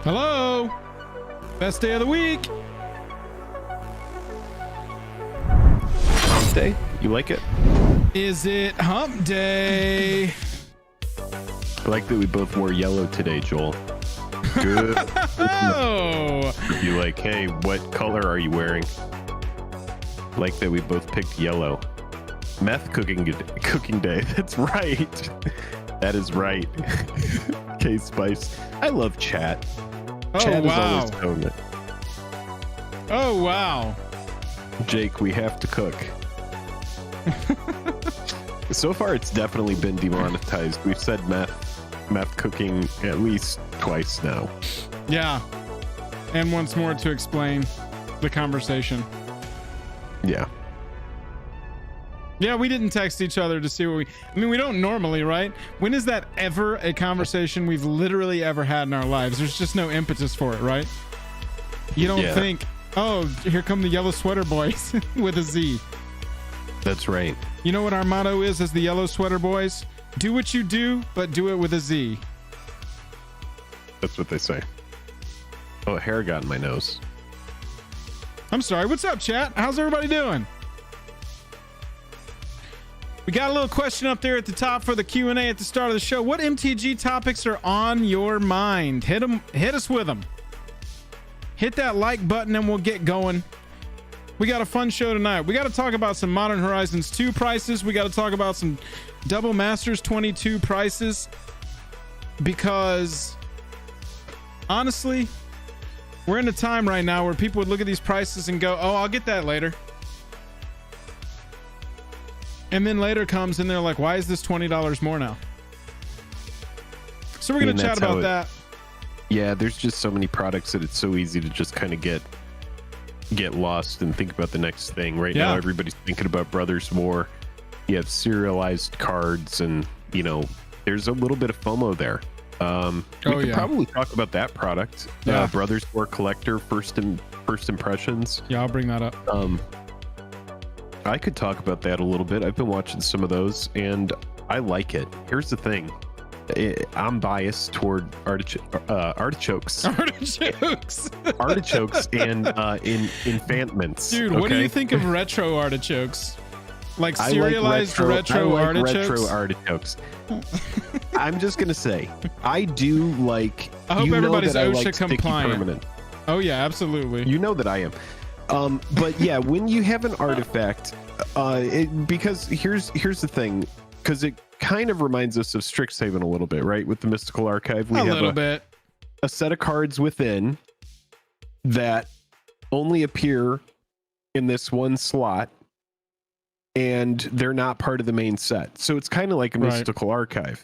Hello. Best day of the week. Hump day? You like it? Is it hump day? I like that we both wore yellow today, Joel. Good. Oh. You like, hey, what color are you wearing? Like that we both picked yellow. Meth cooking day. That's right. That is right. K Spice. I love chat. Oh, Chat wow. is always known it. Oh, wow. Jake, we have to cook. So far, it's definitely been demonetized. We've said meth cooking at least twice now. Yeah. And once more to explain the conversation. Yeah. Yeah, we didn't text each other to see what we don't normally, right? When is that ever a conversation we've literally ever had in our lives? There's just no impetus for it, right? You don't think, oh, here come the yellow sweater boys with a Z. That's right. You know what our motto is as the yellow sweater boys? Do what you do, but do it with a Z. That's what they say. Oh, hair got in my nose. I'm sorry. What's up, chat? How's everybody doing? We got a little question up there at the top for the Q&A at the start of the show. What MTG topics are on your mind? Hit us with them. Hit that like button and we'll get going. We got a fun show tonight. We got to talk about some Modern Horizons 2 prices. We got to talk about some Double Masters 22 prices. Because honestly, we're in a time right now where people would look at these prices and go, oh, I'll get that later. And then later comes and they're like, why is this $20 more now? So we're going to chat about that. Yeah, there's just so many products that it's so easy to just kind of get lost and think about the next thing. Right now, everybody's thinking about Brothers War. You have serialized cards and, you know, there's a little bit of FOMO there. We could probably talk about that product. Yeah. Brothers War Collector, first impressions. Yeah, I'll bring that up. I could talk about that a little bit. I've been watching some of those and I like it. Here's the thing. I'm biased toward artichokes. Artichokes and enchantments. Dude, what do you think of retro artichokes? Like serialized retro artichokes? Retro artichokes. I'm just gonna say, I do like. I hope everybody's OSHA like compliant. Permanent. Oh yeah, absolutely. You know that I am. But yeah, when you have an artifact, because here's the thing, because it kind of reminds us of Strixhaven a little bit, right? With the Mystical Archive, we have a set of cards within that only appear in this one slot, and they're not part of the main set. So it's kind of like a Mystical Archive.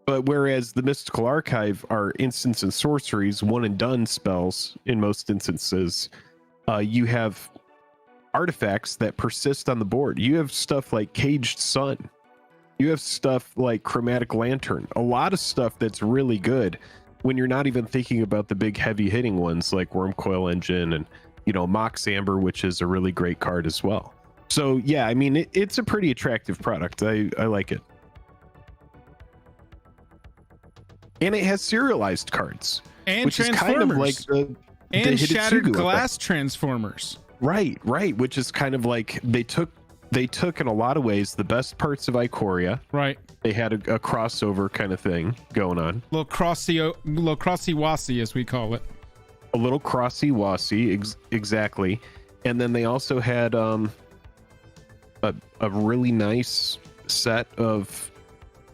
But whereas the Mystical Archive are instants and sorceries, one and done spells in most instances, you have artifacts that persist on the board. You have stuff like Caged Sun. You have stuff like Chromatic Lantern. A lot of stuff that's really good when you're not even thinking about the big heavy hitting ones like Wormcoil Engine and, you know, Mox Amber, which is a really great card as well. So yeah, I mean, it's a pretty attractive product. I like it. And it has serialized cards. And which Transformers. Is kind of like and the Shattered Hitotsugu Glass effect. Transformers. Right. Which is kind of like they took in a lot of ways the best parts of Ikoria. Right. They had a crossover kind of thing going on. Little crossy-wassy, as we call it. A little crossy-wassy, exactly. And then they also had a really nice set of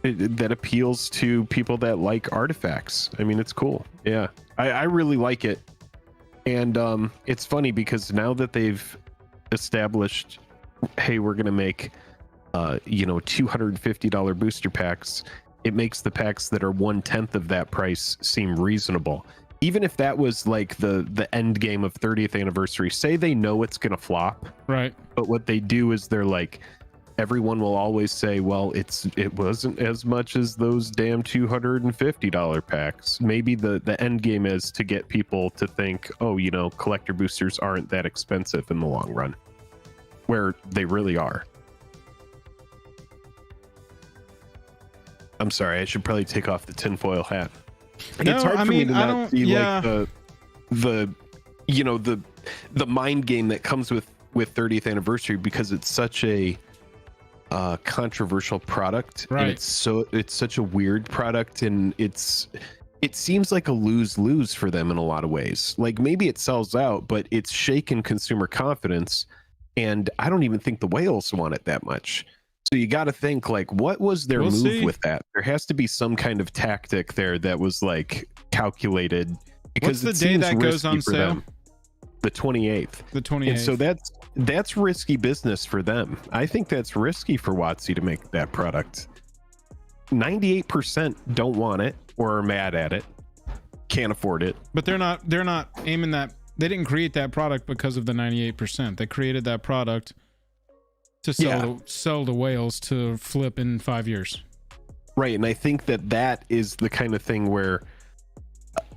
that appeals to people that like artifacts. I mean, it's cool. Yeah, I really like it. And it's funny because now that they've established, hey, we're gonna make $250 booster packs, it makes the packs that are 1/10 of that price seem reasonable. Even if that was like the end game of 30th anniversary, say they know it's gonna flop, right? But what they do is they're like, everyone will always say, well, it wasn't as much as those damn $250 packs. Maybe the end game is to get people to think, oh, you know, collector boosters aren't that expensive in the long run, where they really are. I'm sorry, I should probably take off the tinfoil hat. It's hard for me to not see yeah. like the you know the mind game that comes with 30th anniversary, because it's such a controversial product, right? And it's such a weird product, and it seems like a lose-lose for them in a lot of ways. Like maybe it sells out, but it's shaken consumer confidence, and I don't even think the whales want it that much. So you got to think, like, what was their move with that? There has to be some kind of tactic there that was like calculated, because what's the day that goes on sale? Them. The 28th. The 28th. And so that's risky business for them. I think that's risky for WotC to make that product. 98% don't want it or are mad at it, can't afford it. But they're not aiming that. They didn't create that product because of the 98%. They created that product to sell the whales to flip in 5 years. Right, and I think that is the kind of thing where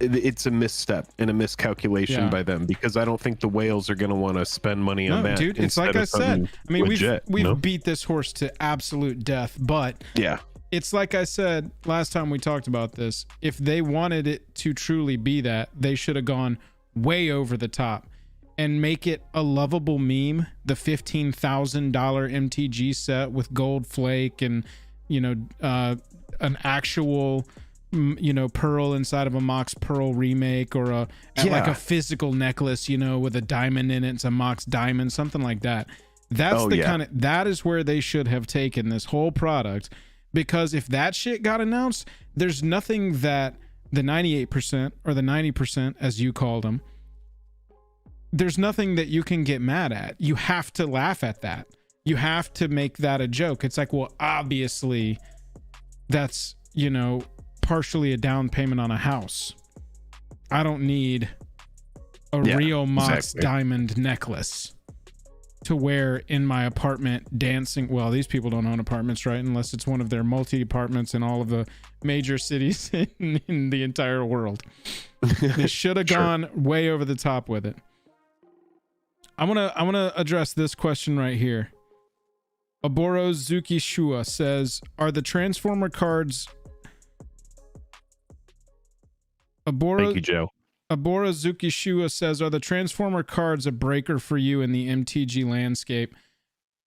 it's a misstep and a miscalculation by them, because I don't think the whales are going to want to spend money on that. Dude, it's like I said. I mean, legit, we've beat this horse to absolute death, but yeah, it's like I said last time we talked about this. If they wanted it to truly be that, they should have gone way over the top and make it a lovable meme. The $15,000 MTG set with gold flake and an actual pearl inside of a Mox Pearl remake, or like a physical necklace, with a diamond in it. It's a Mox diamond, something like that. That's that is where they should have taken this whole product, because if that shit got announced, there's nothing that the 98% or the 90%, as you called them, there's nothing that you can get mad at. You have to laugh at that. You have to make that a joke. It's like, well, obviously that's, partially a down payment on a house. I don't need a real Mox diamond necklace to wear in my apartment dancing. Well, these people don't own apartments, right? Unless it's one of their multi-apartments in all of the major cities in the entire world. They should have gone way over the top with it. I want to address this question right here. Aboro Zuki Shua says, are the Transformer cards... Thank you, Joe. Abora Zuki Shua says, are the Transformer cards a breaker for you in the MTG landscape?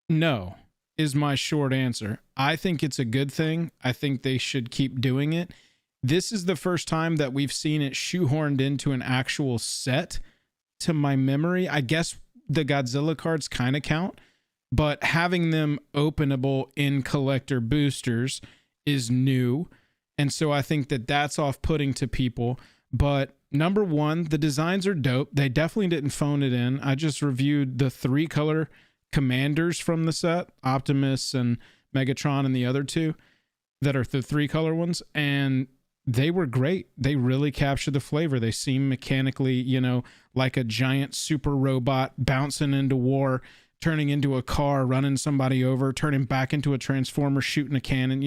No, is my short answer. I think it's a good thing. I think they should keep doing it. This is the first time that we've seen it shoehorned into an actual set, to my memory. I guess the Godzilla cards kind of count, but having them openable in collector boosters is new. And so I think that that's off-putting to people. But number one, the designs are dope. They definitely didn't phone it in. I just reviewed the 3-color commanders from the set, Optimus and Megatron, and the other two that are the 3-color ones. And they were great. They really captured the flavor. They seem mechanically, like a giant super robot bouncing into war, turning into a car, running somebody over, turning back into a transformer, shooting a cannon.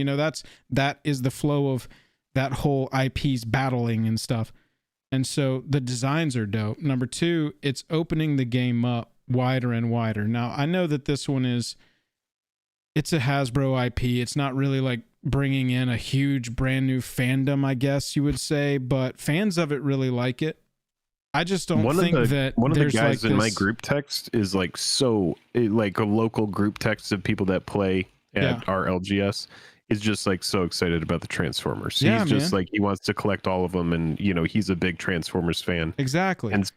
That is the flow of that whole IP's battling and stuff. And so the designs are dope. Number two, it's opening the game up wider and wider. Now, I know that this one it's a Hasbro IP. It's not really like bringing in a huge brand new fandom, I guess you would say, but fans of it really like it. I just don't think that one of the guys like in my group text is like a local group text of people that play at our LGS is just like so excited about the Transformers. He's just like, he wants to collect all of them, and he's a big Transformers fan. Exactly. And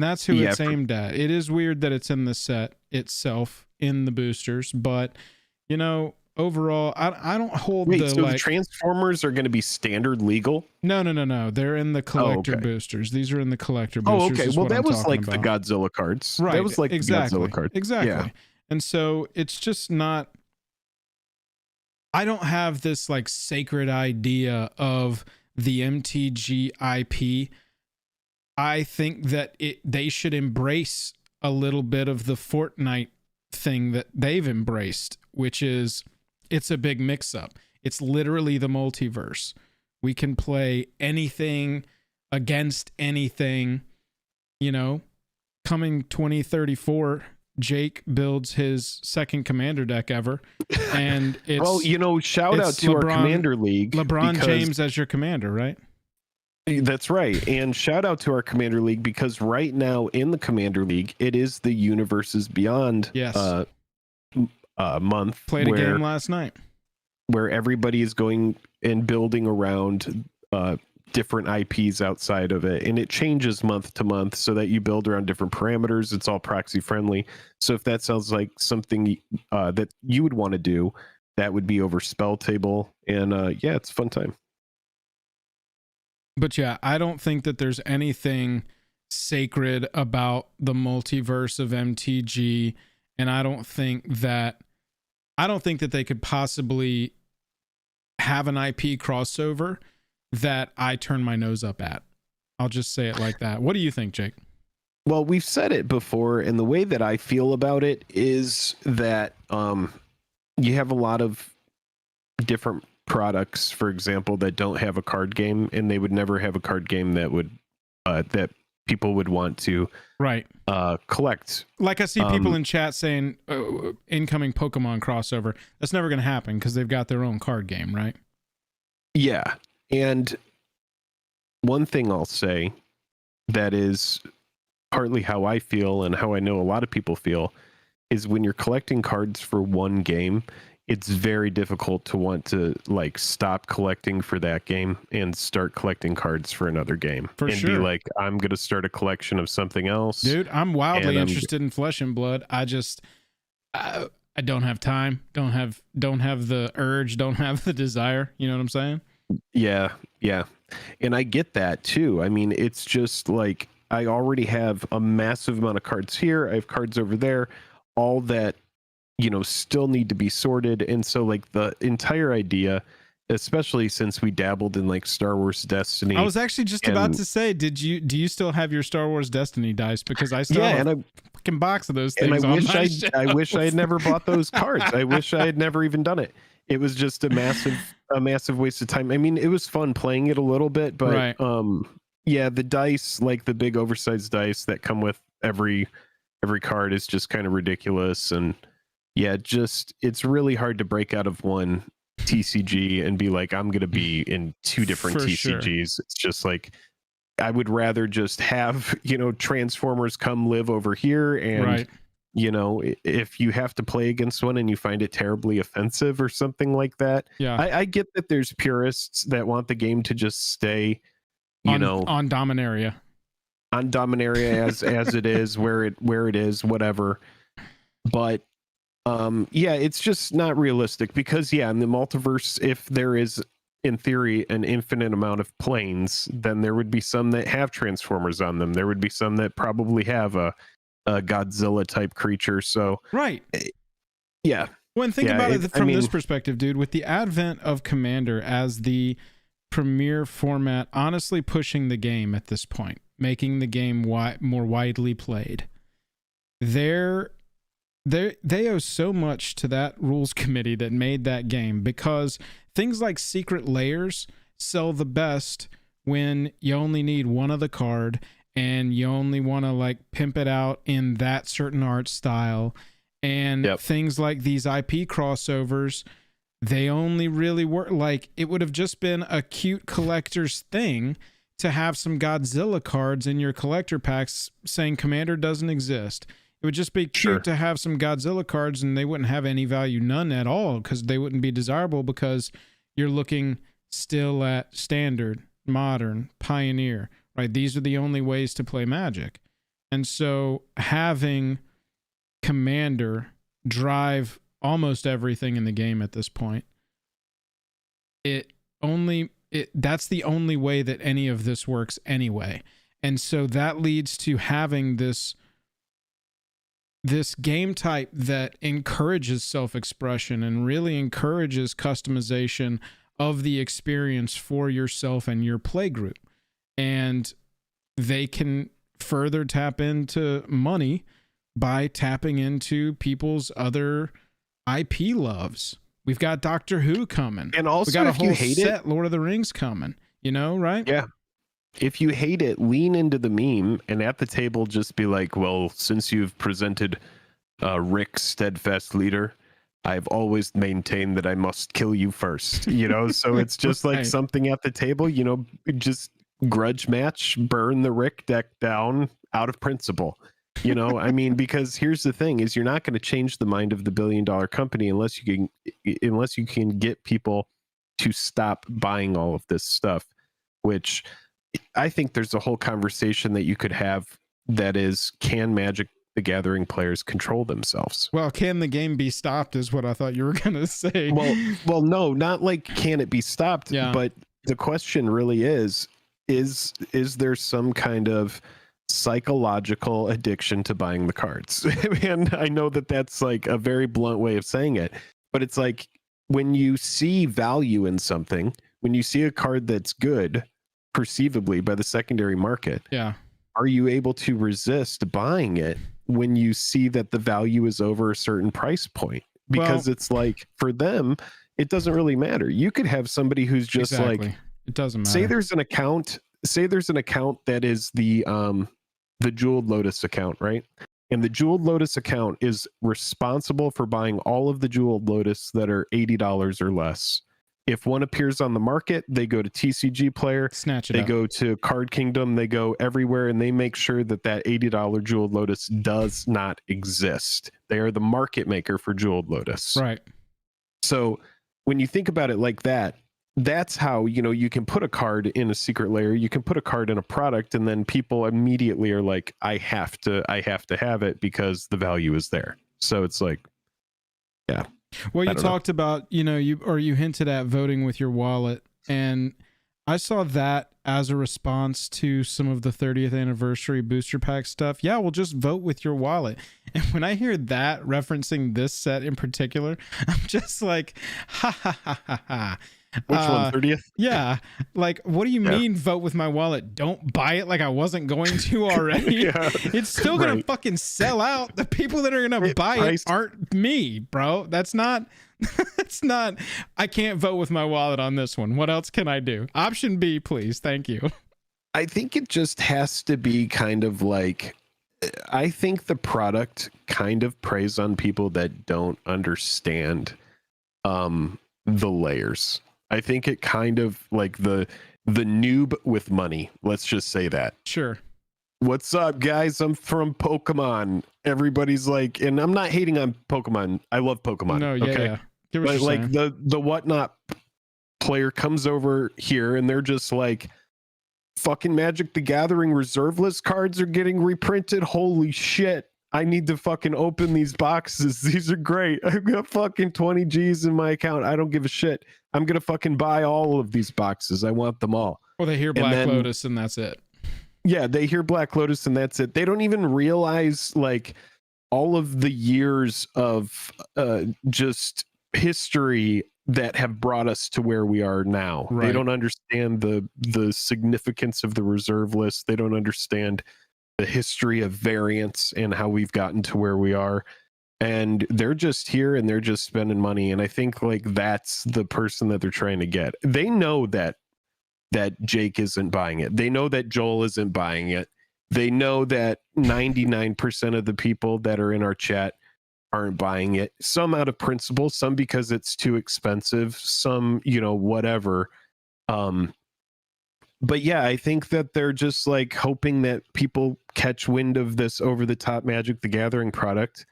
that's who it's aimed at. It is weird that it's in the set itself in the boosters, but overall, I don't hold the Transformers are going to be standard legal? No. They're in the collector boosters. These are in the collector boosters. Oh, okay. Well, that was like the Godzilla cards. Right. That was like exactly. the Godzilla cards. Exactly. Yeah. And so it's just not... I don't have this like sacred idea of the MTG IP. I think that they should embrace a little bit of the Fortnite thing that they've embraced, which is it's a big mix-up. It's literally the multiverse. We can play anything against anything. Coming 2034, Jake builds his second commander deck ever, and it's shout out to our Commander League. LeBron James as your commander, right? That's right. And shout out to our Commander League, because right now in the Commander League, it is the Universes Beyond month. Played a game last night where everybody is going and building around different IPs outside of it. And it changes month to month so that you build around different parameters. It's all proxy friendly. So if that sounds like something that you would want to do, that would be over Spell Table. And yeah, it's a fun time. But yeah, I don't think that there's anything sacred about the multiverse of MTG, and I don't think that they could possibly have an IP crossover that I turn my nose up at. I'll just say it like that. What do you think, Jake? Well, we've said it before, and the way that I feel about it is that you have a lot of different products, for example, that don't have a card game, and they would never have a card game that would that people would want to collect. Like I see people in chat saying incoming Pokemon crossover. That's never going to happen because they've got their own card game, right? Yeah. And one thing I'll say that is partly how I feel and how I know a lot of people feel is when you're collecting cards for one game, it's very difficult to want to like stop collecting for that game and start collecting cards for another game. For sure. Be like, I'm going to start a collection of something else. Dude, I'm wildly interested in Flesh and Blood. I don't have time, don't have the urge, don't have the desire. You know what I'm saying? Yeah. Yeah. And I get that too. I mean, it's just like, I already have a massive amount of cards here. I have cards over there, all that, you know, still need to be sorted. And so like the entire idea, especially since we dabbled in like Star Wars Destiny. I was actually just about to say, do you still have your Star Wars Destiny dice? Because I still have a fucking box of those things. And I wish I had never bought those cards. I wish I had never even done it. It was just a massive waste of time. I mean, it was fun playing it a little bit, but yeah, the dice, like the big oversized dice that come with every card is just kind of ridiculous. And yeah, just it's really hard to break out of one TCG and be like, I'm going to be in two different TCGs. Sure. It's just like, I would rather just have, you know, Transformers come live over here. And, you know, if you have to play against one and you find it terribly offensive or something like that. Yeah, I get that there's purists that want the game to just stay, you know, on Dominaria as it is, where it is, whatever. But yeah, it's just not realistic because in the multiverse, if there is in theory an infinite amount of planes, then there would be some that have Transformers on them. There would be some that probably have a Godzilla type creature. So yeah. When think about it from this perspective, dude, with the advent of Commander as the premier format, honestly pushing the game at this point, making the game more widely played, they owe so much to that rules committee that made that game, because things like secret layers sell the best when you only need one of the card and you only want to like pimp it out in that certain art style. And things like these IP crossovers, they only really work. Like, it would have just been a cute collector's thing to have some Godzilla cards in your collector packs saying Commander doesn't exist. It would just be cute to have some Godzilla cards, and they wouldn't have any value, none at all, because they wouldn't be desirable, because you're looking still at standard, modern, pioneer, right? These are the only ways to play Magic. And so having Commander drive almost everything in the game at this point, that's the only way that any of this works anyway. And so that leads to having this game type that encourages self-expression and really encourages customization of the experience for yourself and your play group. And they can further tap into money by tapping into people's other IP loves. We've got Doctor Who coming. And also, we got a whole you hate set, Lord of the Rings coming, you know, right? Yeah. If you hate it, lean into the meme and at the table just be like, well, since you've presented Rick, steadfast leader, I've always maintained that I must kill you first, you know? So it's just like something at the table, you know, just grudge match, burn the Rick deck down out of principle. You know, I mean, because here's the thing: is you're not going to change the mind of the billion-dollar company unless you can get people to stop buying all of this stuff. Which I think there's a whole conversation that you could have. That is, can Magic the Gathering players control themselves? Well, can the game be stopped? Is what I thought you were going to say. Well, no, not like can it be stopped? Yeah. But the question really is there some kind of psychological addiction to buying the cards? And I know that that's like a very blunt way of saying it, but it's like when you see value in something, when you see a card that's good perceivably by the secondary market, yeah, are you able to resist buying it when you see that the value is over a certain price point? Because it's like, for them, it doesn't really matter. You could have somebody who's just like, it doesn't matter. Say there's an account that is the Jeweled Lotus account, right? And the Jeweled Lotus account is responsible for buying all of the Jeweled Lotus that are $80 or less. If one appears on the market, they go to TCG Player, snatch it. They up. go to Card Kingdom, they go everywhere, and they make sure that $80 Jeweled Lotus does not exist. They are the market maker for Jeweled Lotus. Right. So when you think about it like that, that's how, you know, you can put a card in a secret layer, you can put a card in a product, and then people immediately are like, I have to have it because the value is there. So it's like, yeah. Well, you talked about, you know, you hinted at voting with your wallet, and I saw that as a response to some of the 30th anniversary booster pack stuff. Yeah, well, just vote with your wallet. And when I hear that referencing this set in particular, I'm just like, ha ha ha ha ha. Which one, 30th? Yeah. Like, what do you mean vote with my wallet? Don't buy it like I wasn't going to already. Yeah. It's still going to fucking sell out. The people that are going to buy it aren't me, bro. That's not, I can't vote with my wallet on this one. What else can I do? Option B, please. Thank you. I think it just has to be kind of like, I think the product kind of preys on people that don't understand the layers. I think it kind of like the noob with money. Let's just say that. Sure. What's up, guys? I'm from Pokemon. Everybody's like, and I'm not hating on Pokemon. I love Pokemon. No, yeah, okay? yeah. Get what But you're like saying. the whatnot player comes over here and they're just like, fucking Magic the Gathering reserve list cards are getting reprinted. Holy shit. I need to fucking open these boxes. These are great. I've got fucking 20 G's in my account. I don't give a shit. I'm going to fucking buy all of these boxes. I want them all. Well, they hear Black Lotus and that's it. Yeah, they hear Black Lotus and that's it. They don't even realize like all of the years of just history that have brought us to where we are now. Right. They don't understand the significance of the reserve list. They don't understand the history of variants and how we've gotten to where we are, and they're just here and they're just spending money. And I think like that's the person that they're trying to get. They know that Jake isn't buying it. They know that Joel isn't buying it. They know that 99% of the people that are in our chat aren't buying it. Some out of principle, some because it's too expensive, some, you know, whatever. But yeah, I think that they're just like hoping that people catch wind of this over the top Magic the Gathering product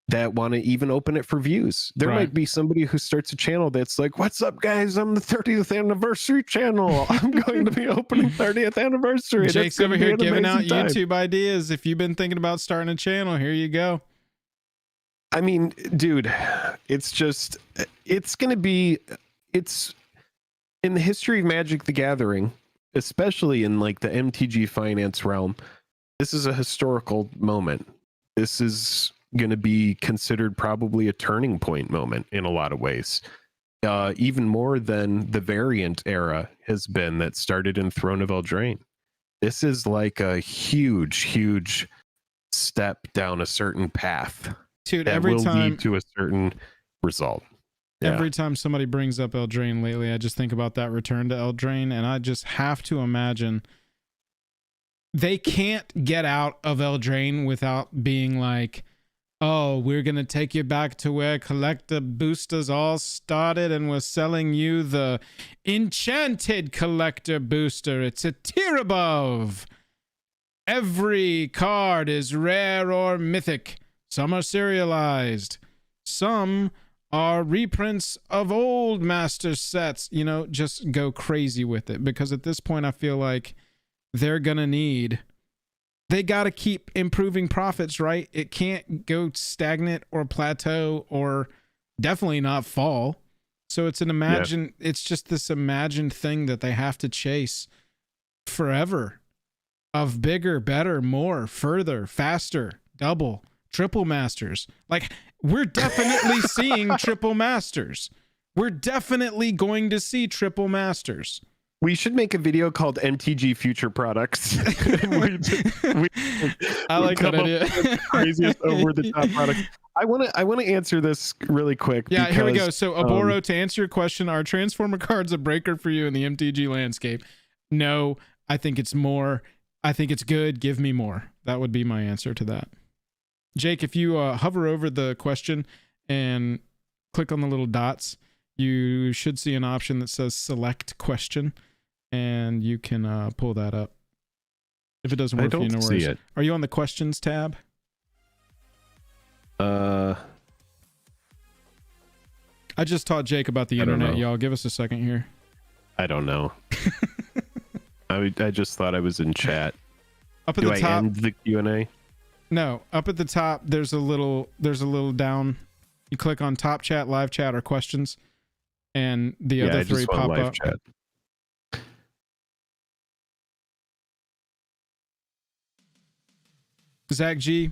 that want to even open it for views. There might be somebody who starts a channel that's like, what's up, guys? I'm the 30th anniversary channel. I'm going to be opening 30th anniversary. Jake's over here giving out YouTube ideas. If you've been thinking about starting a channel, here you go. I mean, dude, it's going to be, it's in the history of Magic the Gathering, especially in like the MTG Finance realm, this is a historical moment. This is going to be considered probably a turning point moment in a lot of ways, even more than the variant era has been that started in Throne of Eldraine. This is like a huge step down a certain path. Dude, that will lead to a certain result. Yeah. Every time somebody brings up Eldraine lately, I just think about that return to Eldraine, and I just have to imagine they can't get out of Eldraine without being like, Oh, we're going to take you back to where collector boosters all started, and we're selling you the enchanted collector booster. It's a tier above. Every card is rare or mythic. Some are serialized. Some are reprints of old master sets. You know, just go crazy with it, because at this point I feel like they're going to need... They got to keep improving profits, right? It can't go stagnant or plateau or definitely not fall. So it's an it's just this imagined thing that they have to chase forever of bigger, better, more, further, faster, double, triple masters. Like, we're definitely seeing triple masters. We're definitely going to see triple masters. We should make a video called MTG Future Products. I like that idea. Craziest over the top products. I want to answer this really quick. Yeah, because, here we go. So, Aboro, to answer your question, are Transformer cards a breaker for you in the MTG landscape? No, I think it's more. I think it's good. Give me more. That would be my answer to that. Jake, if you hover over the question and click on the little dots, you should see an option that says select question, and you can pull that up. If it doesn't work for you, no worries. Are you on the questions tab? I just taught Jake about the internet, y'all. Give us a second here. I don't know. I just thought I was in chat. Up at the top. End the Q&A? No, up at the top there's a little down. You click on top chat, live chat, or questions, and the other three pop up. Chat. Zach G,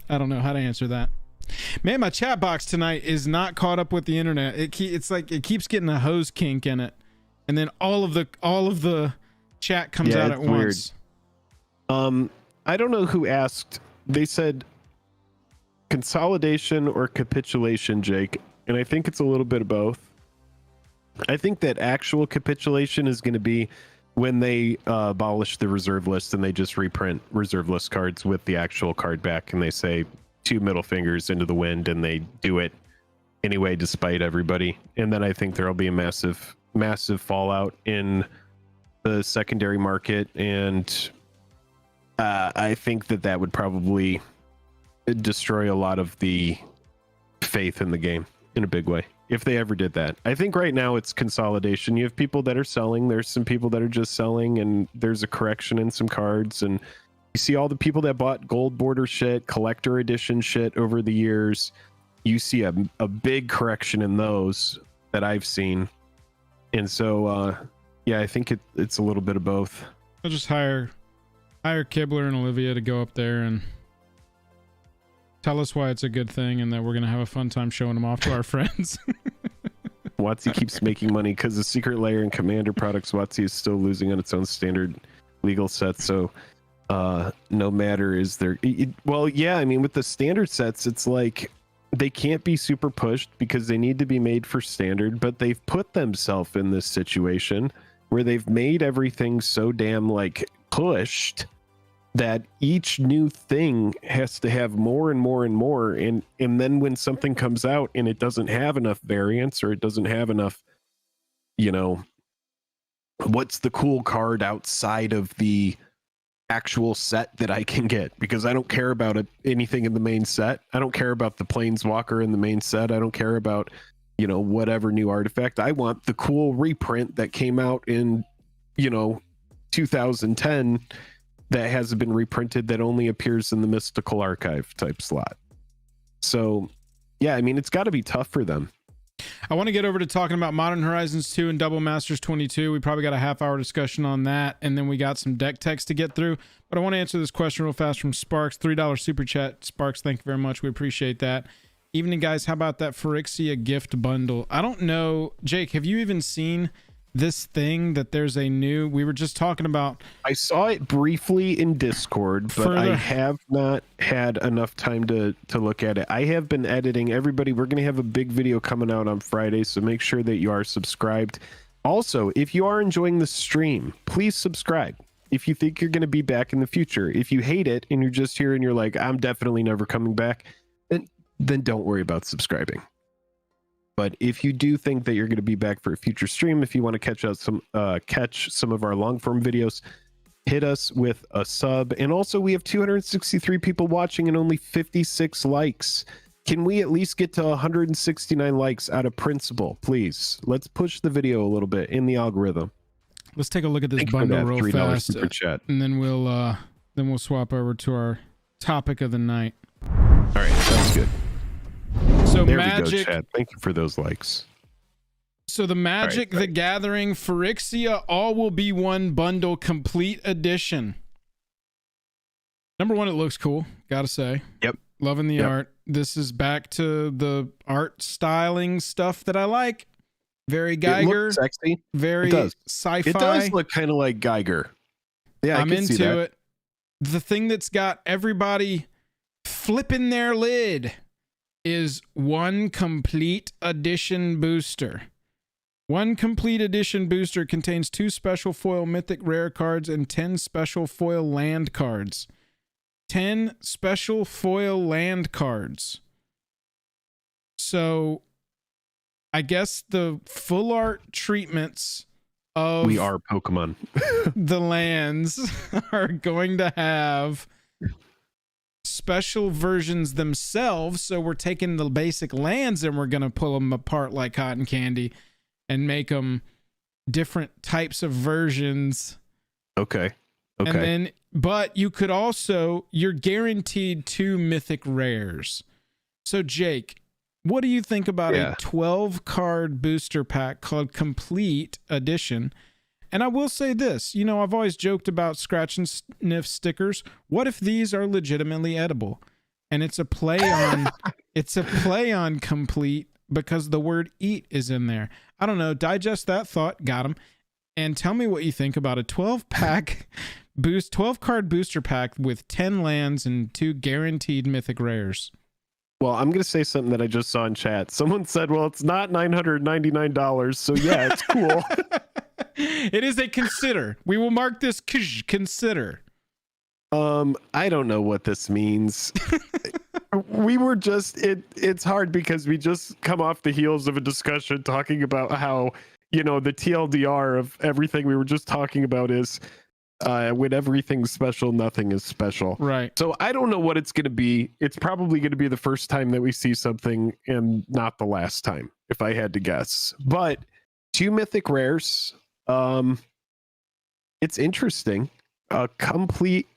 I don't know how to answer that. Man, my chat box tonight is not caught up with the internet. It's like it keeps getting a hose kink in it, and then all of the chat comes out at once. I don't know who asked. They said consolidation or capitulation, Jake, and I think it's a little bit of both. I think that actual capitulation is going to be when they abolish the reserve list and they just reprint reserve list cards with the actual card back, and they say two middle fingers into the wind, and they do it anyway despite everybody. And then I think there'll be a massive fallout in the secondary market, and I think that would probably destroy a lot of the faith in the game in a big way if they ever did that. I think right now it's consolidation. You have people that are selling, there's some people that are just selling, and there's a correction in some cards, and you see all the people that bought gold border shit, collector edition shit over the years. You see a big correction in those that I've seen. And so yeah, I think it's a little bit of both. I'll just hire Kibler and Olivia to go up there and tell us why it's a good thing, and that we're going to have a fun time showing them off to our friends. WotC keeps making money because the secret layer and commander products, WotC is still losing on its own standard legal sets. So no matter is there... well, yeah, I mean, with the standard sets, it's like they can't be super pushed because they need to be made for standard, but they've put themselves in this situation where they've made everything so damn like pushed that each new thing has to have more and more and more, and then when something comes out and it doesn't have enough variance, or it doesn't have enough, you know, what's the cool card outside of the actual set that I can get, because I don't care about anything in the main set. I don't care about the Planeswalker in the main set. I don't care about, you know, whatever new artifact. I want the cool reprint that came out in, you know, 2010 that hasn't been reprinted, that only appears in the Mystical Archive type slot. So yeah, I mean, it's got to be tough for them. I want to get over to talking about Modern Horizons 2 and Double Masters 22. We probably got a half-hour discussion on that, and then we got some deck text to get through. But I want to answer this question real fast from Sparks. $3 super chat. Sparks, thank you very much. We appreciate that. Evening, guys. How about that Phyrexia gift bundle? I don't know. Jake, have you even seen this thing that there's a new... We were just talking about... I saw it briefly in Discord, but I have not had enough time to look at it. I have been editing. Everybody, we're going to have a big video coming out on Friday, so make sure that you are subscribed. Also, if you are enjoying the stream, please subscribe. If you think you're going to be back in the future. If you hate it and you're just here and you're like, I'm definitely never coming back, then don't worry about subscribing. But if you do think that you're going to be back for a future stream, if you want to catch some of our long form videos, hit us with a sub. And also, we have 263 people watching and only 56 likes. Can we at least get to 169 likes out of principle, please? Let's push the video a little bit in the algorithm. Let's take a look at this bundle real fast, and then we'll swap over to our topic of the night. All right, sounds good. So there Magic, we go, Chad. Thank you for those likes. So the Magic the Gathering Phyrexia All Will Be One Bundle Complete Edition. Number one, it looks cool, gotta say. Yep. Loving the art. This is back to the art styling stuff that I like. Very Geiger. It looks sexy. Very sci-fi. It does look kind of like Geiger. Yeah, I'm into it. The thing that's got everybody flipping their lid is one complete edition booster. One complete edition booster contains 2 special foil mythic rare cards and 10 special foil land cards. 10 special foil land cards. So I guess the full art treatments of We Are Pokemon. the lands are going to have special versions themselves. So we're taking the basic lands and we're going to pull them apart like cotton candy and make them different types of versions. Okay. And then, but you could also, you're guaranteed 2 mythic rares. So Jake, what do you think about a 12 card booster pack called Complete Edition? And I will say this, you know, I've always joked about scratch and sniff stickers. What if these are legitimately edible? And it's a play on, it's a play on complete because the word eat is in there. I don't know. Digest that thought. Got him. And tell me what you think about a 12 card booster pack with 10 lands and 2 guaranteed mythic rares. Well, I'm going to say something that I just saw in chat. Someone said, well, it's not $999. So yeah, it's cool. It is a consider. We will mark this consider. I don't know what this means. We were just, it's hard because we just come off the heels of a discussion talking about how, you know, the TLDR of everything we were just talking about is when everything's special, nothing is special. Right. So I don't know what it's going to be. It's probably going to be the first time that we see something and not the last time, if I had to guess. But 2 mythic rares. It's interesting. A complete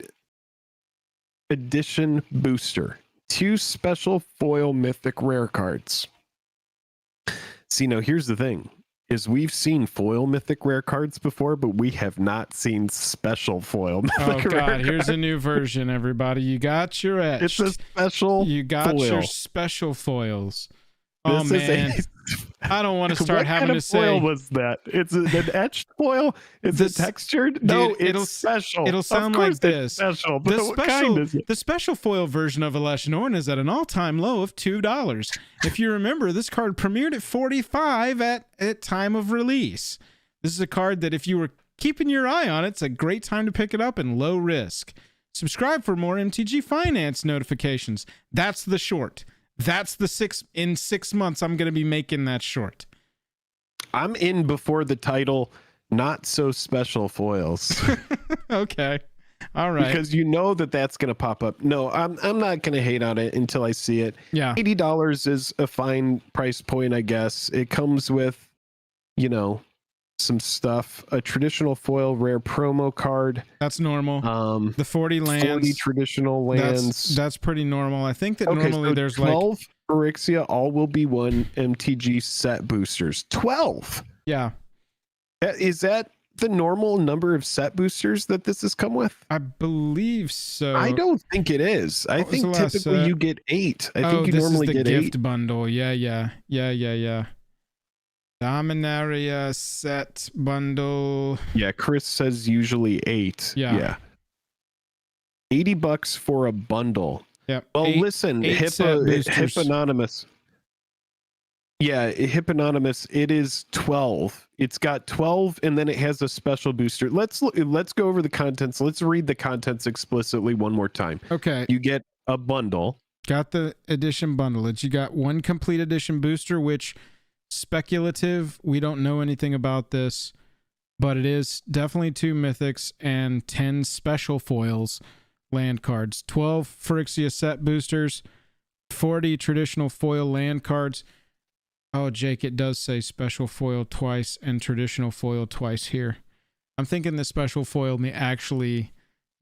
edition booster. 2 special foil mythic rare cards. See, now here's the thing. Is we've seen foil mythic rare cards before, but we have not seen special foil mythic rare cards. Here's a new version, everybody. You got your etched. It's a special You got foil. your special foils. Oh, This man. I don't want to start what having kind to of say. foil was that? It's an etched foil? Is it textured? No, dude, it's special. It'll sound of course like this. Special, but what kind is it? The special foil version of Aleshinorn is at an all-time low of $2. If you remember, this card premiered at $45 at time of release. This is a card that if you were keeping your eye on it, it's a great time to pick it up and low risk. Subscribe for more MTG Finance notifications. That's the short. That's the in 6 months I'm going to be making that short. I'm in before the title, not so special foils. Okay. All right. Because you know that's going to pop up. No, I'm not going to hate on it until I see it. Yeah. $80 is a fine price point, I guess. It comes with, you know, some stuff. A traditional foil rare promo card. That's normal. The 40 lands. 40 traditional lands. That's pretty normal. I think that normally so there's 12 Phyrexia All Will Be One MTG set boosters. 12. Yeah. Is that the normal number of set boosters that this has come with? I believe so. I don't think it is. I think typically you get 8. I think you normally get 8. This is the gift bundle. Yeah. Dominaria set bundle. Yeah, Chris says usually 8. Yeah. $80 for a bundle. Yep. Well, listen, Hipponymous. Yeah, Hipponymous, it is 12. It's got 12 and then it has a special booster. Let's go over the contents. Let's read the contents explicitly one more time. Okay. You get a bundle. Got the edition bundle. You got one complete edition booster, which speculative. We don't know anything about this, but it is definitely 2 mythics and 10 special foils land cards. 12 Phyrexia set boosters, 40 traditional foil land cards. Oh, Jake, it does say special foil twice and traditional foil twice here. I'm thinking the special foil may actually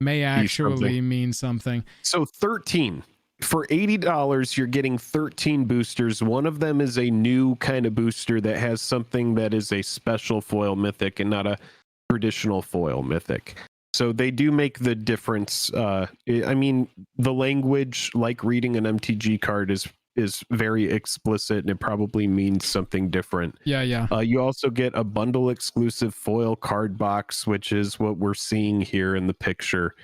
mean something. So 13. For $80, you're getting 13 boosters. One of them is a new kind of booster that has something that is a special foil mythic and not a traditional foil mythic. So they do make the difference. I mean, the language, like reading an MTG card, is very explicit, and it probably means something different. Yeah. You also get a bundle exclusive foil card box, which is what we're seeing here in the picture.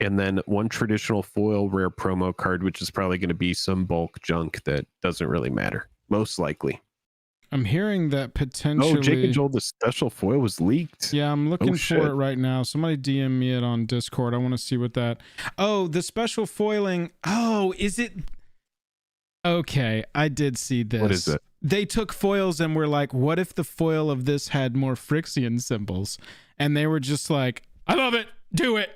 And then one traditional foil rare promo card, which is probably going to be some bulk junk that doesn't really matter, most likely. I'm hearing that potentially... Oh, Jake and Joel, the special foil was leaked. Yeah, I'm looking for it right now. Somebody DM me it on Discord. I want to see what that... Oh, the special foiling... Oh, is it... Okay, I did see this. What is it? They took foils and were like, what if the foil of this had more Phyrexian symbols? And they were just like, I love it. Do it.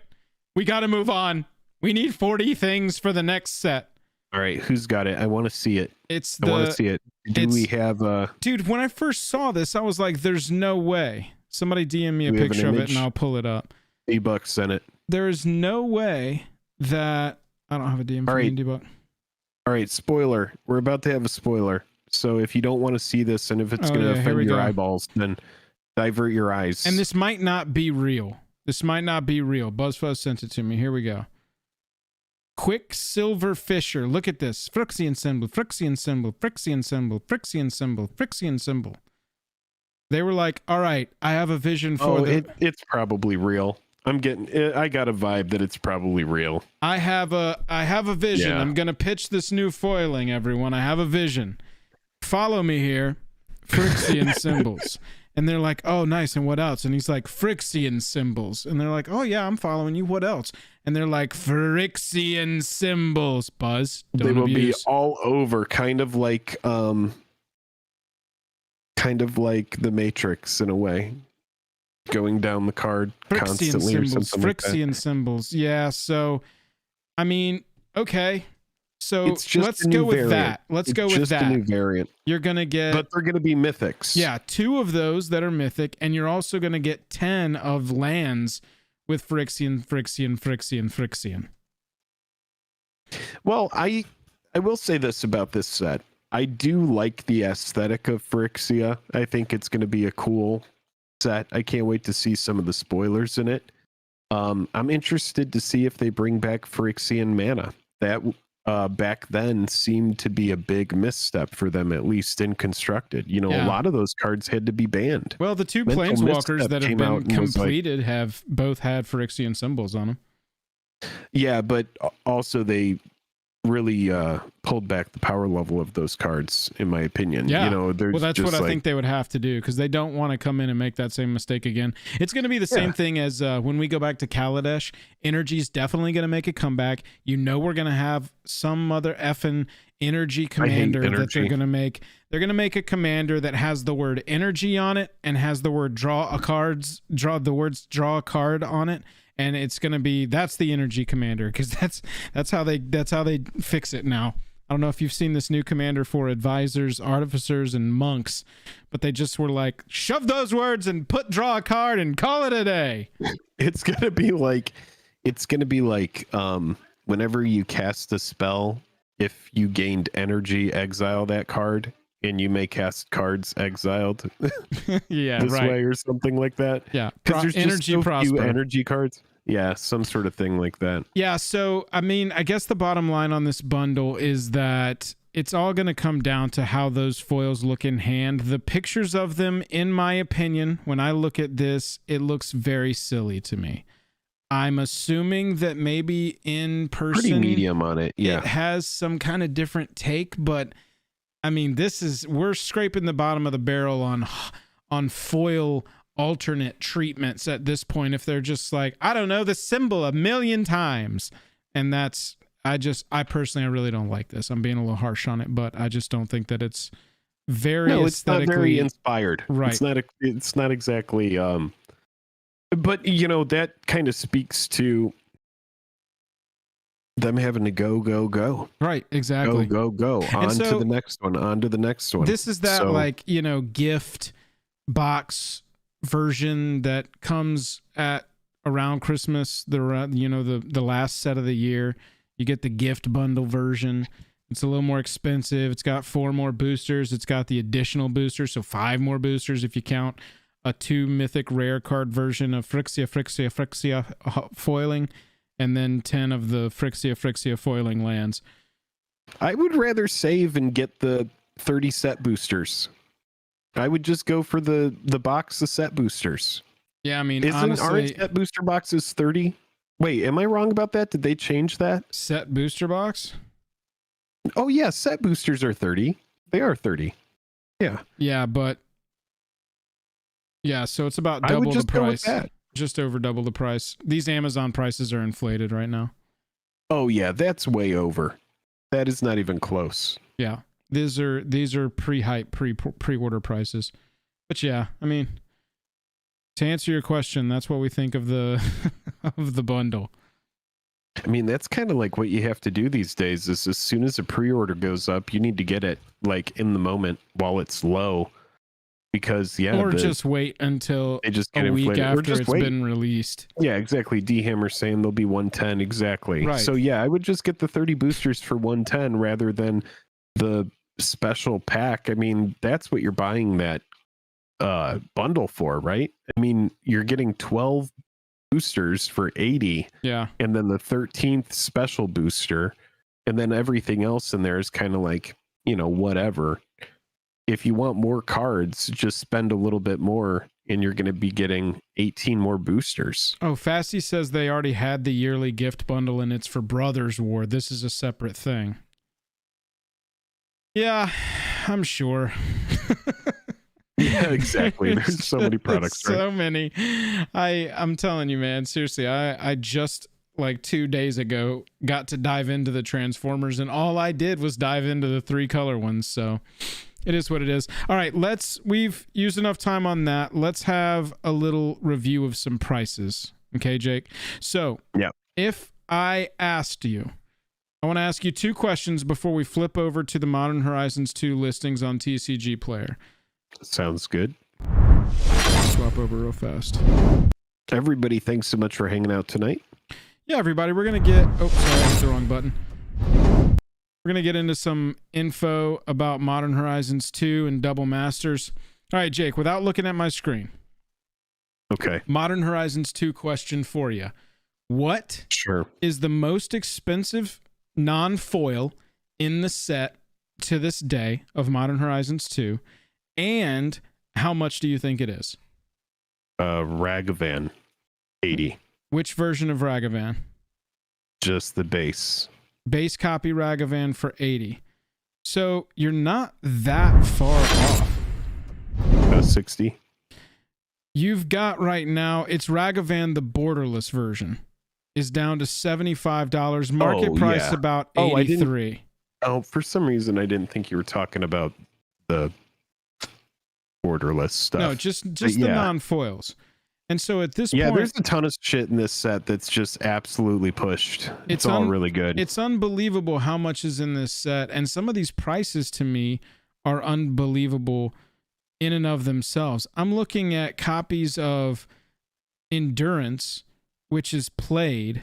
We got to move on. We need 40 things for the next set. All right, who's got it? I want to see it. I want to see it. Do we have Dude, when I first saw this, I was like, there's no way. Somebody DM me a picture of it and I'll pull it up. Debug sent it. There is no way that... I don't have a DM for Debug. All right, spoiler. We're about to have a spoiler. So if you don't want to see this and if it's going to offend your eyeballs, then divert your eyes. And this might not be real. BuzzFuzz sent it to me. Here we go. Quicksilver Fisher. Look at this. Phyrexian symbol, Phyrexian symbol, Phyrexian symbol, Phyrexian symbol, Phyrexian symbol. They were like, all right, I have a vision for it's probably real. I got a vibe that it's probably real. I have a vision. Yeah. I'm going to pitch this new foiling, everyone. I have a vision. Follow me here. Phyrexian symbols. And they're like, oh, nice. And what else? And he's like, Phyrexian symbols. And they're like, oh, yeah, I'm following you. What else? And they're like, Phyrexian symbols. Buzz, they will be all over, kind of like the Matrix in a way. Going down the card constantly symbols, or something Phyrexian like that. symbols. Yeah, so, I mean, okay. So let's go with that. Let's go with that. Just a new variant. You're going to get... But they're going to be mythics. Yeah, 2 of those that are mythic, and you're also going to get 10 of lands with Phyrexian. Well, I will say this about this set. I do like the aesthetic of Phyrexia. I think it's going to be a cool set. I can't wait to see some of the spoilers in it. I'm interested to see if they bring back Phyrexian mana. That back then seemed to be a big misstep for them, at least in Constructed. You know, a lot of those cards had to be banned. Well, the 2 Planeswalkers that have been completed have both had Phyrexian symbols on them. Yeah, but also they really pulled back the power level of those cards, in my opinion. Yeah. You know, well, that's what I think they would have to do, because they don't want to come in and make that same mistake again. It's going to be the same thing as when we go back to Kaladesh. Energy's definitely going to make a comeback. You know, we're going to have some other effing energy commander that they're going to make. They're going to make a commander that has the word energy on it and has the word draw a card on it. And it's going to be, that's the energy commander, because that's how they fix it now. I don't know if you've seen this new commander for advisors, artificers, and monks, but they just were like, shove those words and draw a card and call it a day. It's going to be like whenever you cast a spell, if you gained energy, exile that card, and you may cast cards exiled this way or something like that. Yeah, because there's energy just so few energy cards. Yeah, some sort of thing like that. Yeah, so I mean, I guess the bottom line on this bundle is that it's all going to come down to how those foils look in hand. The pictures of them, in my opinion, when I look at this, it looks very silly to me. I'm assuming that maybe in person, pretty medium on it. Yeah, it has some kind of different take, but I mean, we're scraping the bottom of the barrel on foil alternate treatments at this point. If they're just like, I don't know, the symbol 1,000,000 times, and that's I personally, I really don't like this. I'm being a little harsh on it, but I just don't think that it's very it's not very inspired. Right. It's not exactly but that kind of speaks to them having to go. Right, exactly. Go. On to the next one. This is that gift box version that comes at around Christmas, the last set of the year. You get the gift bundle version. It's a little more expensive. It's got 4 more boosters. It's got the additional boosters, so 5 more boosters if you count a 2 mythic rare card version of Phyrexia foiling, and then 10 of the Phyrexia foiling lands. I would rather save and get the 30 set boosters. I would just go for the box of set boosters. Yeah, I mean, honestly, aren't set booster boxes 30? Wait, am I wrong about that? Did they change that? Set booster box? Oh yeah, set boosters are 30. They are 30. Yeah. Yeah, but so it's about double the price. Just over double the price. These Amazon prices are inflated right now. Oh yeah, that's way over. That is not even close. Yeah. These are pre-hype, pre-order prices. But yeah, I mean, to answer your question, that's what we think of the of the bundle. I mean, that's kind of like what you have to do these days is as soon as a pre-order goes up, you need to get it like in the moment while it's low. Because just wait until they just get a week inflated. after it's been released. Yeah, exactly. D-Hammer saying they'll be 110 exactly. Right. So yeah, I would just get the 30 boosters for 110 rather than the special pack. I mean, that's what you're buying that bundle for, right? I mean, you're getting 12 boosters for 80. Yeah. And then the 13th special booster, and then everything else in there is kind of like, whatever. If you want more cards, just spend a little bit more and you're going to be getting 18 more boosters. Oh, Fasty says they already had the yearly gift bundle and it's for Brothers War. This is a separate thing. Yeah, I'm sure. Yeah, exactly. There's so many products. So many. I'm telling you, man, seriously, I just like 2 days ago got to dive into the Transformers and all I did was dive into the 3 color ones. So it is what it is. All right, we've used enough time on that. Let's have a little review of some prices. Okay, Jake? So if I asked you, I want to ask you 2 questions before we flip over to the Modern Horizons 2 listings on TCG Player. Sounds good. Swap over real fast. Everybody, thanks so much for hanging out tonight. Yeah, everybody, we're going to get... Oh, sorry, I hit the wrong button. We're going to get into some info about Modern Horizons 2 and Double Masters. All right, Jake, without looking at my screen. Okay. Modern Horizons 2 question for you. What is the most expensive non-foil in the set to this day of Modern Horizons 2? And how much do you think it is? Ragavan 80. Which version of Ragavan? Just the base. Base copy Ragavan for 80. So you're not that far off. 60. You've got right now, it's Ragavan, the borderless version, is down to $75. Market price about 83. For some reason I didn't think you were talking about the borderless stuff. No, just the non-foils. And so at this point, there's a ton of shit in this set that's just absolutely pushed. It's all really good. It's unbelievable how much is in this set, and some of these prices to me are unbelievable in and of themselves. I'm looking at copies of Endurance, which is played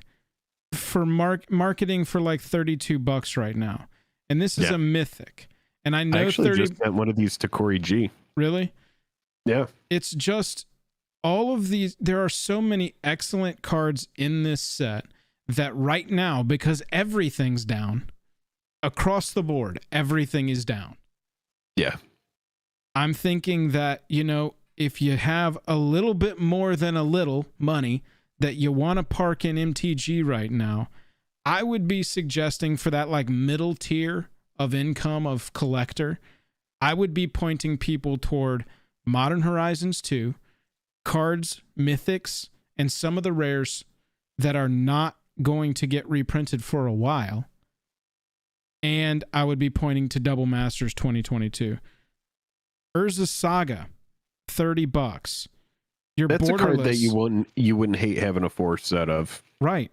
for marketing for like $32 right now, and this is a mythic. And I know I actually just sent one of these to Corey G. Really? Yeah. It's just all of these. There are so many excellent cards in this set that right now, because everything's down across the board, everything is down. Yeah. I'm thinking that, if you have a little bit more than a little money that you want to park in MTG right now, I would be suggesting for that like middle tier of income of collector, I would be pointing people toward Modern Horizons 2, cards, mythics, and some of the rares that are not going to get reprinted for a while. And I would be pointing to Double Masters 2022. Urza Saga, $30. Your That's borderless, a card that you wouldn't hate having a 4 set of. Right.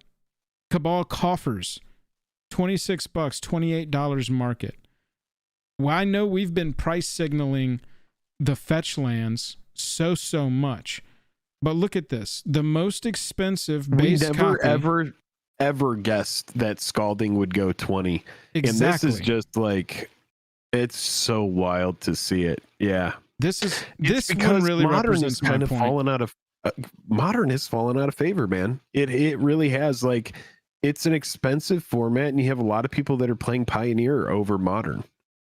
Cabal Coffers, $26, $28 market. Well, I know we've been price signaling the Fetchlands so much, but look at this. The most expensive base We never copy, ever guessed that Scalding would go 20. exactly. And this is just like, it's so wild to see it. Yeah. This Because one really modern represents has kind my of point. fallen out of modern has fallen out of favor, man. It really has. Like, it's an expensive format, and you have a lot of people that are playing Pioneer over Modern,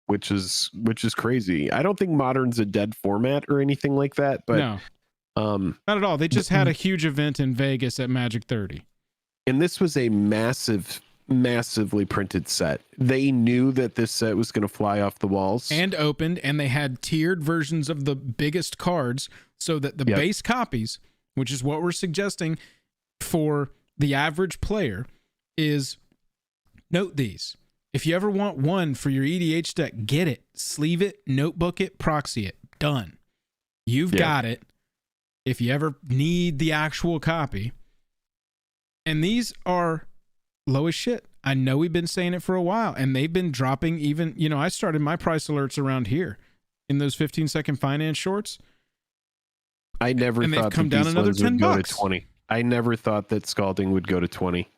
which is crazy. I don't think Modern's a dead format or anything like that, but no, not at all. They just had a huge event in Vegas at Magic 30. And this was a massively printed set. They knew that this set was going to fly off the walls. And opened, and they had tiered versions of the biggest cards so that the base copies, which is what we're suggesting for the average player, is note these. If you ever want one for your EDH deck, get it, sleeve it, notebook it, proxy it. Done. You've got it. If you ever need the actual copy. And these are low as shit. I know we've been saying it for a while, and they've been dropping even, I started my price alerts around here in those 15-second finance shorts. I never thought come down another $10 go to 20. I never thought that Scalding would go to 20.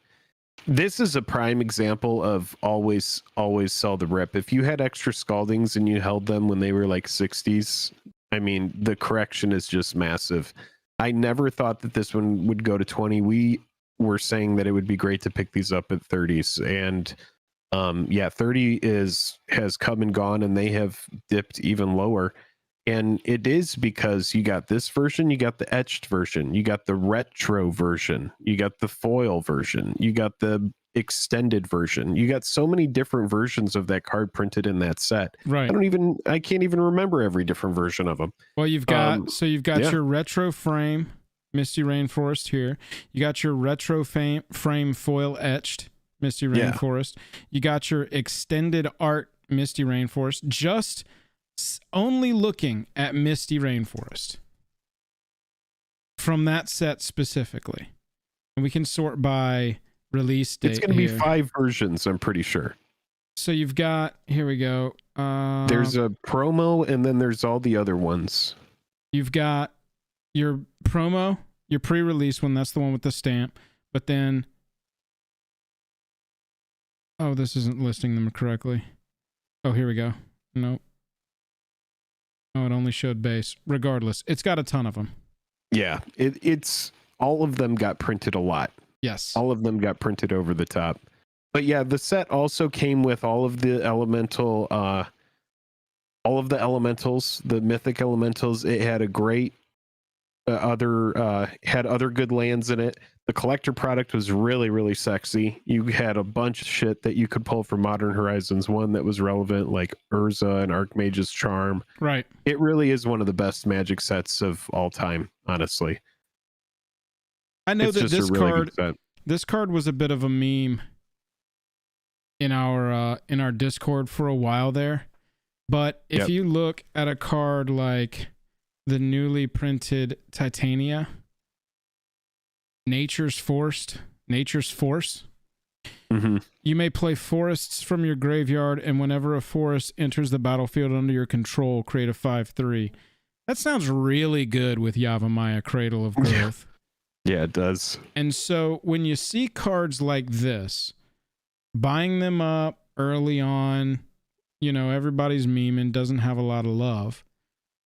This is a prime example of always sell the rip. If you had extra Scaldings and you held them when they were like 60s, I mean, the correction is just massive. I never thought that this one would go to 20. We were saying that it would be great to pick these up at 30s, and 30 has come and gone, and they have dipped even lower. And it is because you got this version, you got the etched version, you got the retro version, you got the foil version, you got the extended version. You got so many different versions of that card printed in that set. Right. I can't even remember every different version of them. Well, you've got your retro frame Misty Rainforest here. You got your retro frame foil etched Misty Rainforest. You got your extended art Misty Rainforest. Just only looking at Misty Rainforest from that set specifically. And we can sort by release date. It's going to be 5 versions, I'm pretty sure. So you've got, here we go. There's a promo, and then there's all the other ones. You've got your promo, your pre-release one, that's the one with the stamp. But then, oh, this isn't listing them correctly. Oh, here we go. Nope. Oh, it only showed base. Regardless, it's got a ton of them. Yeah, it's all of them got printed a lot. Yes. All of them got printed over the top. But yeah, the set also came with all of the elementals, the mythic elementals. It had a great had other good lands in it. The collector product was really, really sexy. You had a bunch of shit that you could pull from Modern Horizons 1 that was relevant, like Urza and Archmage's Charm. Right. It really is one of the best Magic sets of all time, honestly. I know that this card was a bit of a meme in our Discord for a while there. But if you look at a card like the newly printed Titania, Nature's Force, you may play forests from your graveyard, and whenever a forest enters the battlefield under your control, create a 5/3. That sounds really good with Yavimaya, Cradle of Growth. Yeah, it does. And so when you see cards like this, buying them up early on, everybody's memeing, doesn't have a lot of love.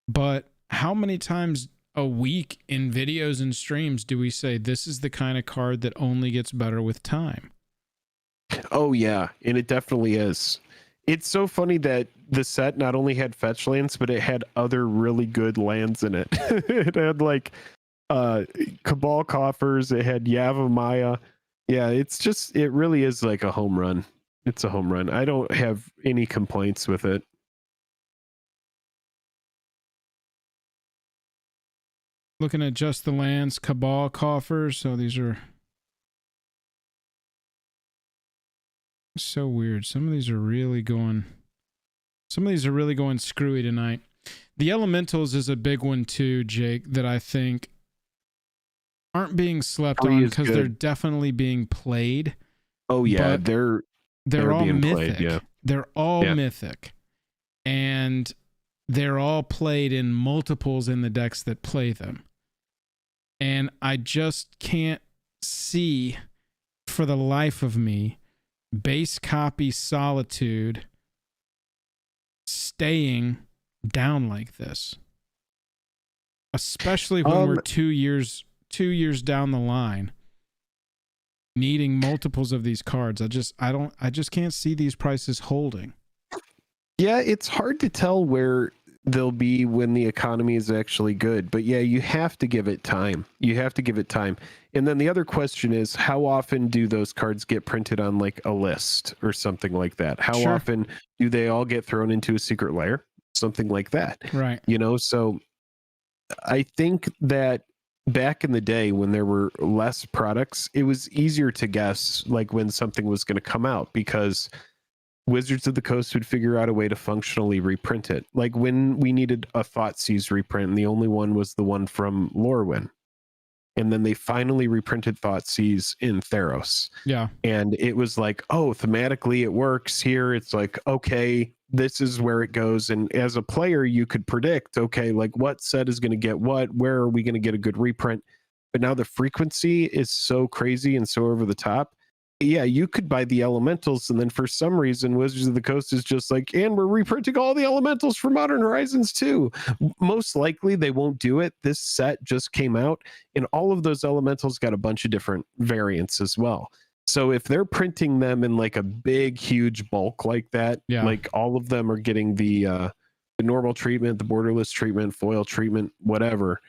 But how many times a week in videos and streams do we say this is the kind of card that only gets better with time? Oh yeah, and it definitely is. It's so funny that the set not only had fetch lands, but it had other really good lands in it. It had like Cabal Coffers, it had Yavimaya. Yeah, it really is like a home run. It's a home run. I don't have any complaints with it. Looking at just the lands, Cabal Coffers. So these are So weird. Some of these are really going screwy tonight. The Elementals is a big one too, Jake, that I think aren't being slept on because they're definitely being played. Oh yeah, they're all being mythic. Played, yeah. They're all mythic. And they're all played in multiples in the decks that play them. And I just can't see for the life of me base copy Solitude staying down like this, especially when we're 2 years down the line needing multiples of these cards. I just can't see these prices holding. Yeah, it's hard to tell where they'll be when the economy is actually good, but yeah, you have to give it time. And then the other question is, how often do those cards get printed on like a list or something like that? How often do they all get thrown into a secret lair? Something like that. Right. So I think that back in the day when there were less products, it was easier to guess like when something was going to come out, because Wizards of the Coast would figure out a way to functionally reprint it. Like when we needed a Thoughtseize reprint, and the only one was the one from Lorwyn. And then they finally reprinted Thoughtseize in Theros. Yeah. And it was like, oh, thematically it works here. It's like, okay, this is where it goes. And as a player, you could predict, okay, like what set is going to get what? Where are we going to get a good reprint? But now the frequency is so crazy and so over the top. Yeah, you could buy the Elementals, and then for some reason Wizards of the Coast is just like, and we're reprinting all the Elementals for Modern Horizons too. Most likely they won't do it. This set just came out, and all of those Elementals got a bunch of different variants as well. So if they're printing them in like a big, huge bulk like that, like all of them are getting the normal treatment, the borderless treatment, foil treatment, whatever,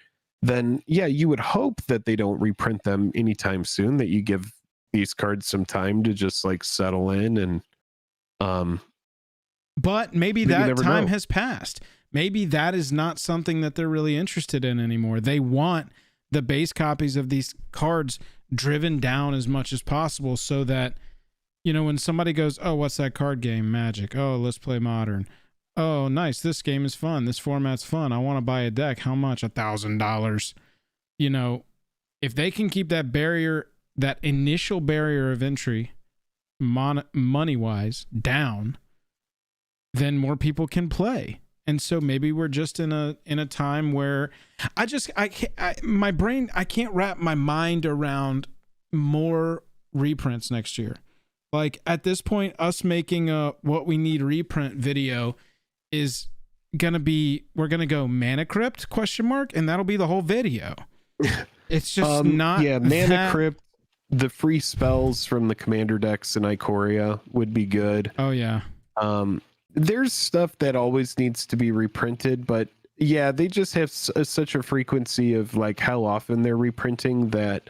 then yeah, you would hope that they don't reprint them anytime soon, that you give these cards some time to just like settle in. And but maybe that time has passed. Maybe that is not something that they're really interested in anymore. They want the base copies of these cards driven down as much as possible, so that, when somebody goes, oh, what's that card game? Magic. Oh, let's play Modern. Oh, nice, this game is fun, this format's fun, I want to buy a deck. How much? $1,000. If they can keep that barrier, that initial barrier of entry, money wise, down, then more people can play. And so maybe we're just in a time where I can't wrap my mind around more reprints next year. Like at this point, us making a what we need reprint video is gonna be, we're gonna go Mana Crypt ? And that'll be the whole video. It's just not Mana Crypt. The free spells from the commander decks in Ikoria would be good. Oh yeah. There's stuff that always needs to be reprinted, but yeah, they just have such a frequency of like how often they're reprinting that,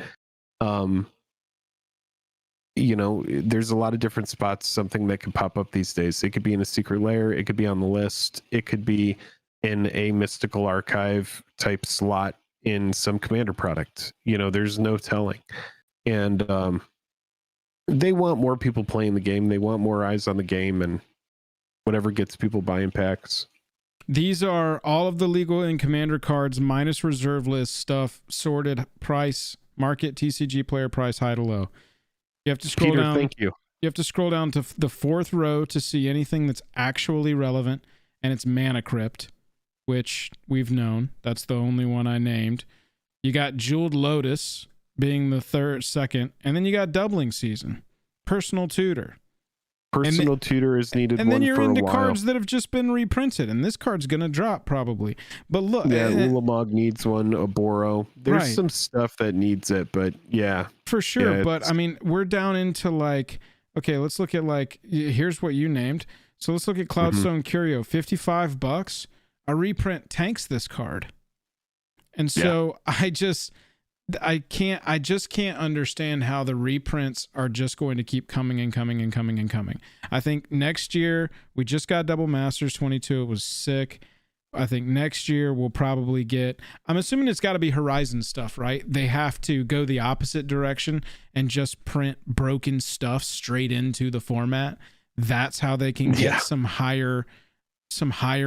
there's a lot of different spots, something that can pop up these days. It could be in a secret lair, it could be on the list, it could be in a mystical archive type slot in some commander product. There's no telling. And they want more people playing the game. They want more eyes on the game, and whatever gets people buying packs. These are all of the legal and commander cards minus reserve list stuff, sorted price, market, TCG player price, high to low. You have to scroll down. Thank you. You have to scroll down to the fourth row to see anything that's actually relevant, and it's Mana Crypt, which we've known. That's the only one I named. You got Jeweled Lotus being the second, and then you got Doubling Season, Personal Tutor. Personal Tutor is needed. And then you're into cards that have just been reprinted, and this card's gonna drop probably. But look, Ulamog needs one. A Boro. There's some stuff that needs it, but yeah, for sure. Yeah, but I mean, we're down into like, okay, let's look at like, here's what you named. So let's look at Cloudstone Curio, $55. A reprint tanks this card, and so I just can't understand how the reprints are just going to keep coming and coming and coming and coming. I think next year, we just got Double Masters 22. It was sick. I think next year we'll probably get, I'm assuming it's got to be Horizon stuff, right? They have to go the opposite direction and just print broken stuff straight into the format. That's how they can get some higher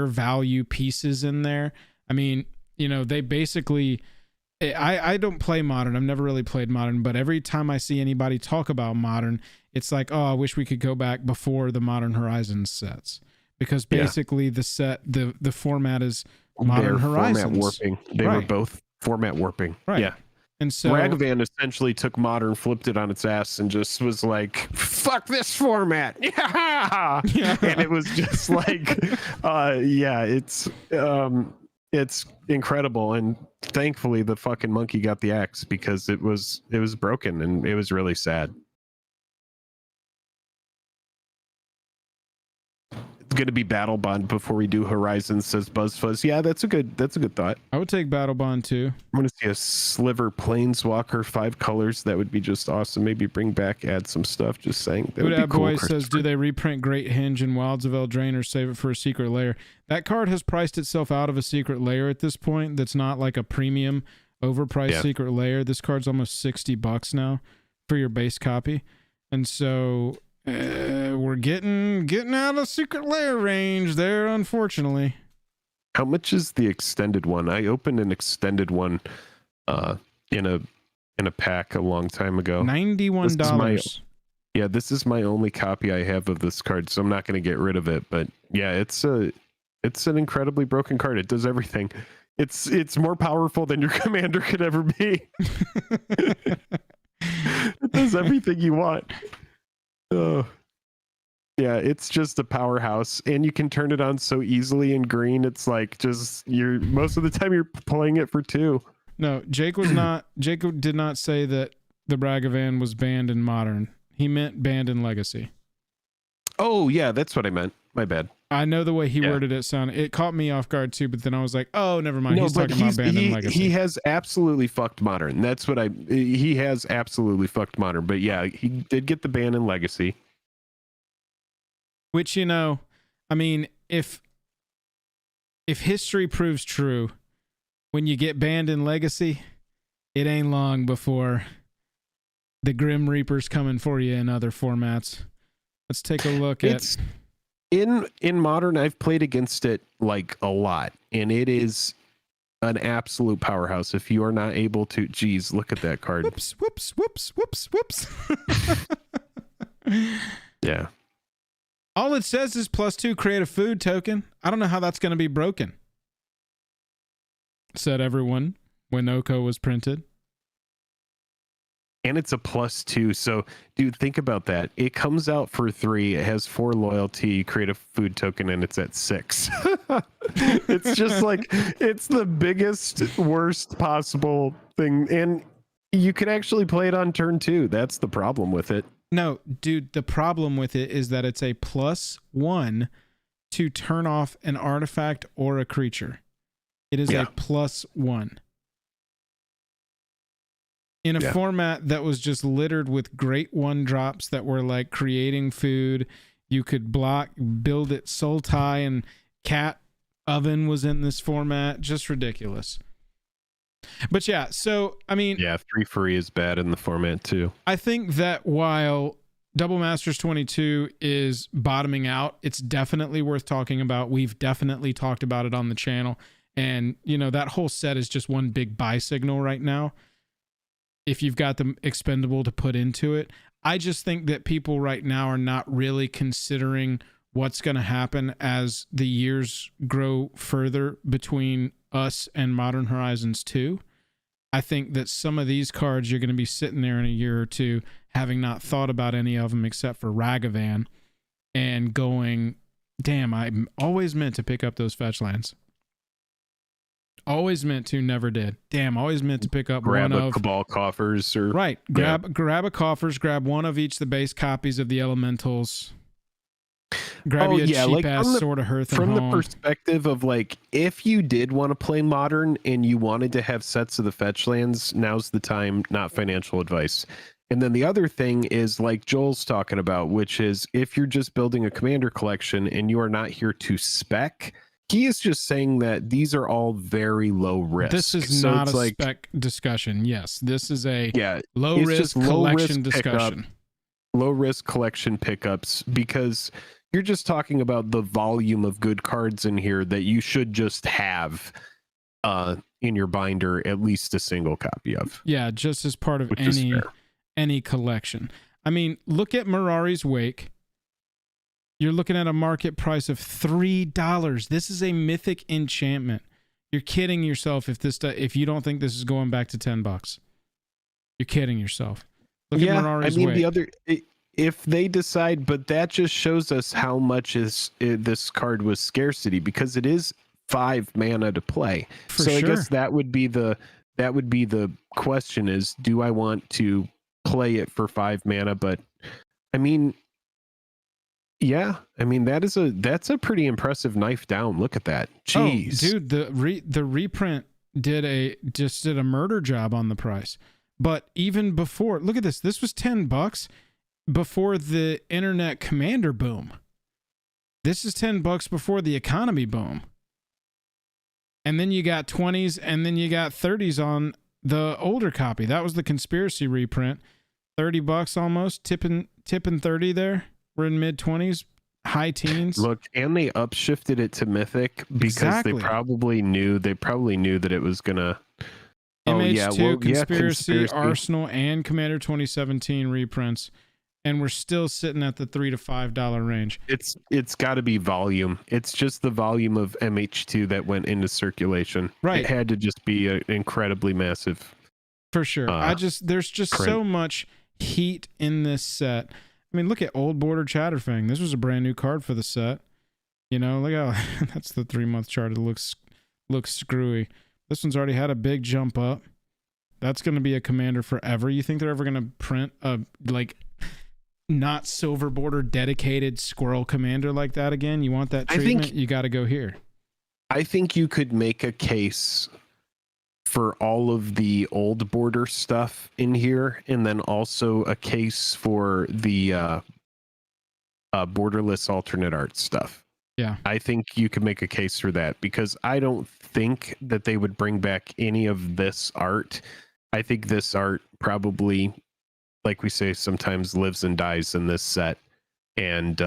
value pieces in there. I mean, you know, they basically, I don't play Modern. I've never really played Modern, but every time I see anybody talk about Modern, it's like, oh, I wish we could go back before the Modern Horizons sets, because basically the format is Modern Horizons. Format warping. They were both format warping. Right. Yeah. And so Ragavan essentially took Modern, flipped it on its ass, and just was like, fuck this format. Yeah. And it was just like, it's incredible. And thankfully the fucking monkey got the axe, because it was broken and it was really sad. It's going to be Battle Bond before we do Horizon, says BuzzFuzz. Yeah, that's a good thought. I would take Battle Bond too. I'm going to see a Sliver Planeswalker, 5 colors. That would be just awesome. Maybe bring back, add some stuff. Just saying. That would be cool. Boy says, do they reprint Great Hinge and Wilds of Eldraine or save it for a secret layer? That card has priced itself out of a secret layer at this point. That's not like a premium overpriced secret layer. This card's almost $60 now for your base copy. And so we're getting out of secret layer range there, unfortunately. How much is the extended one? I opened an extended one in a pack a long time ago. $91. This is my only copy I have of this card, so I'm not going to get rid of it. But yeah, it's an incredibly broken card. It does everything. It's more powerful than your commander could ever be. It does everything you want. Oh, yeah, it's just a powerhouse, and you can turn it on so easily in green. It's like most of the time you're playing it for 2. No, Jake did not say that the Ragavan was banned in Modern. He meant banned in Legacy. Oh yeah, that's what I meant. My bad. I know the way he worded it sounded. It caught me off guard too, but then I was like, oh, never mind. He's talking about banned in Legacy. He has absolutely fucked Modern. That's what he has absolutely fucked Modern. But yeah, he did get the ban in Legacy. Which, you know, I mean, if history proves true, when you get banned in Legacy, it ain't long before the Grim Reaper's coming for you in other formats. Let's take a look at... In Modern, I've played against it like a lot, and it is an absolute powerhouse. If you are not able to... Geez, look at that card. Whoops. Yeah. All it says is +2 create a food token. I don't know how that's going to be broken. Said everyone when Oko was printed. And it's a +2. So, dude, think about that. It comes out for 3. It has 4 loyalty, create a food token, and it's at 6. It's just like, it's the biggest, worst possible thing. And you could actually play it on turn 2. That's the problem with it. No, dude, the problem with it is that it's a +1 to turn off an artifact or a creature. It is a +1. In a format that was just littered with great 1-drops that were like creating food, you could build it Sultai, and Cat Oven was in this format. Just ridiculous. But yeah, so I mean, 3 free is bad in the format too. I think that while Double Masters 22 is bottoming out, it's definitely worth talking about. We've definitely talked about it on the channel, and you know, that whole set is just one big buy signal right now. If you've got the expendable to put into it, I just think that people right now are not really considering what's going to happen as the years grow further between us and Modern Horizons 2. I think that some of these cards you're going to be sitting there in a year or two having not thought about any of them except for Ragavan and going, damn, I always meant to pick up those fetch lands. Always meant to, never did. Damn, always meant to pick up grab one a of Cabal Coffers, or grab a Coffers, grab one of each the base copies of the Elementals. Grab you a cheap ass Sword of Hearth from the perspective of like, if you did want to play Modern and you wanted to have sets of the fetch lands, now's the time, not financial advice. And then the other thing is like Joel's talking about, which is if you're just building a commander collection and you are not here to spec, he is just saying that these are all very low risk. This is so not it's a like, spec discussion. Yes, this is a yeah, low it's risk just low collection risk discussion. Low risk collection pickups, because you're just talking about the volume of good cards in here that you should just have in your binder at least a single copy of. Yeah, just as part of Which is fair. any collection. I mean, look at Mirari's Wake. You're looking at a market price of $3. This is a mythic enchantment. You're kidding yourself if you don't think this is going back to $10. You're kidding yourself. Look at Mirari's Wake. If they decide, but that just shows us how much this card was scarcity, because it is 5 mana to play. I guess that would be the question is, do I want to play it for 5 mana? But I mean, yeah, I mean that's a pretty impressive knife down. Look at that. Jeez. Oh, dude, the reprint did a murder job on the price. But even before, look at this. This was $10 before the internet commander boom. This is $10 before the economy boom. And then you got 20s and then you got 30s on the older copy. That was the conspiracy reprint. $30 almost, tipping 30 there. We're in mid 20s, high teens. Look, and they upshifted it to mythic because they probably knew that it was gonna MH2 conspiracy, Arsenal, and Commander 2017 reprints. And we're still sitting at the $3 to $5 range. It's got to be volume. It's just the volume of MH2 that went into circulation. Right. It had to just be an incredibly massive. For sure. There's just print. So much heat in this set. I mean, look at Old Border Chatterfang. This was a brand new card for the set. You know, look how that's the 3-month chart. It looks screwy. This one's already had a big jump up. That's going to be a commander forever. You think they're ever going to print a not silver border dedicated squirrel commander like that again? You want that treatment? You got to go here. I think you could make a case for all of the old border stuff in here, and then also a case for the borderless alternate art stuff. Yeah, I think you could make a case for that, because I don't think that they would bring back any of this art. I think this art probably, like we say, sometimes lives and dies in this set. And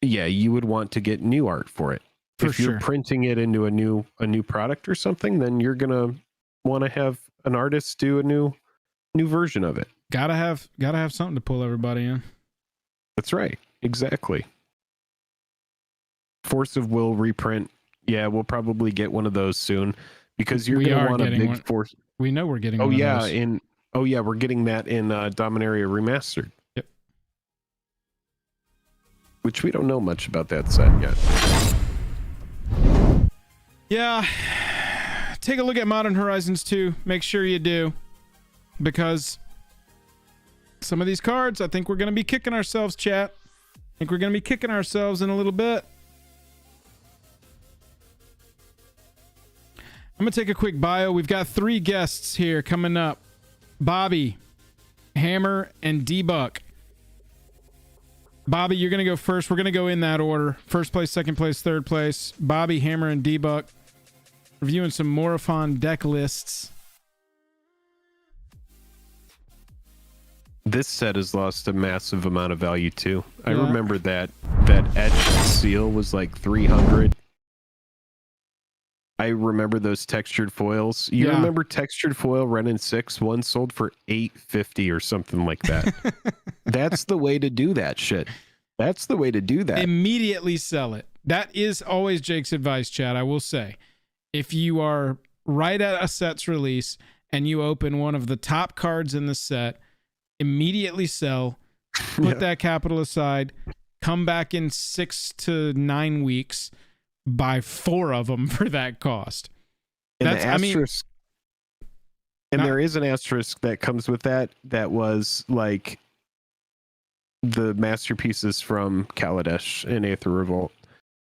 you would want to get new art for it. If you're printing it into a new product or something, then you're gonna want to have an artist do a new version of it. Gotta have something to pull everybody in. That's right. Exactly. Force of Will reprint. Yeah, we'll probably get one of those soon, because you're gonna want a big one. Force. We know we're getting one of those. We're getting that in Dominaria Remastered. Yep. Which we don't know much about that set yet. Yeah. Take a look at Modern Horizons 2. Make sure you do. Because some of these cards, I think we're going to be kicking ourselves, chat. I think we're going to be kicking ourselves in a little bit. I'm going to take a quick bio. We've got 3 guests here coming up. Bobby, Hammer, and Debug. Bobby, you're going to go first. We're going to go in that order. First place, second place, third place. Bobby, Hammer, and Debug. Reviewing some Morophon deck lists. This set has lost a massive amount of value too. I remember that etched seal was like 300. I remember those textured foils. You remember textured foil Ren and 6? One sold for $850 or something like that. That's the way to do that shit. That's the way to do that. Immediately sell it. That is always Jake's advice, Chad. I will say, if you are right at a set's release and you open one of the top cards in the set, immediately sell, put that capital aside, come back in 6 to 9 weeks, buy 4 of them for that cost. And the asterisk, there is an asterisk that comes with that was like the masterpieces from Kaladesh and Aether Revolt.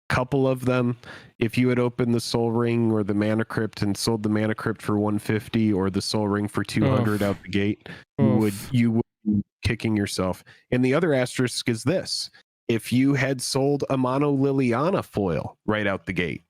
Couple of them, if you had opened the Soul Ring or the Mana Crypt and sold the Mana Crypt for $150 or the Soul Ring for $200 out the gate, you would be kicking yourself. And the other asterisk is this: if you had sold a mono Liliana foil right out the gate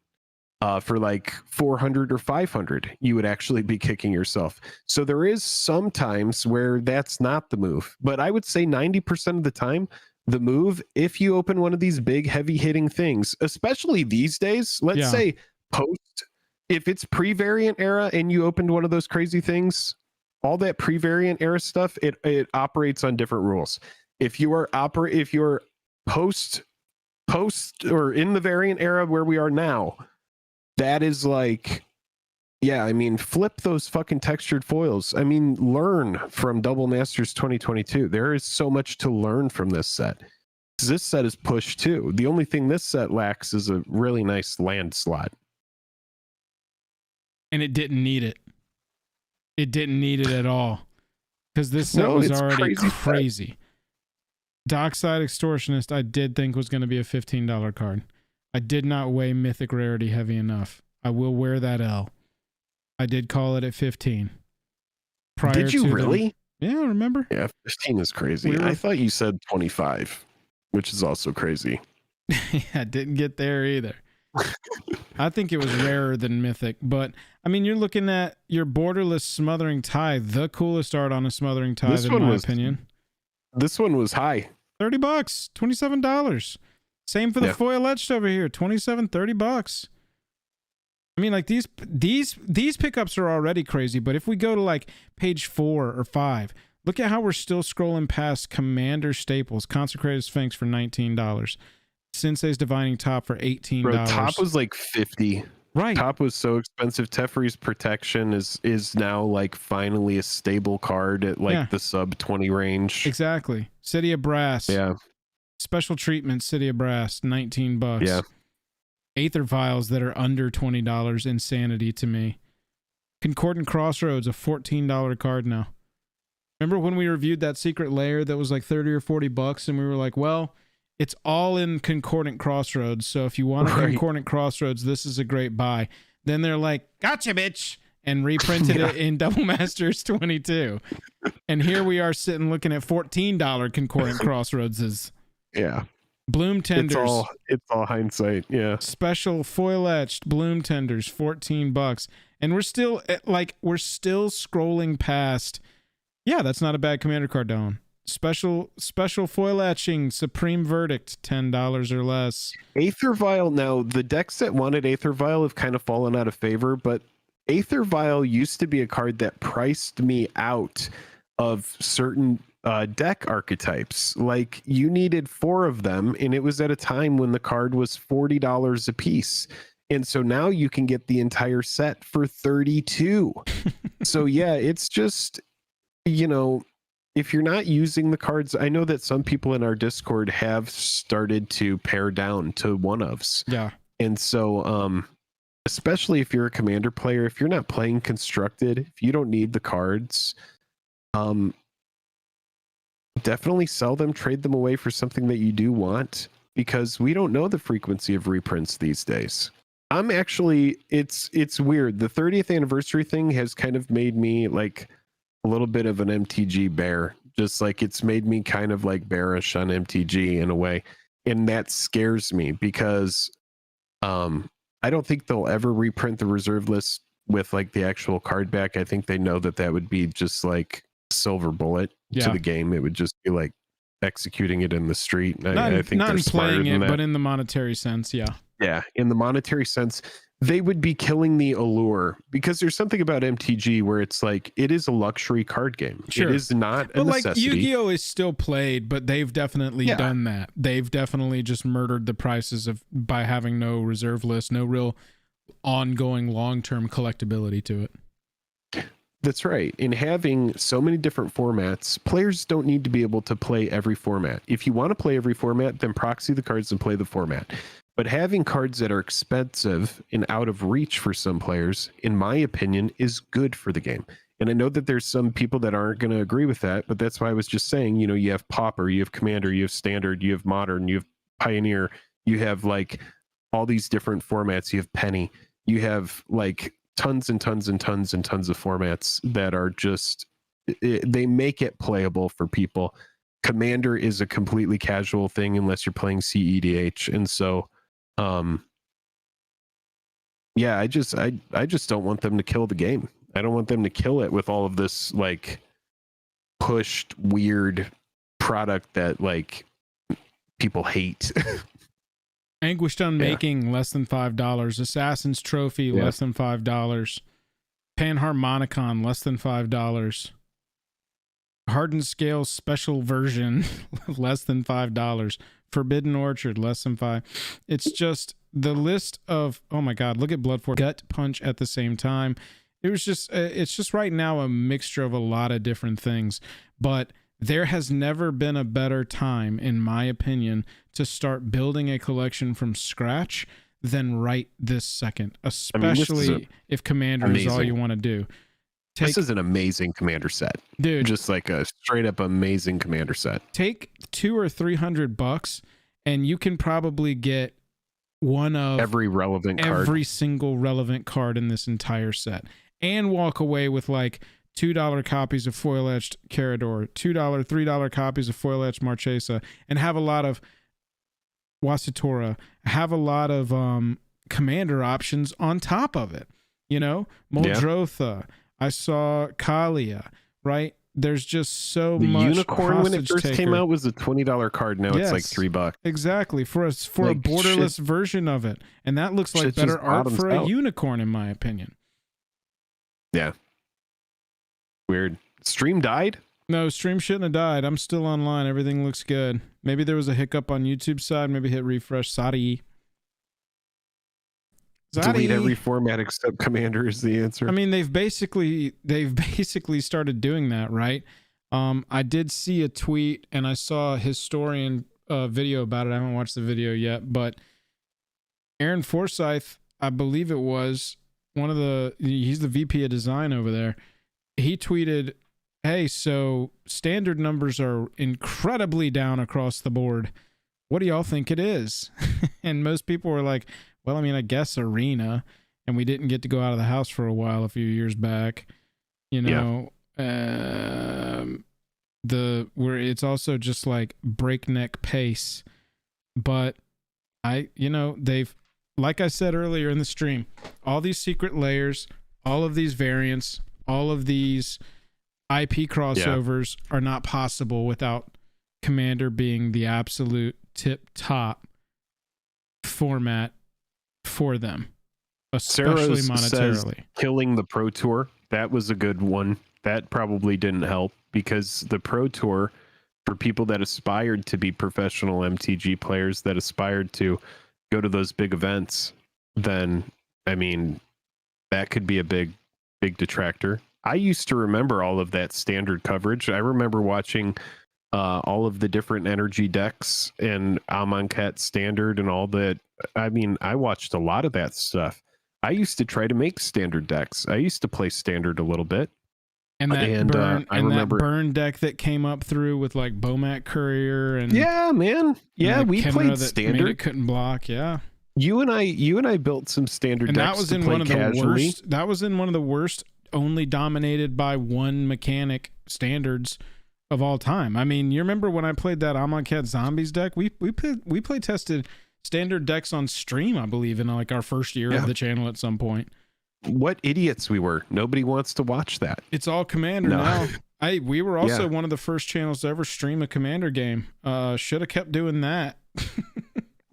for like 400 or 500, you would actually be kicking yourself. So there is some times where that's not the move, but I would say 90% of the time, the move, if you open one of these big heavy hitting things, especially these days, let's say post, if it's pre-variant era and you opened one of those crazy things, all that pre-variant era stuff, it operates on different rules. If you are post or in the variant era where we are now, that is like, yeah, I mean, flip those fucking textured foils. I mean, learn from Double Masters 2022. There is so much to learn from this set. This set is push too. The only thing this set lacks is a really nice land slot. And it didn't need it. It didn't need it at all. Because this set was already crazy. Dockside Extortionist, I did think was going to be a $15 card. I did not weigh Mythic Rarity heavy enough. I will wear that L. I did call it at 15. Did you really? Yeah, remember? Yeah, 15 is crazy. I thought you said 25, which is also crazy. Yeah, didn't get there either. I think it was rarer than Mythic, but I mean, you're looking at your Borderless Smothering Tithe, the coolest art on a Smothering Tithe, in my opinion. This one was high. $30, $27. Same for the foil etched over here, $27, $30. I mean, like these pickups are already crazy, but if we go to like page 4 or 5, look at how we're still scrolling past Commander Staples, Consecrated Sphinx for $19, Sensei's Divining Top for $18. Bro, top was like 50. Right. Top was so expensive. Teferi's Protection is now like finally a stable card at like the sub 20 range. Exactly. City of Brass. Yeah. Special Treatment City of Brass, $19. Yeah. Aether Vials that are under $20, insanity to me. Concordant Crossroads, a $14 card now. Remember when we reviewed that Secret Lair that was like 30 or $40 and we were like, well, it's all in Concordant Crossroads, so if you want a Concordant Crossroads, this is a great buy. Then they're like, gotcha, bitch, and reprinted it in Double Masters 22. And here we are sitting looking at $14 Concordant Crossroadses. Yeah. Bloom Tenders. It's all hindsight. Yeah. Special foil etched Bloom Tenders, $14. And we're still scrolling past. Yeah, that's not a bad commander card, Don. Special foil etching, Supreme Verdict, $10 or less. Aether Vial. Now, the decks that wanted Aether Vial have kind of fallen out of favor, but Aether Vial used to be a card that priced me out of certain deck archetypes. Like, you needed 4 of them, and it was at a time when the card was $40 a piece. And so now you can get the entire set for $32. So yeah, it's just, if you're not using the cards, I know that some people in our Discord have started to pare down to one-ofs. Yeah. And so, especially if you're a commander player, if you're not playing constructed, if you don't need the cards, definitely sell them, trade them away for something that you do want, because we don't know the frequency of reprints these days. I'm actually, it's weird. The 30th anniversary thing has kind of made me like a little bit of an MTG bear. Just like it's made me kind of like bearish on MTG in a way. And that scares me because I don't think they'll ever reprint the reserve list with like the actual card back. I think they know that would be just like silver bullet to the game. It would just be like executing it in the street. I think not they're in playing it, that. But in the monetary sense, yeah. Yeah, in the monetary sense, they would be killing the allure, because there's something about MTG where it's like it is a luxury card game. Sure. It is not a necessity. Like Yu-Gi-Oh is still played, but they've definitely done that. They've definitely just murdered the prices by having no reserve list, no real ongoing long-term collectability to it. That's right. In having so many different formats, players don't need to be able to play every format. If you want to play every format, then proxy the cards and play the format. But having cards that are expensive and out of reach for some players, in my opinion, is good for the game. And I know that there's some people that aren't going to agree with that, but that's why I was just saying, you have Pauper, you have Commander, you have Standard, you have Modern, you have Pioneer, you have like all these different formats, you have Penny, you have like tons and tons and tons and tons of formats that are just, they make it playable for people. Commander is a completely casual thing unless you're playing CEDH. And so, yeah, I just don't want them to kill the game. I don't want them to kill it with all of this like pushed weird product that like people hate. Anguished Unmaking, less than $5. Assassin's Trophy, less than $5. Panharmonicon, less than $5. Hardened Scale Special Version, less than $5. Forbidden Orchard, less than $5. It's just the list of, oh my God, look at Blood for Gut Punch at the same time. It was just, it's just right now a mixture of a lot of different things, but there has never been a better time, in my opinion, to start building a collection from scratch than right this second, especially if Commander is all you want to do. This is an amazing Commander set, dude. Just like a straight up amazing Commander set. Take $200 or $300 and you can probably get one of every single relevant card in this entire set, and walk away with like $2 copies of foil etched Carador, $2, $3 copies of foil etched Marchesa, and have a lot of Wasitora, have a lot of Commander options on top of it. You know, Muldrotha. I saw Kalia, right? There's just so much. The Unicorn, when it first came out, was a $20 card. Now it's like $3. Exactly, for a borderless version of it, and that looks like better art for a unicorn, in my opinion. Yeah. Weird. Stream died? No, stream shouldn't have died. I'm still online. Everything looks good. Maybe there was a hiccup on YouTube side. Maybe hit refresh. Sorry. Delete every format except Commander is the answer. I mean, they've basically started doing that, right? I did see a tweet and I saw a historian video about it. I haven't watched the video yet, but Aaron Forsyth, I believe it was he's the VP of design over there. He tweeted, "Hey, so standard numbers are incredibly down across the board. What do y'all think it is?" And most people were like, well, I mean, I guess Arena, and we didn't get to go out of the house for a while a few years back, you know. Where it's also just like breakneck pace, but they've, like I said earlier in the stream, all these secret layers, all of these variants, all of these IP crossovers are not possible without Commander being the absolute tip top format for them, especially monetarily. Says killing the Pro Tour, that was a good one. That probably didn't help, because the Pro Tour, for people that aspired to be professional MTG players, that aspired to go to those big events, then I mean, that could be a big detractor. I used to remember all of that standard coverage. I remember watching all of the different energy decks and Amonkhet standard and all that. I mean, I watched a lot of that stuff. I used to try to make standard decks. I used to play standard a little bit. And that burn deck that came up through with like Bomat Courier and we played standard. It couldn't block. Yeah. You and I built some standard decks. That was in one of the worst. That was in one of the worst, only dominated by one mechanic standards of all time. I mean, you remember when I played that Amonkhet Zombies deck? We play tested standard decks on stream, I believe, in like our first year of the channel at some point. What idiots we were. Nobody wants to watch that. It's all Commander now. We were also one of the first channels to ever stream a Commander game. Should have kept doing that.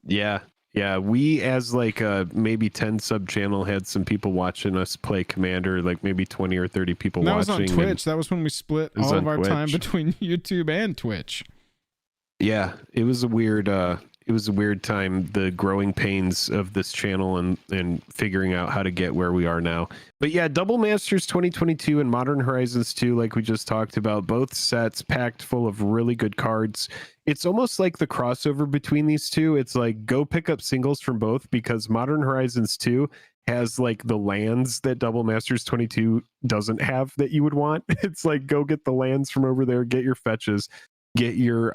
Yeah, we as like maybe 10 sub channel had some people watching us play Commander, like maybe 20 or 30 people watching. That was on Twitch. That was when we split all of our time between YouTube and Twitch. Yeah, it was a weird time, the growing pains of this channel and figuring out how to get where we are now. But yeah, Double Masters 2022 and Modern Horizons 2, like we just talked about, both sets packed full of really good cards. It's almost like the crossover between these two. It's like go pick up singles from both, because Modern Horizons 2 has like the lands that Double Masters 22 doesn't have that you would want. It's like go get the lands from over there, get your fetches, get your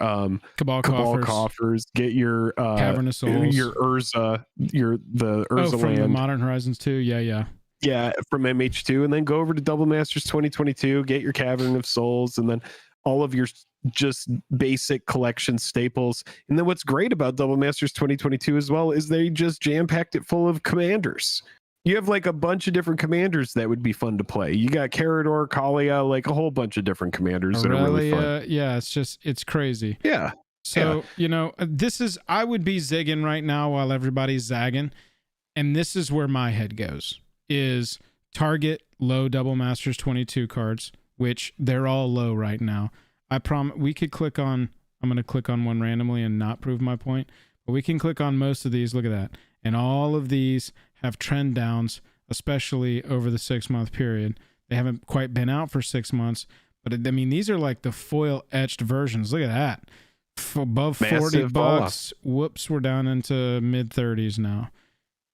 Cabal coffers, get your Cavern of Souls, your Urza, the Urza from land. the Modern Horizons 2. Yeah, from MH2, and then go over to Double Masters 2022, get your Cavern of Souls, and then all of your just basic collection staples. And then what's great about Double Masters 2022 as well is they just jam-packed it full of commanders. You have like a bunch of different commanders that would be fun to play. You got Carador, Kalia, like a whole bunch of different commanders that are really fun. Yeah, it's crazy. Yeah. So, you know, I would be zigging right now while everybody's zagging. And this is where my head goes, is target low Double Masters 22 cards, which they're all low right now. I promise we could click on, I'm going to click on one randomly and not prove my point, but we can click on most of these. Look at that. And all of these have trend downs, especially over the 6-month period. They haven't quite been out for 6 months, but I mean, these are like the foil etched versions. Look at that. Above 40 bucks. Whoops, we're down into mid 30s now.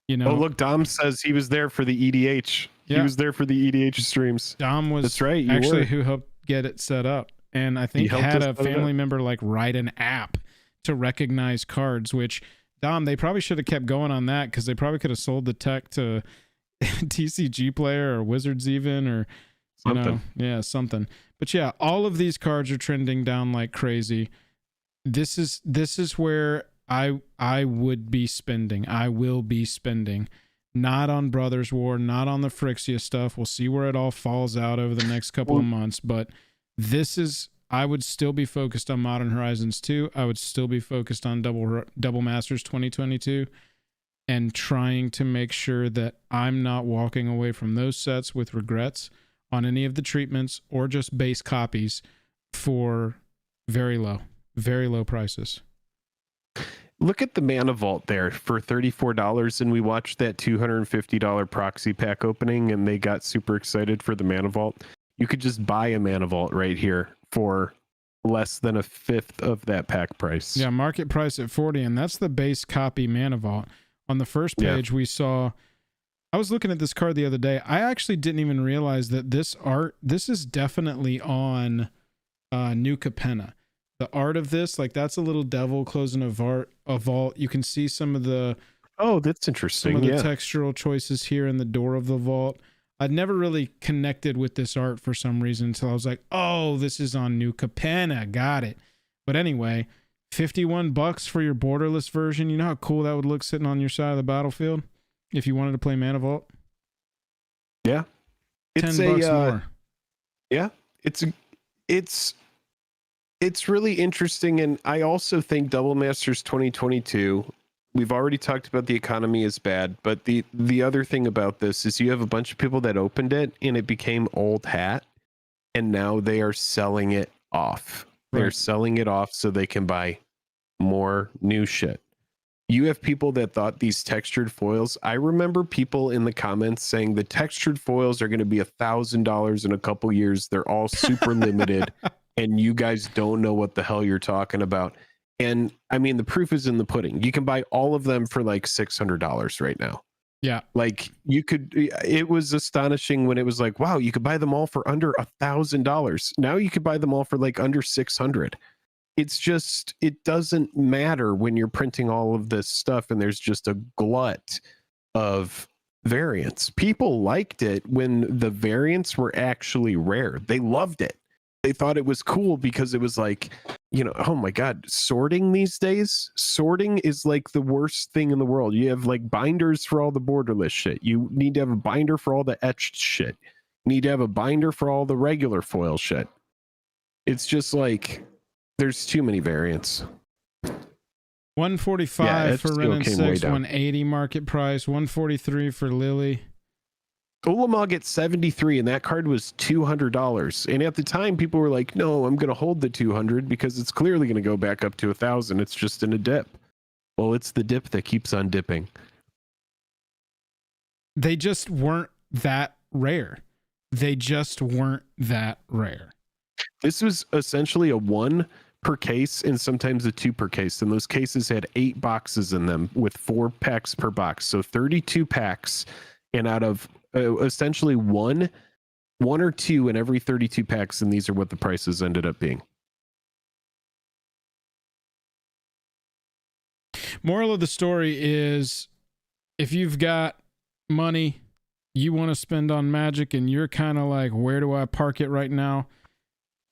You know. Oh, look, Dom says he was there for the EDH. Yeah. He was there for the EDH streams. Dom was That's right, actually who helped get it set up. And I think had a family member like write an app to recognize cards, which Dom, they probably should have kept going on that, because they probably could have sold the tech to TCG Player or Wizards even, or something. Something. But yeah, all of these cards are trending down like crazy. This is where I would be spending. I will be spending. Not on Brothers War, not on the Phyrexia stuff. We'll see where it all falls out over the next couple of months. But I would still be focused on Modern Horizons 2. I would still be focused on Double Masters 2022 and trying to make sure that I'm not walking away from those sets with regrets on any of the treatments or just base copies for very low prices. Look at the Mana Vault there for $34, and we watched that $250 proxy pack opening, and they got super excited for the Mana Vault. You could just buy a Mana Vault right here for less than a fifth of that pack price. Yeah, market price at 40, and that's the base copy Mana Vault. On the first page, we saw, I was looking at this card the other day. I actually didn't even realize that this is definitely on New Capenna. The art of this, like that's a little devil closing a vault. You can see some of the that's interesting. Some of the textural choices here in the door of the vault. I'd never really connected with this art for some reason until I was like, oh, this is on New Capenna. Got it. But anyway, $51 for your borderless version. You know how cool that would look sitting on your side of the battlefield if you wanted to play Mana Vault? Yeah. $10 more. Yeah. It's really interesting, and I also think Double Masters 2022, we've already talked about the economy is bad, but the other thing about this is you have a bunch of people that opened it and it became old hat, and now they are selling it off. Right. They're selling it off so they can buy more new shit. You have people that thought these textured foils, I remember people in the comments saying the textured foils are going to be $1,000 in a couple years. They're all super limited. And you guys don't know what the hell you're talking about. And I mean, the proof is in the pudding. You can buy all of them for like $600 right now. Yeah. Like it was astonishing when it was like, wow, you could buy them all for under $1,000. Now you could buy them all for like under 600. It's just, it doesn't matter when you're printing all of this stuff and there's just a glut of variants. People liked it when the variants were actually rare. They loved it. They thought it was cool because it was like, you know, oh my God, sorting these days, sorting is like the worst thing in the world. You have like binders for all the borderless shit. You need to have a binder for all the etched shit. You need to have a binder for all the regular foil shit. It's just like, there's too many variants. 145 for Ren and 6, 180 market price, 143 for Lily. Ulamog at 73, and that card was $200. And at the time, people were like, no, I'm going to hold the 200 because it's clearly going to go back up to 1,000. It's just in a dip. Well, it's the dip that keeps on dipping. They just weren't that rare. This was essentially a 1 per case and sometimes a 2 per case. And those cases had 8 boxes in them with 4 packs per box. So 32 packs. And out of essentially one or two in every 32 packs, and these are what the prices ended up being. Moral of the story is, if you've got money you want to spend on Magic and you're kind of like, where do I park it right now?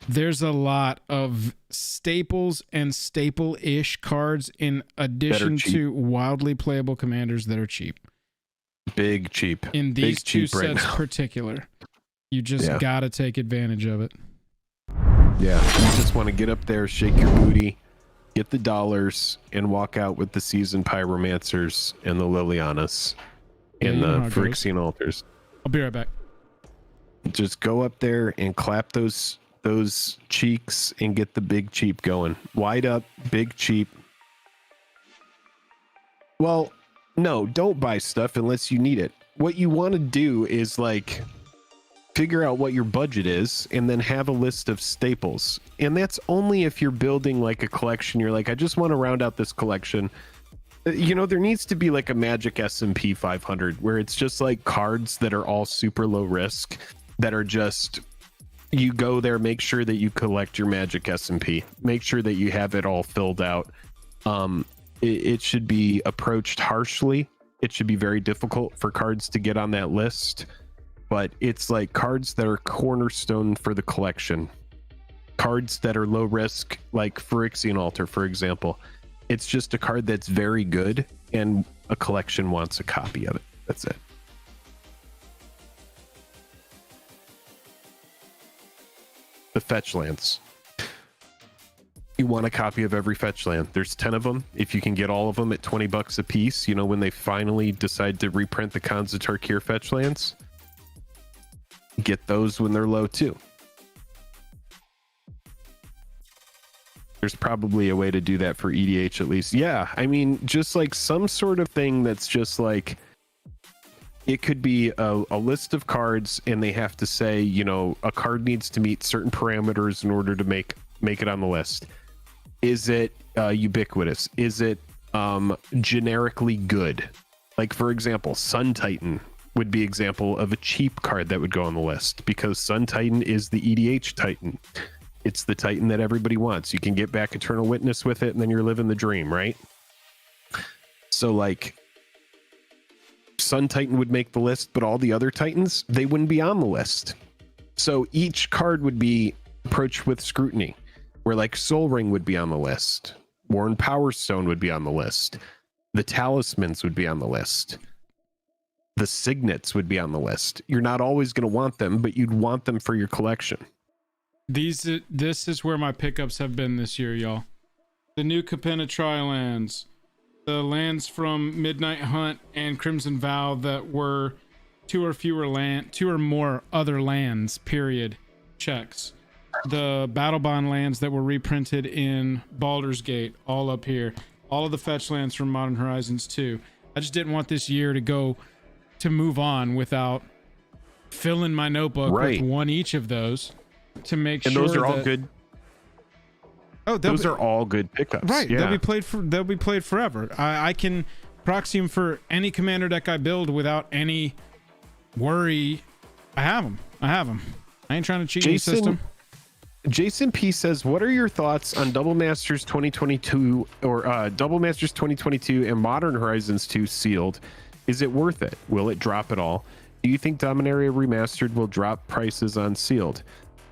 There's a lot of staples and staple-ish cards in addition to wildly playable commanders that are cheap. Big cheap. In these Big two cheap right sets now. particular. You just gotta take advantage of it. Yeah, you just want to get up there, shake your booty, get the dollars, and walk out with the seasoned pyromancers and the Lilianas and the Phyrexian altars. I'll be right back. Just go up there and clap those cheeks and get the big cheap going. Wide up, big cheap. Well, no, don't buy stuff unless you need it. What you want to do is like figure out what your budget is and then have a list of staples. And that's only if you're building like a collection. You're like, I just want to round out this collection. You know, there needs to be like a Magic S&P 500 where it's just like cards that are all super low risk that are just, you go there, make sure that you collect your Magic S&P, make sure that you have it all filled out. It should be approached harshly. It should be very difficult for cards to get on that list, but it's like cards that are cornerstone for the collection. Cards that are low risk, like Phyrexian Altar, for example. It's just a card that's very good and a collection wants a copy of it. That's it. The Fetchlands. You want a copy of every Fetchland. There's 10 of them. If you can get all of them at $20 a piece, you know, when they finally decide to reprint the Khans of Tarkir Fetchlands, get those when they're low too. There's probably a way to do that for EDH at least. Yeah, I mean, just like some sort of thing that's just like, it could be a list of cards and they have to say, you know, a card needs to meet certain parameters in order to make it on the list. Is it ubiquitous? Is it generically good? Like, for example, Sun Titan would be example of a cheap card that would go on the list because Sun Titan is the EDH Titan. It's the Titan that everybody wants. You can get back Eternal Witness with it and then you're living the dream, right? So like, Sun Titan would make the list, but all the other Titans, they wouldn't be on the list. So each card would be approached with scrutiny, where like Soul Ring would be on the list, Worn Power Stone would be on the list, the Talismans would be on the list, the Signets would be on the list. You're not always going to want them, but you'd want them for your collection. This is where my pickups have been this year, y'all. The new Capenna Tri-lands, the lands from Midnight Hunt and Crimson Vow that were two or more other lands, period, checks. The Battle Bond lands that were reprinted in Baldur's Gate, all up here. All of the fetch lands from Modern Horizons 2. I just didn't want this year to move on without filling my notebook with one each of those to make sure. And those are all good. Oh, those are all good pickups. Right. Yeah. They'll be played forever. I can proxy them for any commander deck I build without any worry. I have them. I ain't trying to cheat the system. Jason P says, what are your thoughts on Double Masters 2022 or Double Masters 2022 and Modern Horizons 2 sealed? Is it worth it? Will it drop at all? Do you think Dominaria Remastered will drop prices on sealed?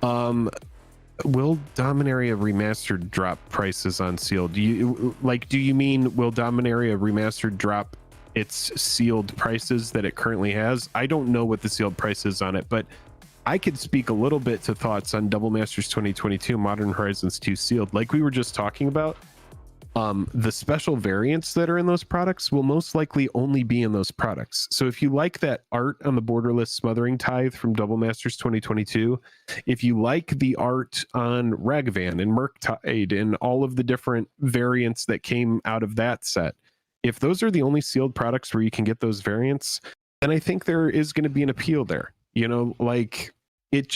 Will Dominaria Remastered drop prices on sealed? Do you mean will Dominaria Remastered drop its sealed prices that it currently has? I don't know what the sealed price is on it, but I could speak a little bit to thoughts on Double Masters 2022 Modern Horizons 2 sealed. Like we were just talking about, the special variants that are in those products will most likely only be in those products. So if you like that art on the Borderless Smothering Tithe from Double Masters 2022, if you like the art on Ragavan and Murktide and all of the different variants that came out of that set, if those are the only sealed products where you can get those variants, then I think there is going to be an appeal there. You know, like it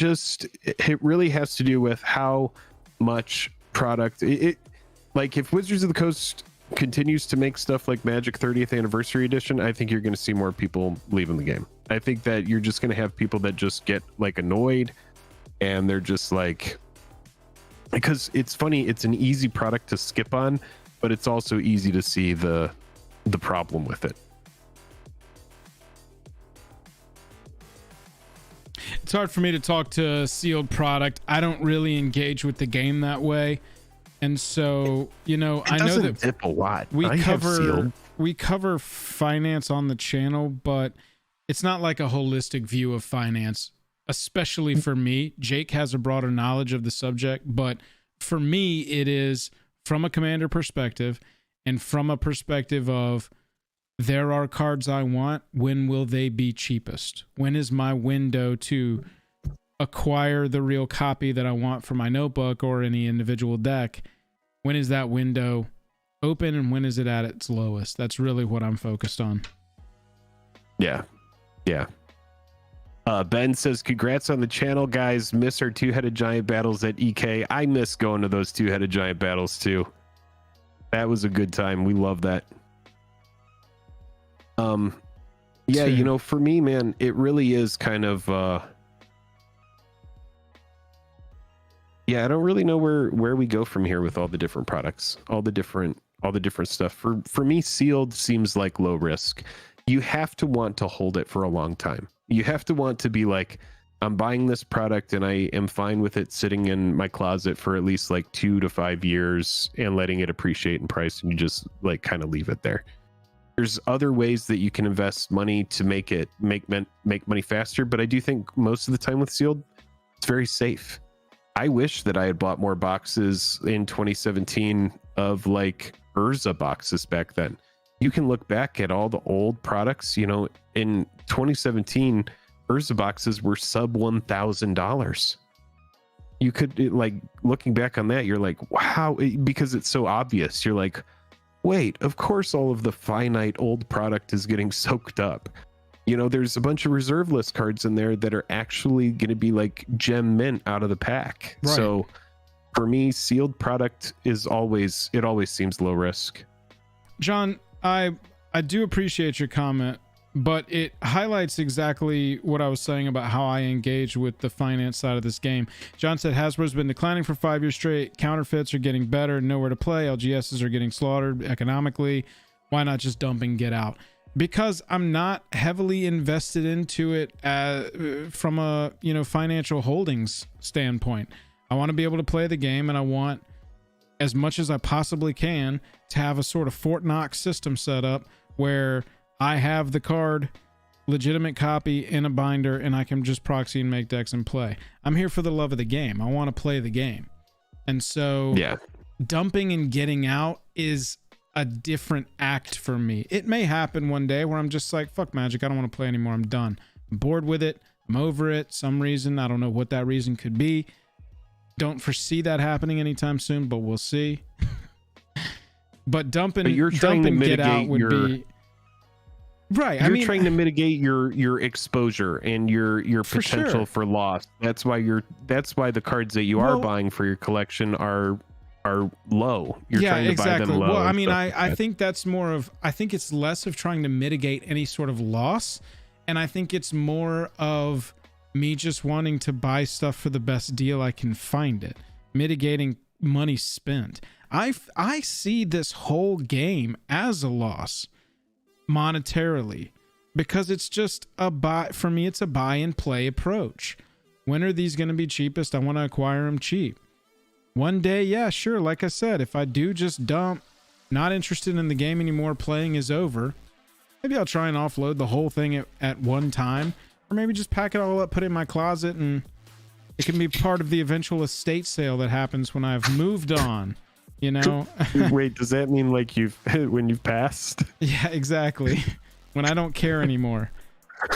really has to do with how much product it like if Wizards of the Coast continues to make stuff like Magic 30th Anniversary Edition, I think you're going to see more people leaving the game. I think that you're just going to have people that just get like annoyed and they're just like, because it's funny, it's an easy product to skip on, but it's also easy to see the problem with it. It's hard for me to talk to sealed product. I don't really engage with the game that way. And so, you know, I know that dip a lot. we cover finance on the channel, but it's not like a holistic view of finance, especially for me. Jake has a broader knowledge of the subject, but for me, it is from a commander perspective and from a perspective of there are cards I want. When will they be cheapest? When is my window to acquire the real copy that I want for my notebook or any individual deck? When is that window open and when is it at its lowest? That's really what I'm focused on. Yeah. Ben says, congrats on the channel, guys. Miss our two-headed giant battles at EK. I miss going to those two-headed giant battles too. That was a good time. We love that. Yeah, you know, for me, man, it really is kind of yeah, I don't really know where we go from here with all the different products, all the different stuff. For me, sealed seems like low risk. You have to want to hold it for a long time. You have to want to be like, I'm buying this product and I am fine with it sitting in my closet for at least like 2 to 5 years and letting it appreciate in price, and you just like kind of leave it there. There's other ways that you can invest money to make money faster, but I do think most of the time with sealed, it's very safe. I wish that I had bought more boxes in 2017 of like Urza boxes back then. You can look back at all the old products, you know, in 2017, Urza boxes were sub $1,000. You could, like, looking back on that, you're like, wow, because it's so obvious. You're like, wait, of course all of the finite old product is getting soaked up. You know, there's a bunch of reserve list cards in there that are actually going to be like gem mint out of the pack. Right. So for me, sealed product always seems low risk. John, I do appreciate your comment, but it highlights exactly what I was saying about how I engage with the finance side of this game. John said Hasbro's been declining for 5 years straight. Counterfeits are getting better, nowhere to play. LGSs are getting slaughtered economically. Why not just dump and get out? Because I'm not heavily invested into it from a, you know, financial holdings standpoint. I want to be able to play the game, and I want, as much as I possibly can, to have a sort of Fort Knox system set up where I have the card, legitimate copy in a binder, and I can just proxy and make decks and play. I'm here for the love of the game. I want to play the game. And so dumping and getting out is a different act for me. It may happen one day where I'm just like, fuck Magic, I don't want to play anymore. I'm done. I'm bored with it. I'm over it. Some reason. I don't know what that reason could be. Don't foresee that happening anytime soon, but we'll see. But dump and get out would be right. You're trying to mitigate your exposure and your potential for loss. That's why the cards that you are buying for your collection are low. You're trying to buy them low. Well, I mean, I think that's more of, I think it's less of trying to mitigate any sort of loss, and I think it's more of me just wanting to buy stuff for the best deal I can find it, mitigating money spent. I see this whole game as a loss monetarily, because it's just a buy. For me, it's a buy and play approach. When are these going to be cheapest? I want to acquire them cheap. One day, yeah, sure. Like I said, if I do just dump, not interested in the game anymore, playing is over, maybe I'll try and offload the whole thing at one time, or maybe just pack it all up, put it in my closet, and it can be part of the eventual estate sale that happens when I've moved on, you know? Wait, does that mean like when you've passed? Yeah, exactly. When I don't care anymore.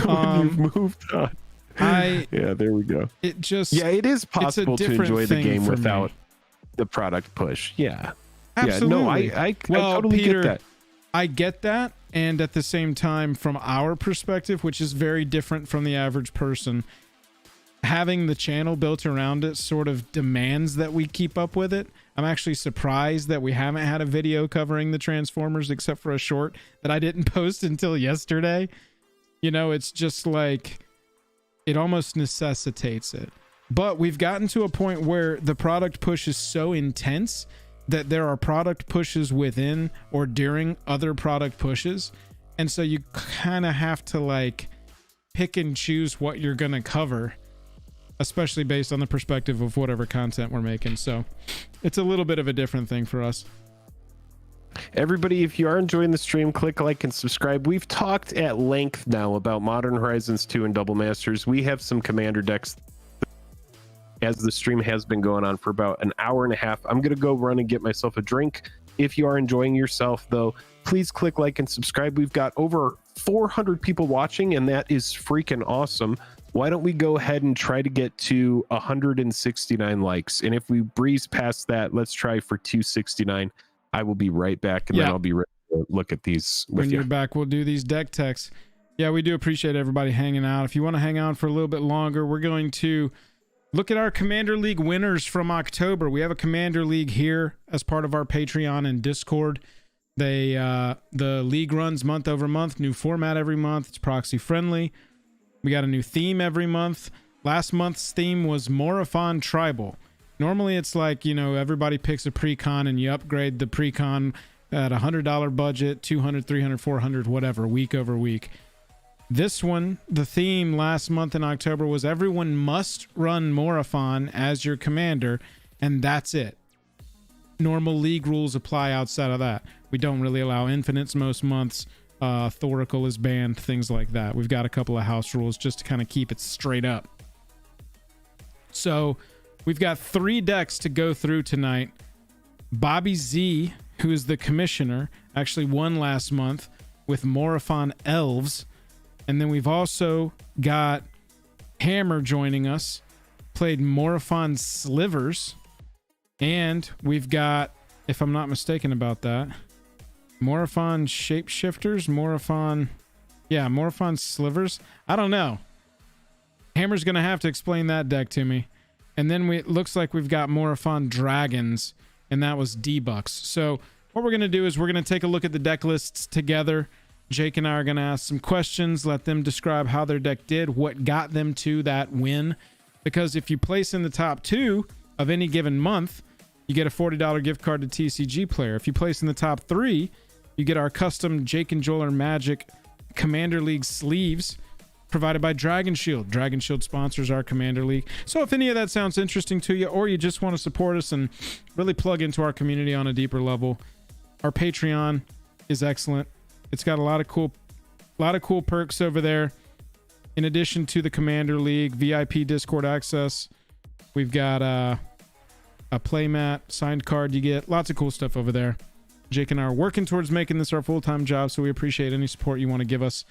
When you've moved on. Yeah, there we go. It is possible to enjoy the game without the product push. Yeah. Absolutely. Yeah, no, I totally Peter, get that. I get that. And at the same time, from our perspective, which is very different from the average person, having the channel built around it sort of demands that we keep up with it. I'm actually surprised that we haven't had a video covering the Transformers except for a short that I didn't post until yesterday. You know, it's just like, it almost necessitates it. But we've gotten to a point where the product push is so intense that there are product pushes within or during other product pushes. And so you kind of have to like pick and choose what you're going to cover especially based on the perspective of whatever content we're making. So it's a little bit of a different thing for us. Everybody, if you are enjoying the stream, click like and subscribe. We've talked at length now about Modern Horizons 2 and Double Masters. We have some commander decks as the stream has been going on for about an hour and a half. I'm going to go run and get myself a drink. If you are enjoying yourself, though, please click like and subscribe. We've got over 400 people watching, and that is freaking awesome. Why don't we go ahead and try to get to 169 likes? And if we breeze past that, let's try for 269. I will be right back, and then I'll be ready to look at these with when you're back. We'll do these deck techs. Yeah, we do appreciate everybody hanging out. If you want to hang on for a little bit longer, we're going to look at our Commander League winners from October. We have a Commander League here as part of our Patreon and Discord. The league runs month over month, new format every month. It's proxy friendly. We got a new theme every month. Last month's theme was Morophon Tribal. Normally it's like, you know, everybody picks a pre-con and you upgrade the pre-con at $100 budget, 200, 300, 400, whatever, week over week. This one, the theme last month in October was everyone must run Morophon as your commander, and that's it. Normal league rules apply outside of that. We don't really allow infinites most months. Thorical is banned, things like that. We've got a couple of house rules just to kind of keep it straight up. So we've got 3 decks to go through tonight. Bobby Z, who is the commissioner, actually won last month with Morophon Elves. And then we've also got Hammer joining us, played Morophon Slivers. And we've got, if I'm not mistaken about that, Morophon Shapeshifters, Morophon Slivers. I don't know. Hammer's going to have to explain that deck to me. And then it looks like we've got Morophon Dragons, and that was Debugs. So what we're going to do is we're going to take a look at the deck lists together. Jake and I are going to ask some questions, let them describe how their deck did, what got them to that win. Because if you place in the top 2 of any given month, you get a $40 gift card to TCG Player. If you place in the top 3, you get our custom Jake and Joel are Magic Commander League sleeves provided by Dragon Shield. Dragon Shield sponsors our Commander League. So if any of that sounds interesting to you, or you just want to support us and really plug into our community on a deeper level, our Patreon is excellent. It's got a lot of cool perks over there. In addition to the Commander League, VIP Discord access, we've got a playmat, signed card you get. Lots of cool stuff over there. Jake and I are working towards making this our full-time job, so we appreciate any support you want to give us,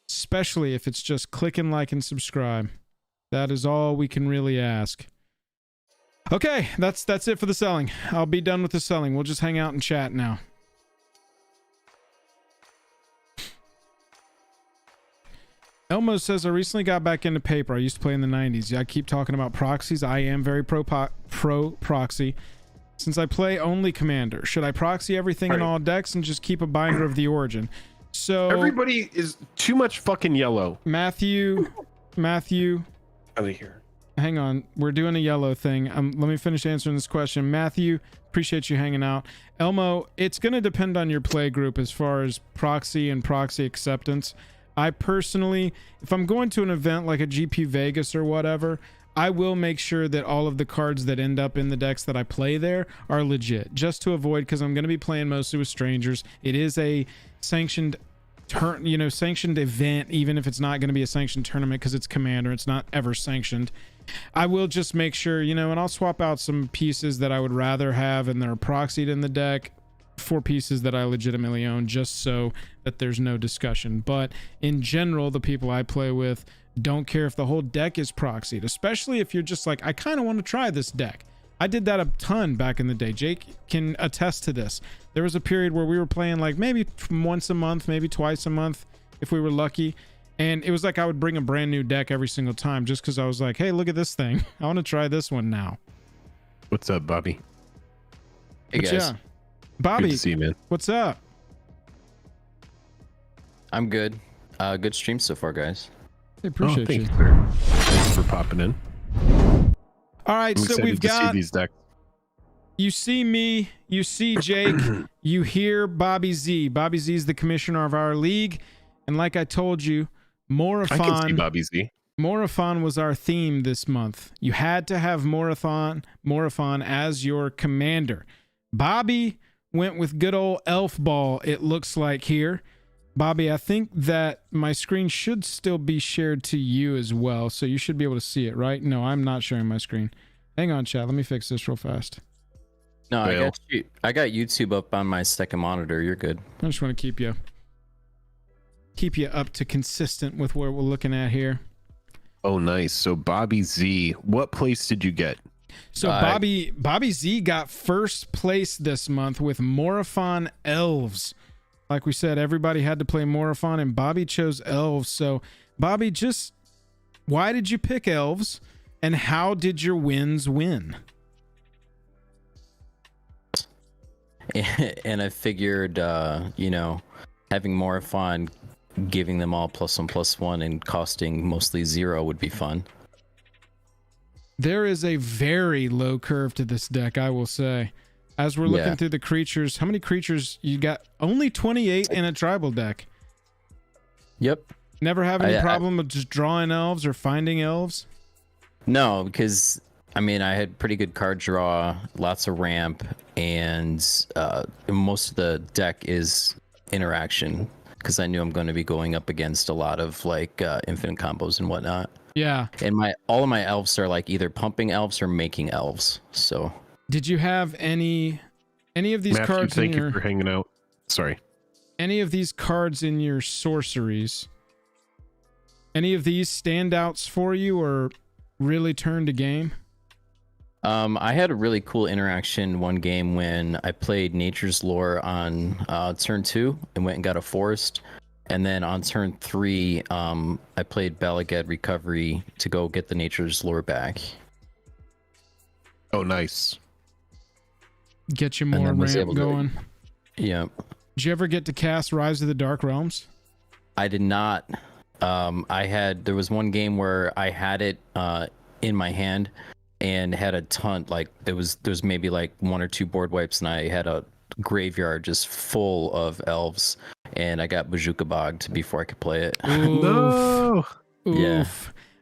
especially if it's just click and like and subscribe. That is all we can really ask. Okay, that's it for the selling. I'll be done with the selling. We'll just hang out and chat now. Elmo says, I recently got back into paper. I used to play in the 90s. I keep talking about proxies. I am very pro proxy. Since I play only Commander, should I proxy everything in all decks and just keep a binder of the origin? So everybody is too much fucking yellow. Matthew. Out of here. Hang on. We're doing a yellow thing. Let me finish answering this question. Matthew, appreciate you hanging out. Elmo, it's going to depend on your play group as far as proxy and proxy acceptance. I personally, if I'm going to an event like a GP Vegas or whatever, I will make sure that all of the cards that end up in the decks that I play there are legit, just to avoid, because I'm going to be playing mostly with strangers. It is a sanctioned sanctioned event, even if it's not going to be a sanctioned tournament, because it's Commander. It's not ever sanctioned. I will just make sure, and I'll swap out some pieces that I would rather have and that are proxied in the deck for pieces that I legitimately own, just so that there's no discussion. But in general, the people I play with don't care if the whole deck is proxied, especially if you're just like, I kind of want to try this deck. I did that a ton back in the day. Jake can attest to this. There was a period where we were playing like maybe once a month, maybe twice a month if we were lucky. And it was like I would bring a brand new deck every single time just because I was like, hey, look at this thing. I want to try this one now. What's up, Bobby? Hey, guys. Yeah. Bobby, good to see you, man. What's up? I'm good. Good stream so far, guys. I appreciate you. Sir. Thanks for popping in. All right, so we've got these decks. You see me, you see Jake, you hear Bobby Z. Bobby Z is the commissioner of our league, and like I told you, Morophon. I can see Bobby Z. Morophon was our theme this month. You had to have Morophon as your commander. Bobby went with good old Elf Ball, it looks like here. Bobby, I think that my screen should still be shared to you as well, so you should be able to see it, right? No, I'm not sharing my screen. Hang on, chat. Let me fix this real fast. No, I got YouTube up on my second monitor. You're good. I just want to keep you up to consistent with what we're looking at here. Oh, nice. So Bobby Z, what place did you get? So Bobby Z got first place this month with Morophon Elves. Like we said, everybody had to play Morophon, and Bobby chose Elves. So Bobby, just why did you pick Elves, and how did your wins win? And I figured, you know, having Morophon, giving them all +1/+1 and costing mostly 0 would be fun. There is a very low curve to this deck, I will say. As we're looking through the creatures, how many creatures you got? Only 28 in a tribal deck. Yep. Never have any problem with just drawing elves or finding elves? No, because I mean, I had pretty good card draw, lots of ramp, and most of the deck is interaction, because I knew I'm going to be going up against a lot of like infinite combos and whatnot. Yeah. And all of my elves are like either pumping elves or making elves. So did you have any of these Matthew, cards thank in your you for hanging out. Sorry. Any of these cards in your sorceries? Any of these standouts for you or really turned a game? I had a really cool interaction one game when I played Nature's Lore on turn 2 and went and got a forest. And then on turn 3, I played Balagad Recovery to go get the Nature's Lore back. Oh, nice. Get you more ramp going. Yeah. Did you ever get to cast Rise of the Dark Realms? I did not. There was one game where I had it in my hand and had a ton, like there's maybe like 1 or 2 board wipes, and I had a graveyard just full of elves, and I got Bazooka bogged before I could play it. Oof. No. Oof. Yeah.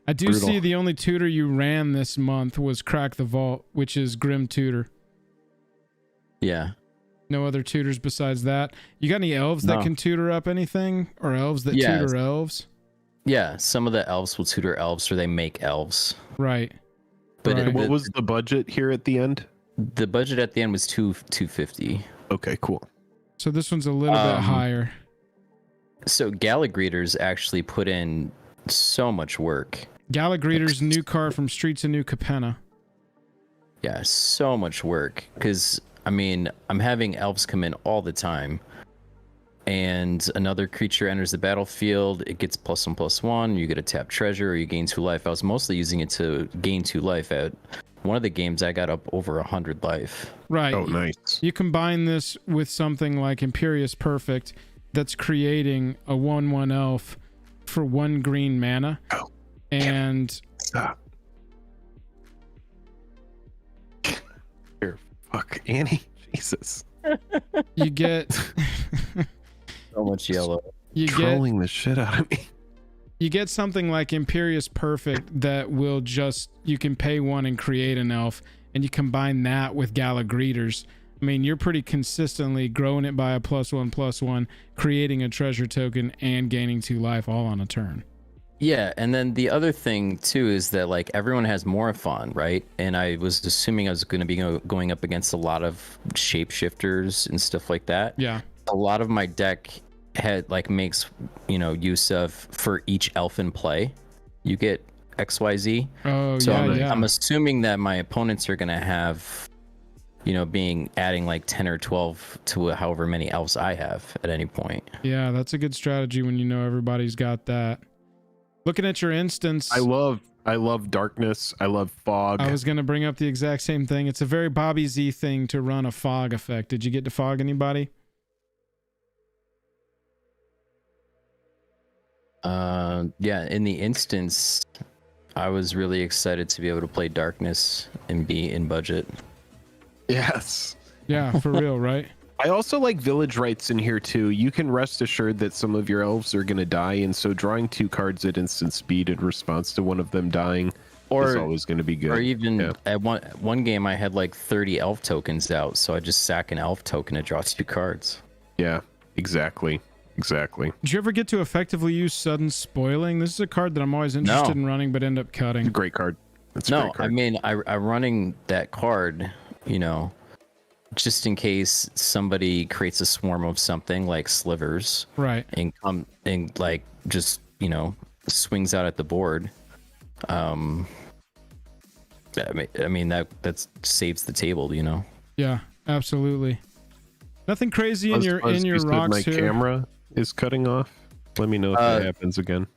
I do Brutal. see the only tutor you ran this month was Crack the Vault, which is Grim Tutor. Yeah. No other tutors besides that. You got any elves that can tutor up anything, or elves that tutor elves? Yeah, some of the elves will tutor elves, or they make elves. Right. But right. What was the budget here at the end? The budget at the end was $250. Okay, cool. So this one's a little bit higher. So Galagreeters actually put in so much work. Galagreeter's new card from Streets of New Capenna. Yeah, so much work. Because, I mean, I'm having elves come in all the time. And another creature enters the battlefield, it gets +1/+1, you get a tap treasure, or you gain 2 life. I was mostly using it to gain 2 life. At one of the games, I got up over 100 life. Right. Oh, nice. You combine this with something like Imperious Perfect that's creating a 1/1 elf for 1 green mana. Oh. And Stop. Here, fuck, Annie. Jesus. you get So much yellow. Trolling the shit out of me. You get something like Imperious Perfect that will just, you can pay 1 and create an elf, and you combine that with Galagreeters. I mean, you're pretty consistently growing it by a +1/+1, creating a treasure token, and gaining 2 life all on a turn. Yeah, and then the other thing too is that like everyone has Morophon, right? And I was assuming I was going to be going up against a lot of shapeshifters and stuff like that. Yeah. A lot of my deck makes, you know, use of, for each elf in play, you get XYZ. Oh, so yeah, I'm assuming that my opponents are going to have, you know, adding like 10 or 12 to however many elves I have at any point. Yeah, that's a good strategy when you know everybody's got that. Looking at your instance, I love darkness. I love fog. I was going to bring up the exact same thing. It's a very Bobby Z thing to run a fog effect. Did you get to fog anybody? Yeah, in the instance, I was really excited to be able to play darkness and be in budget. Yes. Yeah, for real, right? I also like village rights in here too. You can rest assured that some of your elves are going to die, and so drawing 2 cards at instant speed in response to one of them dying is always going to be good. Or even at one game, I had like 30 elf tokens out, so I just sack an elf token to draw 2 cards. Yeah, exactly. Did you ever get to effectively use sudden spoiling? This is a card that I'm always interested in running, but end up cutting. Great card. That's a No, great card. I mean, I'm running that card, you know, just in case somebody creates a swarm of something like slivers, Right? and like just, you know, swings out at the board. I mean that saves the table, you know. Yeah, absolutely. Nothing crazy in your You said rocks my here. camera is cutting off. Let me know if that happens again.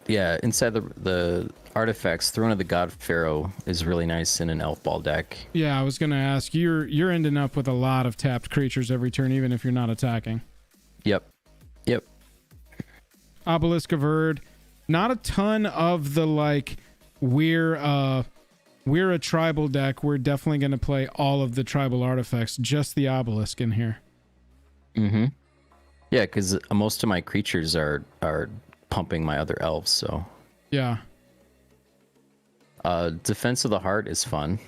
Inside the artifacts, Throne of the God Pharaoh is really nice in an elf ball deck. Yeah, I was gonna ask. You're ending up with a lot of tapped creatures every turn, even if you're not attacking. Yep. Obelisk of Erd. Not a ton of the like we're a tribal deck. We're definitely gonna play all of the tribal artifacts, just the obelisk in here. Mm-hmm. Yeah, because most of my creatures are pumping my other elves, so Yeah. Defense of the Heart is fun.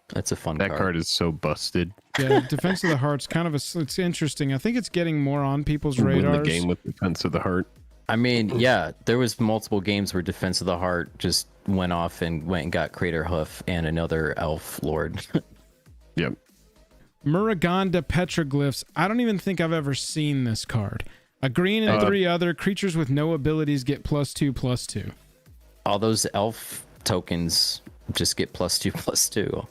That's a fun That card is so busted. Yeah, Defense of the Heart's kind of it's interesting. I think it's getting more on people's radars. Win the game with Defense of the Heart. I mean, yeah, there was multiple games where Defense of the Heart just went off and went and got Crater Hoof and another elf lord. Yep. Muraganda Petroglyphs. I don't even think I've ever seen this card. A green and 3 other creatures with no abilities get +2/+2. All those elf tokens just get +2/+2.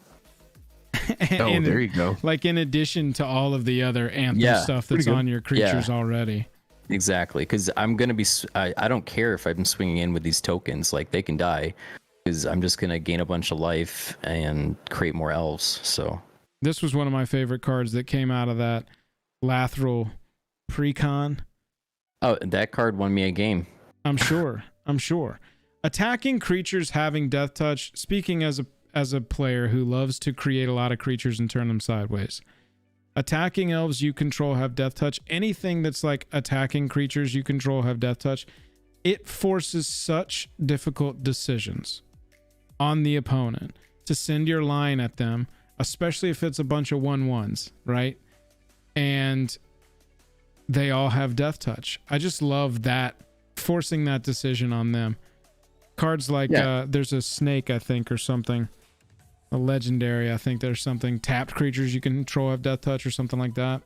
And there you go. Like in addition to all of the other anthem stuff that's on your creatures already. Exactly, because I'm gonna be. I don't care if I'm swinging in with these tokens. Like they can die, because I'm just gonna gain a bunch of life and create more elves. So this was one of my favorite cards that came out of that Lathril Precon. Oh, that card won me a game. I'm sure. Attacking creatures having death touch. Speaking as a player who loves to create a lot of creatures and turn them sideways. Attacking elves you control have death touch. Anything that's like attacking creatures you control have death touch. It forces such difficult decisions on the opponent to send your line at them, especially if it's a bunch of 1/1s, right? And they all have death touch. I just love that, forcing that decision on them. Cards like there's a snake, I think, or something. A legendary, I think there's something. Tapped creatures you control have death touch or something like that.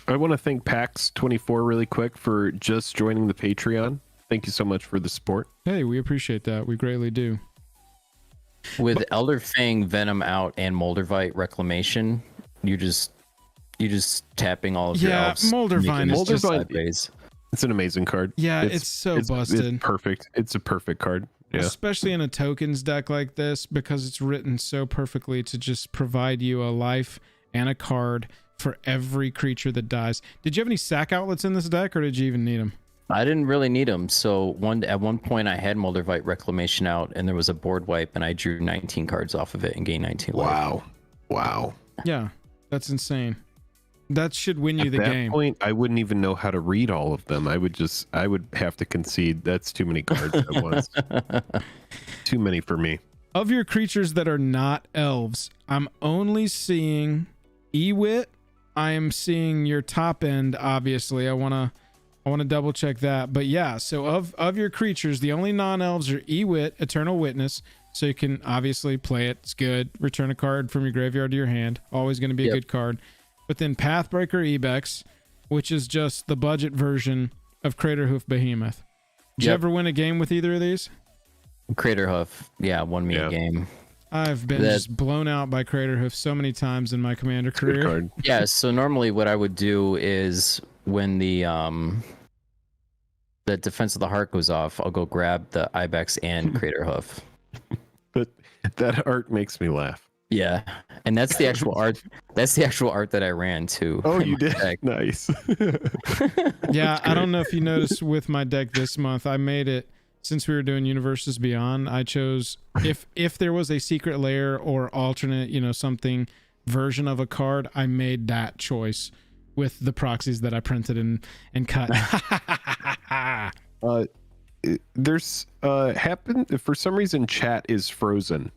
I want to thank PAX24 really quick for just joining the Patreon. Thank you so much for the support. Hey, we appreciate that. We greatly do. With Elder Fang, Venom out, and Moldervite Reclamation, you just tapping all of your elves. Moldervine is just sideways. It's an amazing card. Yeah, it's so busted. It's perfect. It's a perfect card. Yeah. Especially in a tokens deck like this, because it's written so perfectly to just provide you a life and a card for every creature that dies. Did you have any sack outlets in this deck, or did you even need them? I didn't really need them. So at one point I had Moldervite Reclamation out, and there was a board wipe, and I drew 19 cards off of it and gained 19 life. Wow. Yeah, that's insane. That should win you the game. At that point, I wouldn't even know how to read all of them. I would have to concede. That's too many cards at once. Too many for me. Of your creatures that are not elves, I'm only seeing Ewit. I am seeing your top end, obviously. I want to double check that. But yeah, so of your creatures, the only non-elves are Ewit, Eternal Witness. So you can obviously play it. It's good. Return a card from your graveyard to your hand. Always going to be a good card. But then Pathbreaker Ibex, which is just the budget version of Craterhoof Behemoth. Did you ever win a game with either of these? Craterhoof, won me a game. I've been just blown out by Craterhoof so many times in my Commander career. Good card. Yeah, so normally what I would do is when the Defense of the Heart goes off, I'll go grab the Ibex and Craterhoof. But that art makes me laugh. Yeah, and that's the actual art. That's the actual art that I ran too. Oh, you did? Nice. Yeah, I don't know if you noticed with my deck this month, I made it, since we were doing Universes Beyond, I chose if there was a secret lair or alternate, something version of a card, I made that choice with the proxies that I printed and cut. There's happened for some reason chat is frozen.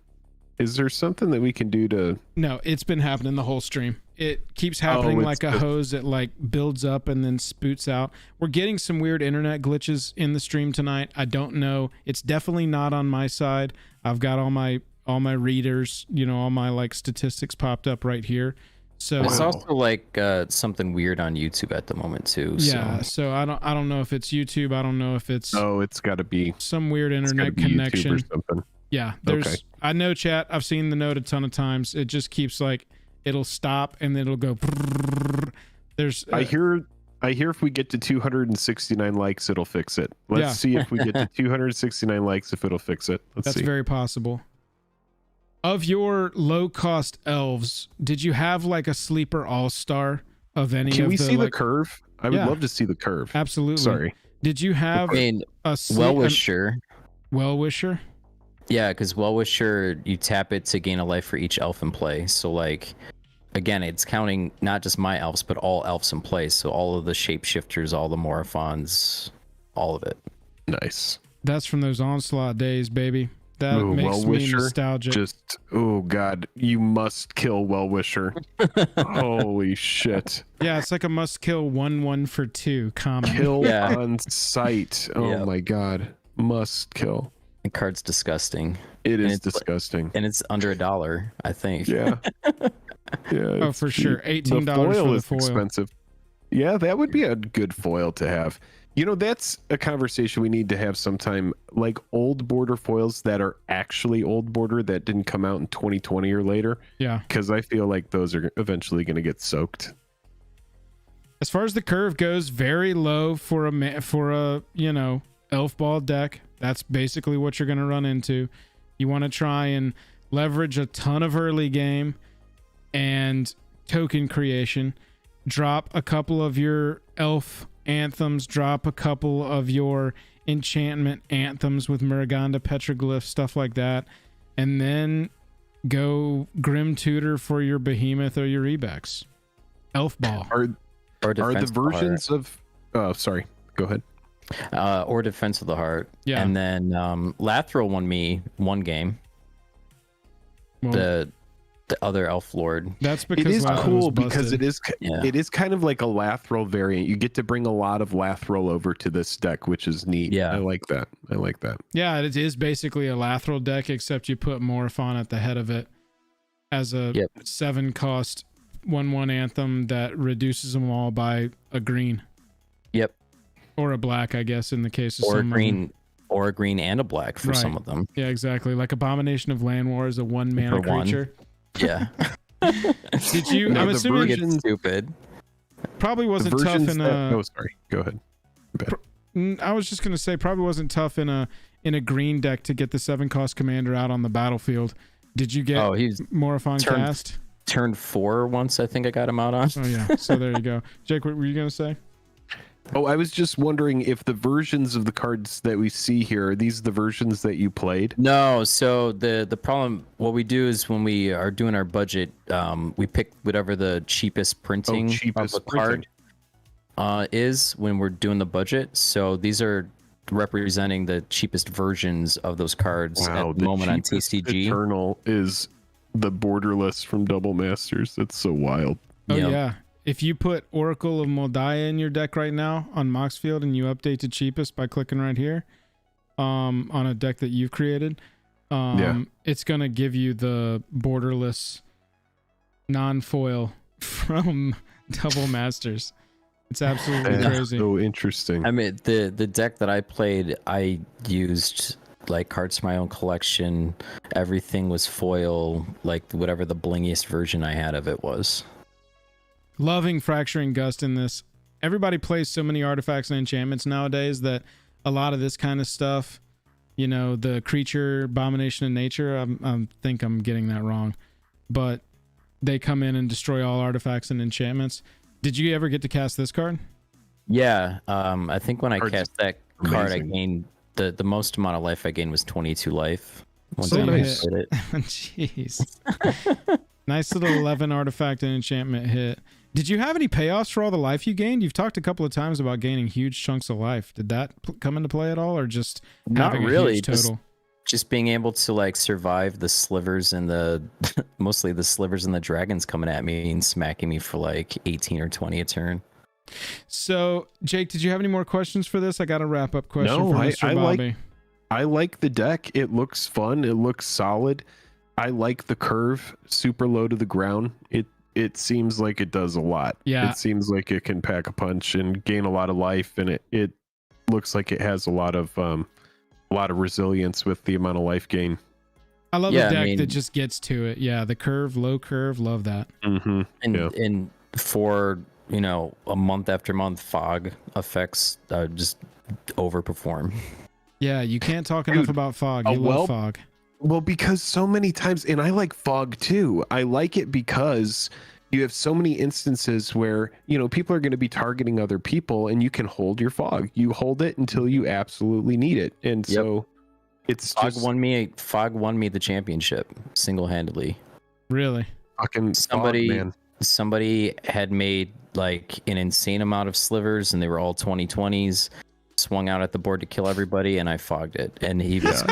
Is there something that we can do to? No, it's been happening the whole stream. It keeps happening like a hose. It like builds up and then spoots out. We're getting some weird internet glitches in the stream tonight. I don't know. It's definitely not on my side. I've got all my readers, all my like statistics popped up right here. So it's also like something weird on YouTube at the moment too. Yeah, so I don't know if it's YouTube. I don't know if it's it's got to be some weird internet connection or something. Yeah, there's I know chat. I've seen the note a ton of times. It just keeps like it'll stop and then it'll go. There's I hear if we get to 269 likes, it'll fix it. Let's see if we get to 269 likes if it'll fix it. That's very possible. Of your low cost elves, did you have like a sleeper all-star of any Can of we the see the curve? I would love to see the curve. Absolutely. Sorry. Did you have a Well-Wisher? Well-Wisher? Yeah, because Well-Wisher, you tap it to gain a life for each elf in play. So like, again, it's counting not just my elves, but all elves in play. So all of the shapeshifters, all the Morophons, all of it. Nice. That's from those Onslaught days, baby. That makes me nostalgic. Oh God, you must kill Well-Wisher. Holy shit. Yeah, it's like a must kill 1/1 for 2 common. Kill on sight. Oh my God. Must kill. The card's disgusting. It is disgusting. And it's under $1, I think. Yeah. Oh, for sure. $18 the for the is foil. Expensive. Yeah, that would be a good foil to have. That's a conversation we need to have sometime, like old border foils that are actually old border that didn't come out in 2020 or later. Yeah. Because I feel like those are eventually going to get soaked. As far as the curve goes, very low for a elf ball deck. That's basically what you're going to run into. You want to try and leverage a ton of early game and token creation. Drop a couple of your elf anthems, drop a couple of your enchantment anthems with Muraganda, Petroglyph, stuff like that, and then go Grim Tutor for your Behemoth or your Rebex. Elf Ball. Are the versions of... Oh, sorry. Go ahead. Or Defense of the Heart. Yeah. And then Lathril won me one game. Well, the other Elf Lord. That's because it is cool because it is kind of like a Lathril variant. You get to bring a lot of Lathril over to this deck, which is neat. Yeah. I like that. Yeah, it is basically a Lathril deck, except you put Morophon at the head of it as a 7-cost 1/1 anthem that reduces them all by a green. Yep. Or a black, I guess, in the case of or some green. Or a green and a black for some of them. Yeah, exactly. Like Abomination of Land War is a 1-mana creature. Yeah. Did you? I'm assuming it's stupid. Probably wasn't tough in a. Oh, sorry. Go ahead. I was just gonna say probably wasn't tough in a green deck to get the 7-cost commander out on the battlefield. Did you get Morophon cast? Turn 4 once. I think I got him out on. Oh yeah. So there you go. Jake, what were you gonna say? Oh, I was just wondering if the versions of the cards that we see here, are these the versions that you played? No, so the problem, what we do is when we are doing our budget, we pick whatever the cheapest printing of the card is when we're doing the budget. So these are representing the cheapest versions of those cards at the moment on TCG. Eternal is the borderless from Double Masters. That's so wild. Oh yeah. If you put Oracle of Moldiah in your deck right now on Moxfield and you update to cheapest by clicking right here on a deck that you've created, it's going to give you the borderless non-foil from Double Masters. It's absolutely crazy. So interesting. I mean, the deck that I played, I used like cards from my own collection. Everything was foil, like whatever the blingiest version I had of it was. Loving Fracturing Gust in this. Everybody plays so many artifacts and enchantments nowadays that a lot of this kind of stuff, the creature, Abomination of Nature, I think I'm getting that wrong, but they come in and destroy all artifacts and enchantments. Did you ever get to cast this card? Yeah, I think when I cast that card, I gained the most amount of life I gained was 22 life. Once I played it. Jeez. Nice little 11 artifact and enchantment hit. Did you have any payoffs for all the life you gained? You've talked a couple of times about gaining huge chunks of life. Did that come into play at all, or just Not having really, a huge total? Just being able to like survive the slivers and the mostly the slivers and the dragons coming at me and smacking me for like 18 or 20 a turn. So, Jake, did you have any more questions for this? I got a wrap up question No, for Mr. I Bobby. I like the deck. It looks fun. It looks solid. I like the curve, super low to the ground. It seems like it does a lot. Yeah. It seems like it can pack a punch and gain a lot of life, and it looks like it has a lot of resilience with the amount of life gain. I love a deck that just gets to it. Yeah, the curve, low curve, love that. Mm-hmm. And for a month after month, fog effects just overperform. Yeah, you can't talk enough about fog. You love fog. Well, because so many times, and I like fog too. I like it because you have so many instances where, people are going to be targeting other people and you can hold your fog. You hold it until you absolutely need it. And so it's Fog won me the championship single-handedly. Really? Fucking somebody, man. Somebody had made like an insane amount of slivers and they were all 2020s. Swung out at the board to kill everybody, and I fogged it, and he was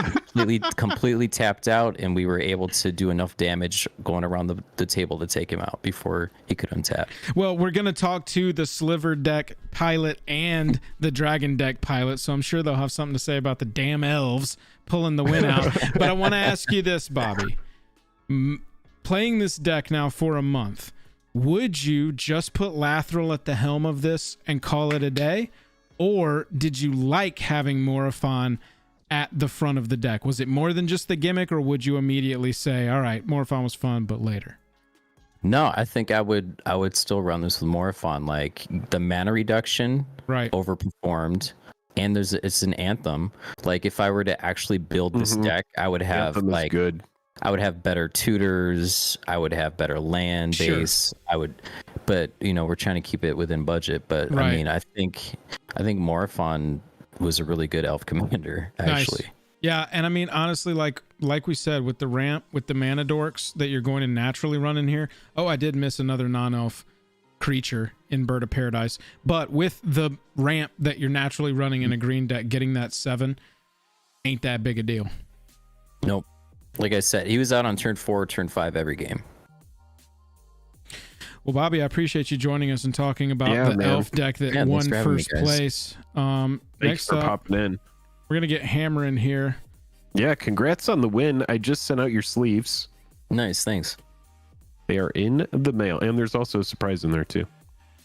completely tapped out, and we were able to do enough damage going around the table to take him out before he could untap. Well, we're going to talk to the Sliver deck pilot and the Dragon deck pilot, so I'm sure they'll have something to say about the damn elves pulling the win out. But I want to ask you this, Bobby. Playing this deck now for a month, would you just put Lathril at the helm of this and call it a day? Or did you like having Morophon at the front of the deck? Was it more than just the gimmick, or would you immediately say, all right, Morophon was fun, but later? No, I think I would still run this with Morophon. Like the mana reduction overperformed, and it's an anthem. Like if I were to actually build this deck, I would have good. I would have better tutors. I would have better land base. But we're trying to keep it within budget. But I mean, I think Morophon was a really good elf commander, actually. Nice. Yeah, and I mean, honestly, like we said, with the ramp, with the mana dorks that you're going to naturally run in here. Oh, I did miss another non-elf creature in Bird of Paradise. But with the ramp that you're naturally running in a green deck, getting that 7 ain't that big a deal. Nope. Like I said, he was out on turn 4, turn 5 every game. Well, Bobby, I appreciate you joining us and talking about the elf deck that won first place. Thanks for popping in. We're going to get Hammer in here. Yeah, congrats on the win. I just sent out your sleeves. Nice, thanks. They are in the mail, and there's also a surprise in there too.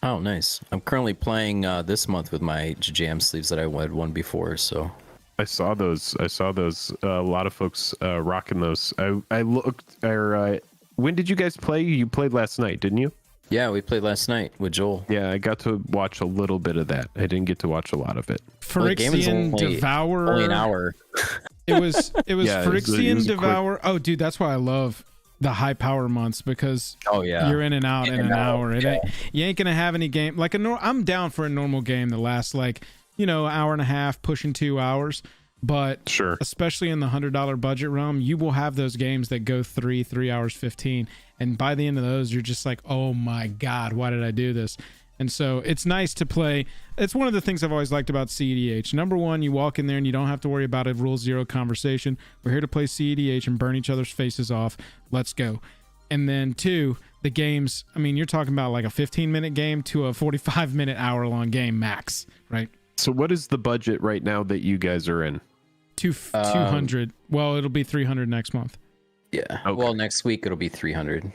Oh, nice. I'm currently playing this month with my jam sleeves that I had won before, so... I saw those. A lot of folks rocking those. I looked. When did you guys play? You played last night, didn't you? Yeah, we played last night with Joel. Yeah, I got to watch a little bit of that. I didn't get to watch a lot of it. Phyrexian Devourer. Only an hour. It was Yeah, Phyrexian Devourer. Oh, dude, that's why I love the high power months, because you're in and out in an hour. You ain't gonna have any game like I'm down for a normal game that lasts like hour and a half, pushing 2 hours. But especially in the $100 budget realm, you will have those games that go 3 hours 15, and by the end of those, you're just like, oh my god, why did I do this? And so it's nice to play. It's one of the things I've always liked about CEDH. Number one, you walk in there and you don't have to worry about a rule 0 conversation. We're here to play CEDH and burn each other's faces off. Let's go. And then 2, the games, I mean, you're talking about like a 15-minute game to a 45-minute, hour-long game max, right? So what is the budget right now that you guys are in? 200. Well, it'll be 300 next month. Yeah. Okay. Well, next week it'll be 300.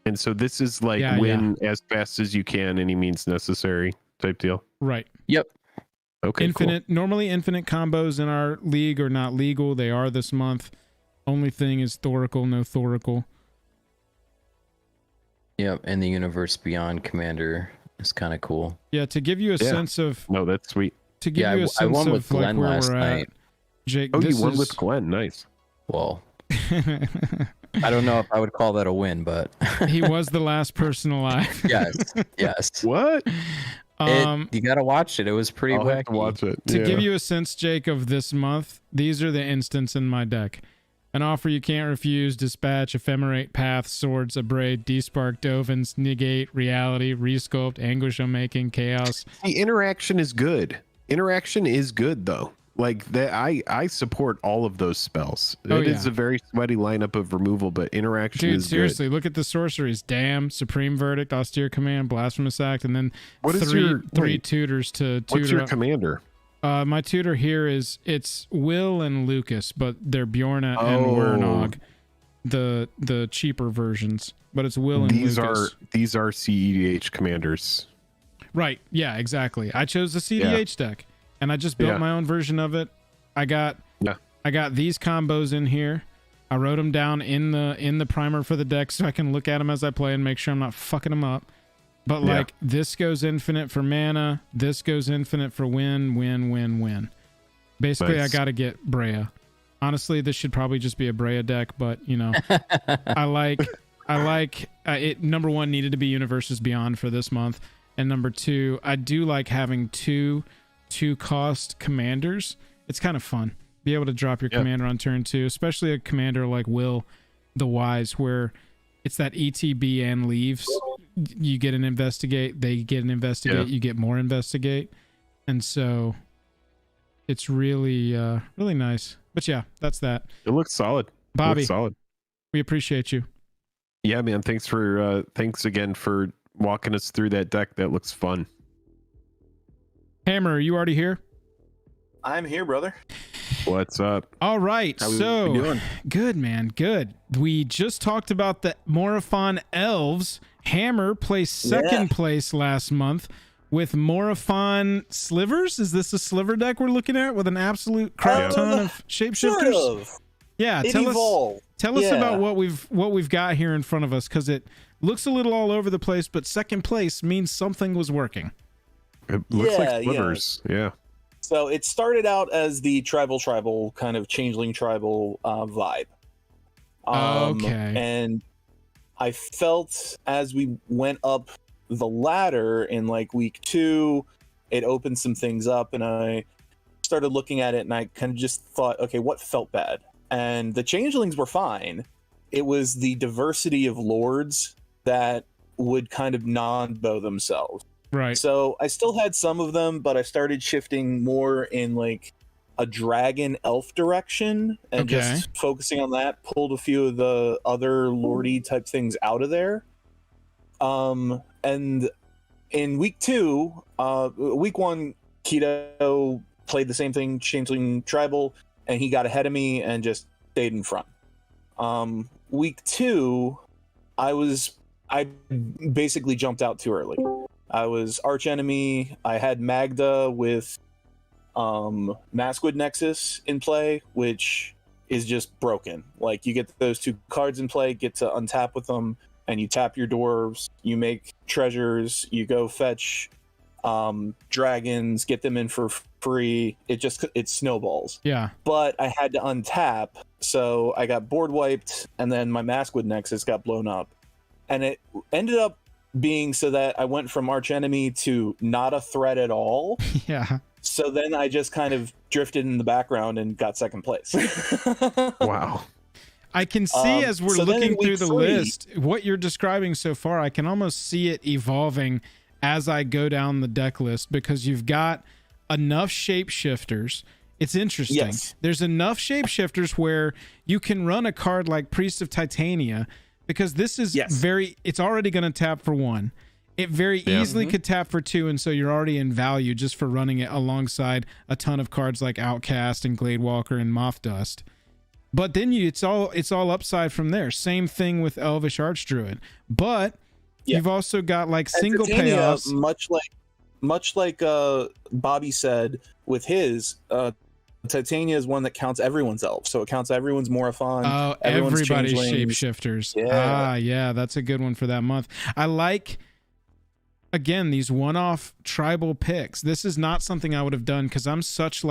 And so this is like win as fast as you can, any means necessary type deal. Right. Yep. Okay. Normally infinite combos in our league are not legal. They are this month. Only thing is Thoracle, no Thoracle. Yep. And the Universe Beyond Commander is kind of cool. Yeah, to give you a sense of... No, that's sweet. To give you a sense I won of with Glenn like where last we're night. at, Jake, you won with Glenn. Nice. Well, I don't know if I would call that a win, but... He was the last person alive. Yes. What? You got to watch it. It was pretty wacky. Have to watch it. To give you a sense, Jake, of this month, these are the instants in my deck. An offer you can't refuse. Dispatch, Ephemerate, Path, Swords, Abrade, Despark, Dovens, Negate, Reality, Resculpt, Anguish on Making, Chaos. The interaction is good. Interaction is good though. Like that, I support all of those spells. It is a very sweaty lineup of removal, but interaction is seriously, good. look at the sorceries: Damn, Supreme Verdict, Austere Command, Blasphemous Act, and then three tutors to tutor. What's your commander? My tutor here it's Will and Lucas, but they're Bjorna and Wernog, the cheaper versions. But it's Will and Lucas. These are CEDH commanders. Right. Yeah. Exactly. I chose the CDH deck, and I just built my own version of it. I got these combos in here. I wrote them down in the primer for the deck so I can look at them as I play and make sure I'm not fucking them up. But like this goes infinite for mana. This goes infinite for win. Basically, nice. I got to get Brea. Honestly, this should probably just be a Brea deck, but you know, I like it. Number one, needed to be Universes Beyond for this month, and number two, I do like having two cost commanders. It's kind of fun. Be able to drop your commander on turn 2, especially a commander like Will the Wise, where it's that ETB and leaves. You get an investigate, they get an investigate, you get more investigate, and so it's really really nice. But yeah, that's that. It looks solid. Bobby, solid. We appreciate you. Yeah, man. Thanks again for walking us through that deck. That looks fun. Hammer, are you already here? I'm here, brother. What's up? All right. How we doing? Good, man. Good. We just talked about the Morophon Elves. Hammer placed second place last month with Morophon Slivers. Is this a Sliver deck we're looking at with an absolute crap ton of shapeshifters? Sort of. Yeah. Tell us about what we've got here in front of us, because it looks a little all over the place, but second place means something was working. It looks like Slivers. Yeah. So it started out as the tribal kind of changeling tribal vibe. Okay. And I felt as we went up the ladder in like week 2, it opened some things up, and I started looking at it, and I kind of just thought, okay, what felt bad? And the changelings were fine. It was the diversity of lords that would kind of non-bow themselves. Right. So I still had some of them, but I started shifting more in like a dragon elf direction and just focusing on that. Pulled a few of the other lordy type things out of there. And in week 2, week 1, Keto played the same thing, changeling tribal, and he got ahead of me and just stayed in front. Week 2, I basically jumped out too early. I was arch enemy. I had Magda with Maskwood Nexus in play, which is just broken. Like, you get those 2 cards in play, get to untap with them, and you tap your dwarves, you make treasures, you go fetch dragons, get them in for free. It snowballs. Yeah. But I had to untap, so I got board wiped, and then my Maskwood Nexus got blown up. And it ended up being so that I went from arch enemy to not a threat at all. Yeah. So then I just kind of drifted in the background and got second place. Wow. I can see as we're looking through the list, what you're describing so far, I can almost see it evolving as I go down the deck list, because you've got enough shapeshifters. It's interesting. Yes. There's enough shapeshifters where you can run a card like Priest of Titania, because this is it's already going to tap for 1. It very easily could tap for 2, and so you're already in value just for running it alongside a ton of cards like Outcast and Gladewalker and Moth Dust. But then it's all upside from there. Same thing with Elvish Archdruid. But you've also got like single payoffs. Much like Bobby said with his, Titania is one that counts everyone's elf, so it counts everyone's Morophon. Oh, everybody's shapeshifters. Yeah, that's a good one for that month. I like, again, these one-off tribal picks. This is not something I would have done, because I'm such a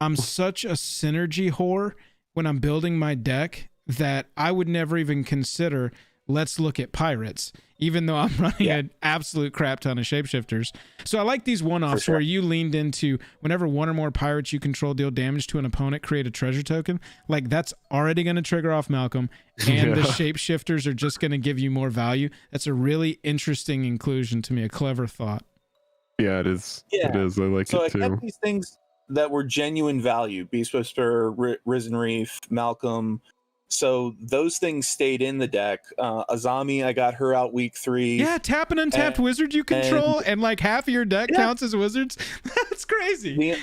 synergy whore when I'm building my deck that I would never even consider let's look at pirates, even though I'm running an absolute crap ton of shapeshifters. So I like these one-offs where you leaned into whenever one or more pirates you control deal damage to an opponent, create a treasure token. Like, that's already going to trigger off Malcolm, and the shapeshifters are just going to give you more value. That's a really interesting inclusion to me, a clever thought. Yeah, it is. It is. I like it too. So I kept these things that were genuine value: Beast Whisperer, Risen Reef, Malcolm. So those things stayed in the deck. Azami, I got her out week 3. Yeah, tap an untapped wizard you control, and like half of your deck counts as wizards. That's crazy.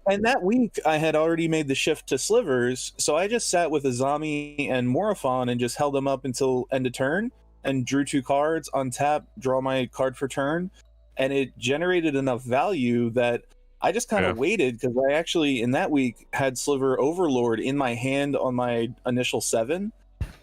And that week, I had already made the shift to slivers, so I just sat with Azami and Morophon and just held them up until end of turn, and drew 2 cards, untap, draw my card for turn, and it generated enough value that I just kind of waited, because I actually, in that week, had Sliver Overlord in my hand on my initial 7.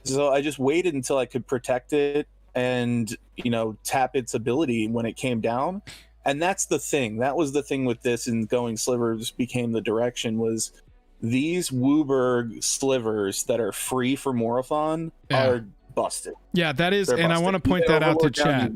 So I just waited until I could protect it and, you know, tap its ability when it came down. And that's the thing. That was the thing with this, and going slivers became the direction, was these Wooburg slivers that are free for Morophon are busted. Yeah, that is, and I want to point that out to chat.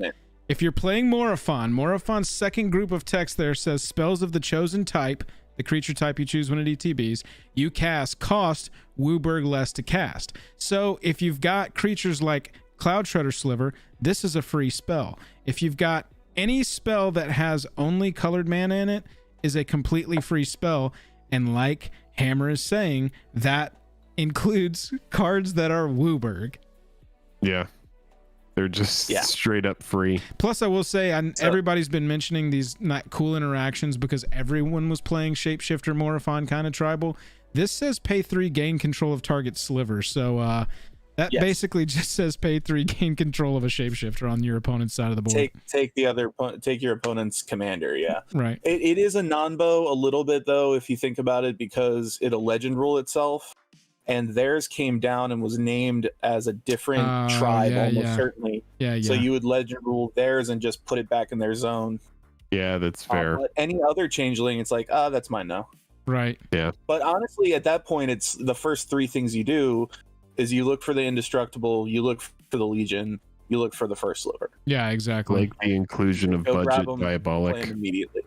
If you're playing Morophon, Morophon's second group of text there says spells of the chosen type, the creature type you choose when it ETBs, you cast cost Wooburg less to cast. So if you've got creatures like Cloud Shredder Sliver, this is a free spell. If you've got any spell that has only colored mana in it, is a completely free spell. And like Hammer is saying, that includes cards that are Wooburg. Yeah. They're just straight up free. Plus, I will say, everybody's been mentioning these not cool interactions because everyone was playing Shapeshifter, Morophon kind of tribal. This says pay 3, gain control of target sliver. So that basically just says pay 3, gain control of a Shapeshifter on your opponent's side of the board. Take your opponent's commander. Yeah, right. It is a non-bow a little bit though, if you think about it, because it'll legend rule itself. And theirs came down and was named as a different tribe, certainly. Yeah. So you would legend rule theirs and just put it back in their zone. Yeah, that's fair. But any other changeling, it's like, that's mine now. Right. Yeah. But honestly, at that point, it's the first 3 things you do is you look for the indestructible, you look for the Legion, you look for the first sliver. Yeah, exactly. Like the inclusion of budget Diabolic. Immediately.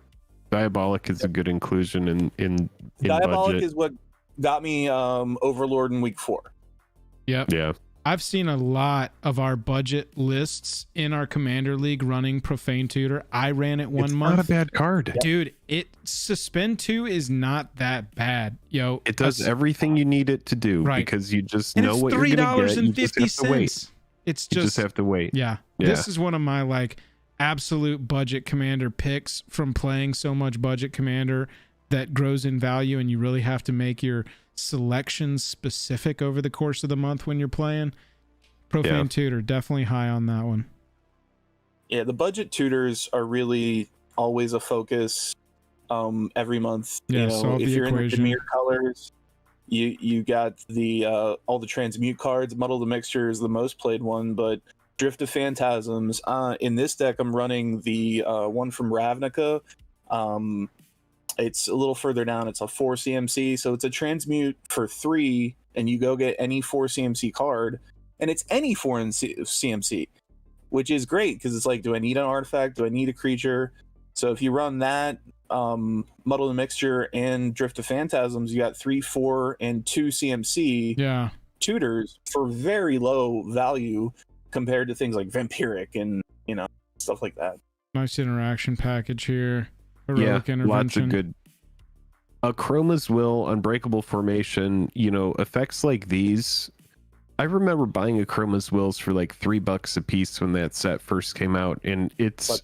Diabolic is a good inclusion in Diabolic budget. is what got me Overlord in week 4. Yep. Yeah. I've seen a lot of our budget lists in our Commander League running Profane Tutor. I ran it one month. Not a bad card. Dude, Suspend 2 is not that bad. Yo, it does everything you need it to do because you just and know what you're going to get. You just have to wait. It's you just have to wait. Yeah. This is one of my like absolute budget commander picks from playing so much budget commander that grows in value, and you really have to make your selections specific over the course of the month when you're playing. Profane Tutor, definitely high on that one. Yeah, the budget tutors are really always a focus every month. Yeah, if you're in the Demir colors, you got the all the transmute cards. Muddle the Mixture is the most played one, but Drift of Phantasms. In this deck, I'm running the one from Ravnica. It's a little further down. It's a 4 CMC, so it's a transmute for 3, and you go get any 4 CMC card, and it's any 4 in CMC, which is great because it's like, do I need an artifact? Do I need a creature? So if you run that, Muddle the Mixture and Drift of Phantasms, you got 3, 4, and 2 CMC tutors for very low value compared to things like Vampiric and stuff like that. Nice interaction package here. Heroic intervention. Lots of good. Chroma's Will, Unbreakable Formation, effects like these. I remember buying a Chroma's Wills for like $3 a piece when that set first came out, and it's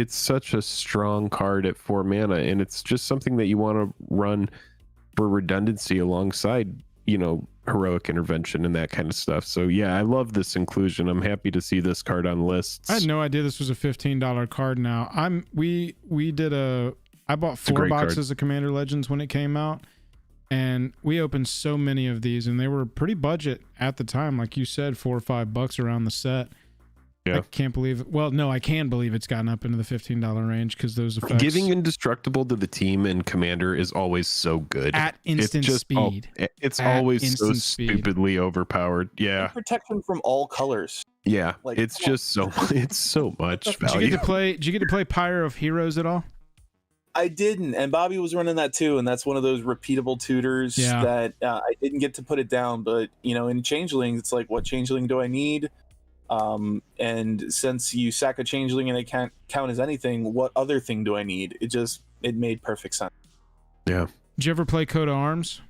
such a strong card at 4 mana, and it's just something that you want to run for redundancy alongside, heroic intervention and that kind of stuff. So yeah, I love this inclusion. I'm happy to see this card on lists. I had no idea this was a $15 card now. I bought 4 boxes of Commander Legends when it came out, and we opened so many of these, and they were pretty budget at the time. Like you said, $4 or $5 around the set. Yeah. I can't believe it. Well, no, I can believe it's gotten up into the $15 range because those effects. Giving indestructible to the team and commander is always so good. At instant speed. It's At always so instant speed. stupidly overpowered. Yeah. And protection from all colors. Yeah. Like, It's come on. just so it's so much Did you value. get to play Pyre of Heroes at all? I didn't, and Bobby was running that too, and that's one of those repeatable tutors that I didn't get to put it down. But in Changelings, it's like, what Changeling do I need? And since you sack a Changeling and it can't count as anything, what other thing do I need? It made perfect sense. Yeah. Did you ever play Coat of Arms?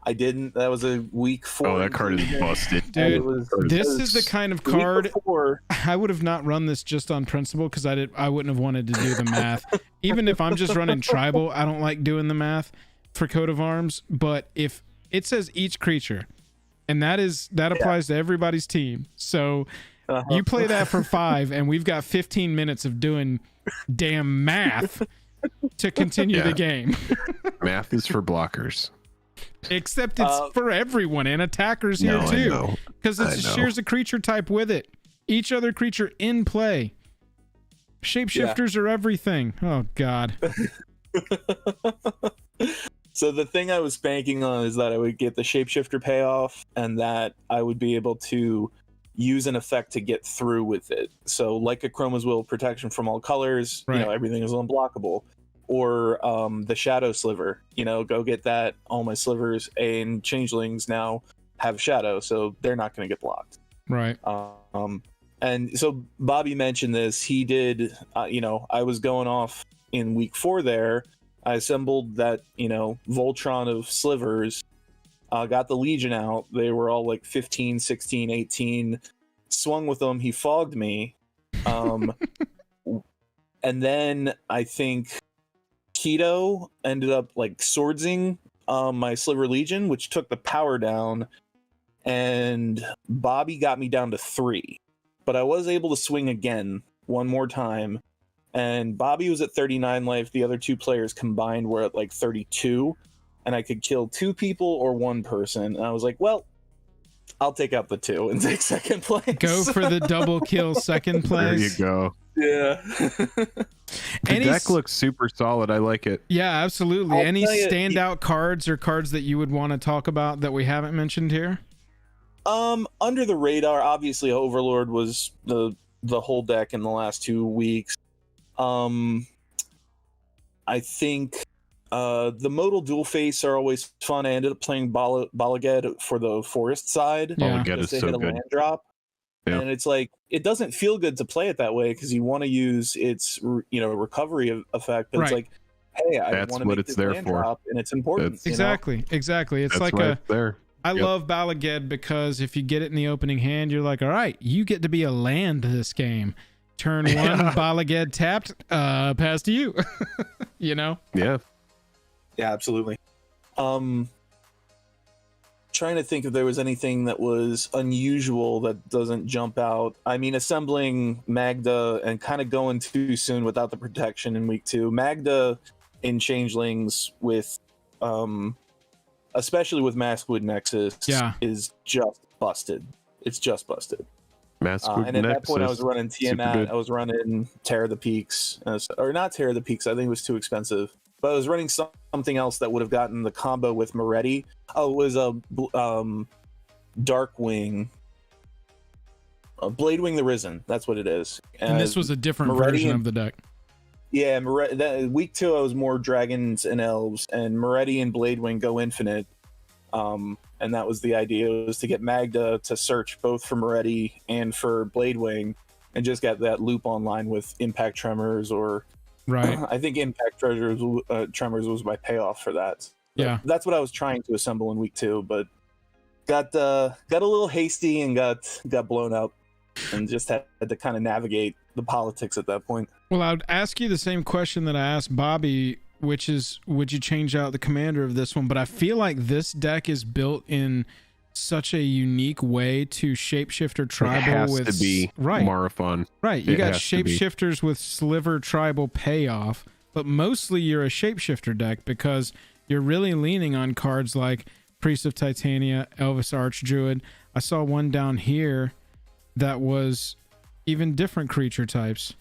I didn't. That was a week 4. Oh, that card is busted. Dude, this is the kind of card before, I would have not run this just on principle because I wouldn't have wanted to do the math. Even if I'm just running tribal, I don't like doing the math for Coat of Arms. But if it says each creature, and that applies to everybody's team. So you play that for 5, and we've got 15 minutes of doing damn math to continue the game. Math is for blockers. Except it's for everyone and attackers here too, because it shares a creature type with it. Each other creature in play. Shapeshifters are everything. Oh God. So the thing I was banking on is that I would get the shapeshifter payoff, and that I would be able to use an effect to get through with it. So like a Chroma's Will, protection from all colors. Right. Everything is unblockable. Or the Shadow Sliver, go get that. All my slivers and changelings now have Shadow, so they're not going to get blocked. Right. And so Bobby mentioned this. He did, I was going off in week 4 there. I assembled that, Voltron of slivers, got the Legion out. They were all like 15, 16, 18. Swung with them. He fogged me. And then I think Keto ended up like swordsing my Sliver Legion, which took the power down, and Bobby got me down to 3. But I was able to swing again one more time, and Bobby was at 39 life. The other 2 players combined were at like 32, and I could kill 2 people or 1 person. And I was like, well, I'll take out the 2 and take second place. Go for the double kill second place. There you go. Yeah. The deck looks super solid. I like it. Yeah, absolutely. I'll Any tell you, standout cards or cards that you would want to talk about that we haven't mentioned here? Under the radar, obviously Overlord was the whole deck in the last 2 weeks. I think the modal dual face are always fun. I ended up playing Balaged for the forest side. Yeah. Balaged is They so hit a good. land drop. Yeah. And it's like, it doesn't feel good to play it that way because you want to use its recovery effect, but Right. it's like, hey, I That's want to what make it's this there land for. drop, and it's important. Exactly. It's That's like why it's there. I Yep. love Balaged because if you get it in the opening hand, you're like, all right, you get to be a land this game. Turn 1, Balaged tapped, pass to you. Yeah. Yeah, absolutely. Trying to think if there was anything that was unusual that doesn't jump out. I mean, assembling Magda and kind of going too soon without the protection in week 2. Magda in Changelings with, especially with Maskwood Nexus, is just busted. It's just busted. Maskwood And at that point, I Nexus, was running super Tiamat. good. I was running Terror of the Peaks, or not Terror of the Peaks. I think it was too expensive. But I was running something else that would have gotten the combo with Moretti. Oh, it was a Darkwing, Bladewing the Risen. That's what it is. And this was a different Moretti version and- of the deck. Yeah, week 2 I was more dragons and elves, and Moretti and Bladewing go infinite. And that was the idea, was to get Magda to search both for Moretti and for Bladewing, and just get that loop online with Impact Tremors, or Right. I think Impact Tremors was my payoff for that. Yeah. That's what I was trying to assemble in week 2, but got a little hasty and got blown up, and just had to kind of navigate the politics at that point. Well, I would ask you the same question that I asked Bobby, which is, would you change out the commander of this one? But I feel like this deck is built in such a unique way to shapeshifter tribal. It has with to be right. Morophon. Right. You It got has to be. shapeshifters with Sliver tribal payoff, but mostly you're a shapeshifter deck because you're really leaning on cards like Priest of Titania, Elvis Archdruid. I saw one down here that was even different creature types.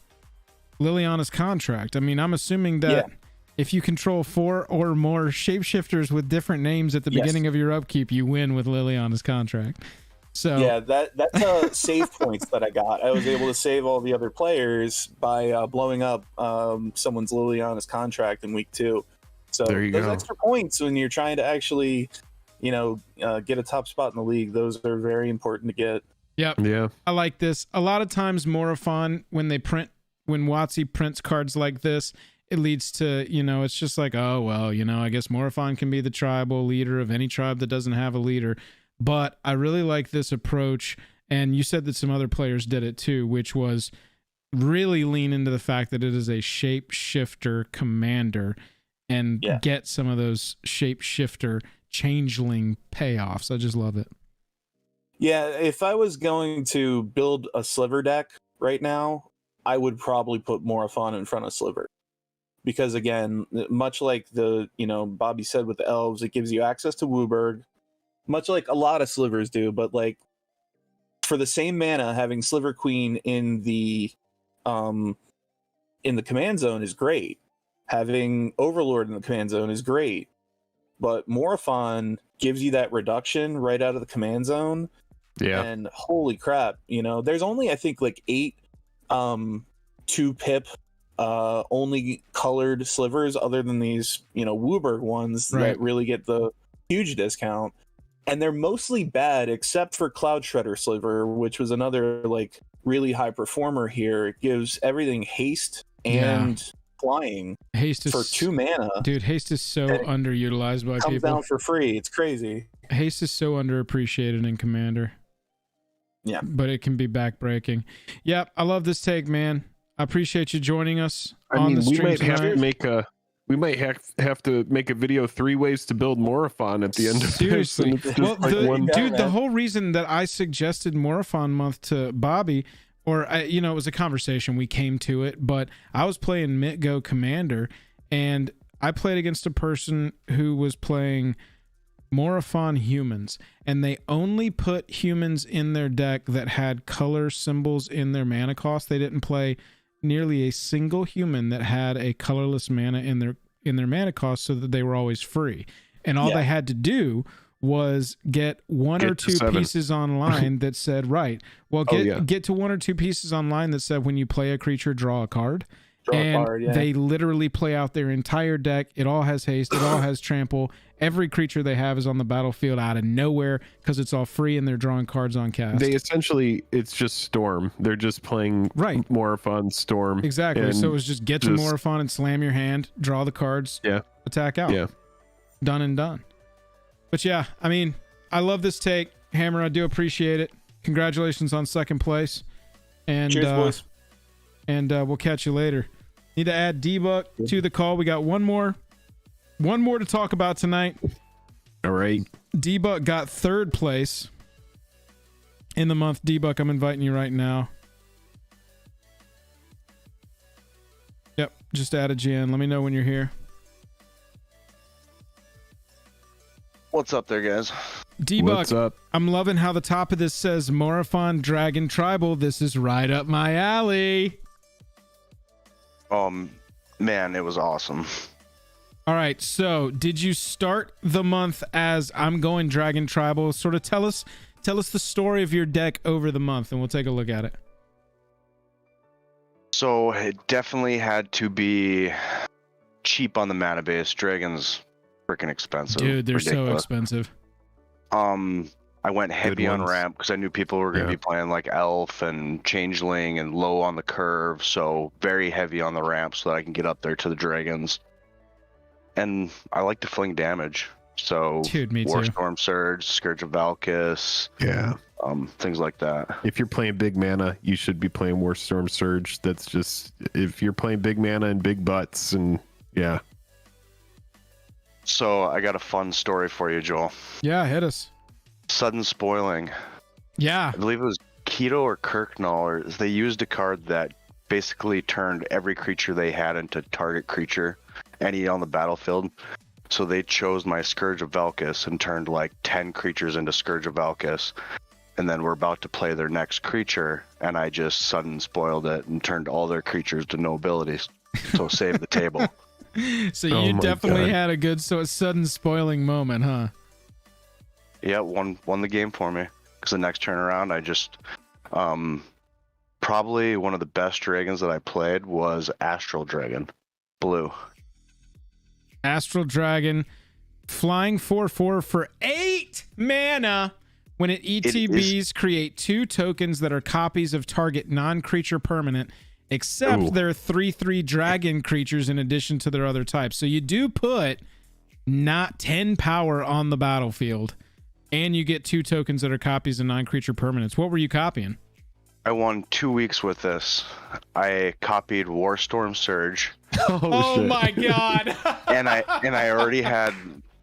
Liliana's Contract. I mean, I'm assuming that if you control 4 or more shapeshifters with different names at the beginning of your upkeep, you win with Liliana's Contract. So yeah, that's save points that I got. I was able to save all the other players by blowing up someone's Liliana's Contract in week 2. So there you those go. extra points when you're trying to actually, get a top spot in the league, those are very important to get. Yep. Yeah. I like this. A lot of times Morophon, when WotC prints cards like this, it leads to, it's just like, oh, well, I guess Morophon can be the tribal leader of any tribe that doesn't have a leader. But I really like this approach. And you said that some other players did it too, which was really lean into the fact that it is a shapeshifter commander and get some of those shapeshifter changeling payoffs. I just love it. Yeah, if I was going to build a Sliver deck right now, I would probably put Morophon in front of Sliver. Because again, much like Bobby said with the elves, it gives you access to Wooburg, much like a lot of Slivers do, but like for the same mana, having Sliver Queen in the command zone is great. Having Overlord in the command zone is great. But Morophon gives you that reduction right out of the command zone. Yeah. And holy crap, there's only I think like 8 2-pip only colored slivers other than these, Wooburg ones that really get the huge discount. And they're mostly bad except for Cloud Shredder Sliver, which was another like really high performer here. It gives everything haste and flying haste for 2 mana. Dude, haste is so underutilized by comes people. Down for free. It's crazy. Haste is so underappreciated in Commander. Yeah. But it can be backbreaking. Yep, I love this take, man. I appreciate you joining us. We might have to make a video 3 ways to build Morophon at the end of Seriously. this. Well, the whole reason that I suggested Morophon month to Bobby, or it was a conversation, we came to it, but I was playing MTG Commander, and I played against a person who was playing Morophon humans, and they only put humans in their deck that had color symbols in their mana cost. They didn't play nearly a single human that had a colorless mana in their mana cost, so that they were always free. And all they had to do was get 1 or 2 pieces online that said, get to 1 or 2 pieces online that said when you play a creature, draw a card. They literally play out their entire deck. It all has haste. It all has trample. Every creature they have is on the battlefield out of nowhere because it's all free and they're drawing cards on cast. They essentially, it's just Storm. They're just playing Morophon Storm. Exactly. So it was just get to Morophon and slam your hand, draw the cards, attack out. Yeah. Done and done. But yeah, I mean, I love this take. Hammer, I do appreciate it. Congratulations on 2nd place. And cheers, boys. And we'll catch you later. Need to add Debug to the call. We got one more to talk about tonight. All right. Debug got 3rd place in the month. Debug, I'm inviting you right now. Yep, just added you in. Let me know when you're here. What's up there, guys? Debug, what's up? I'm loving how the top of this says Morophon Dragon Tribal. This is right up my alley. Man, it was awesome. All right, so did you start the month as I'm going Dragon Tribal? Sort of tell us the story of your deck over the month, and we'll take a look at it. So it definitely had to be cheap on the mana base. Dragon's freaking expensive. Dude, they're ridiculous. so expensive. I went heavy on ones. ramp because I knew people were going to be playing like Elf and Changeling and low on the curve, so very heavy on the ramp so that I can get up there to the dragons. And I like to fling damage, so Dude, me War too. Storm Surge, Scourge of Valkis, things like that. If you're playing big mana, you should be playing War Storm Surge. That's just, if you're playing big mana and big butts, and So I got a fun story for you, Joel. Yeah, hit us. Sudden spoiling. Yeah. I believe it was Keto or Kirknull, or they used a card that basically turned every creature they had into target creature, any on the battlefield. So they chose my Scourge of Valkis and turned like 10 creatures into Scourge of Valkis. and then we're about to play their next creature, and I just sudden spoiled it and turned all their creatures to no abilities. So save the table. So you definitely had a good sudden spoiling moment, huh? Yeah, won the game for me. Because the next turn around, I just probably one of the best dragons that I played was Astral Dragon, blue. Astral Dragon, flying 4/4 for 8 mana. When it ETBs, create 2 tokens that are copies of target non-creature permanent, except they're 3/3 dragon creatures in addition to their other types. So you do put not 10 power on the battlefield, and you get 2 tokens that are copies of non-creature permanents. What were you copying? I won 2 weeks with this. I copied Warstorm Surge. Oh my god! and I already had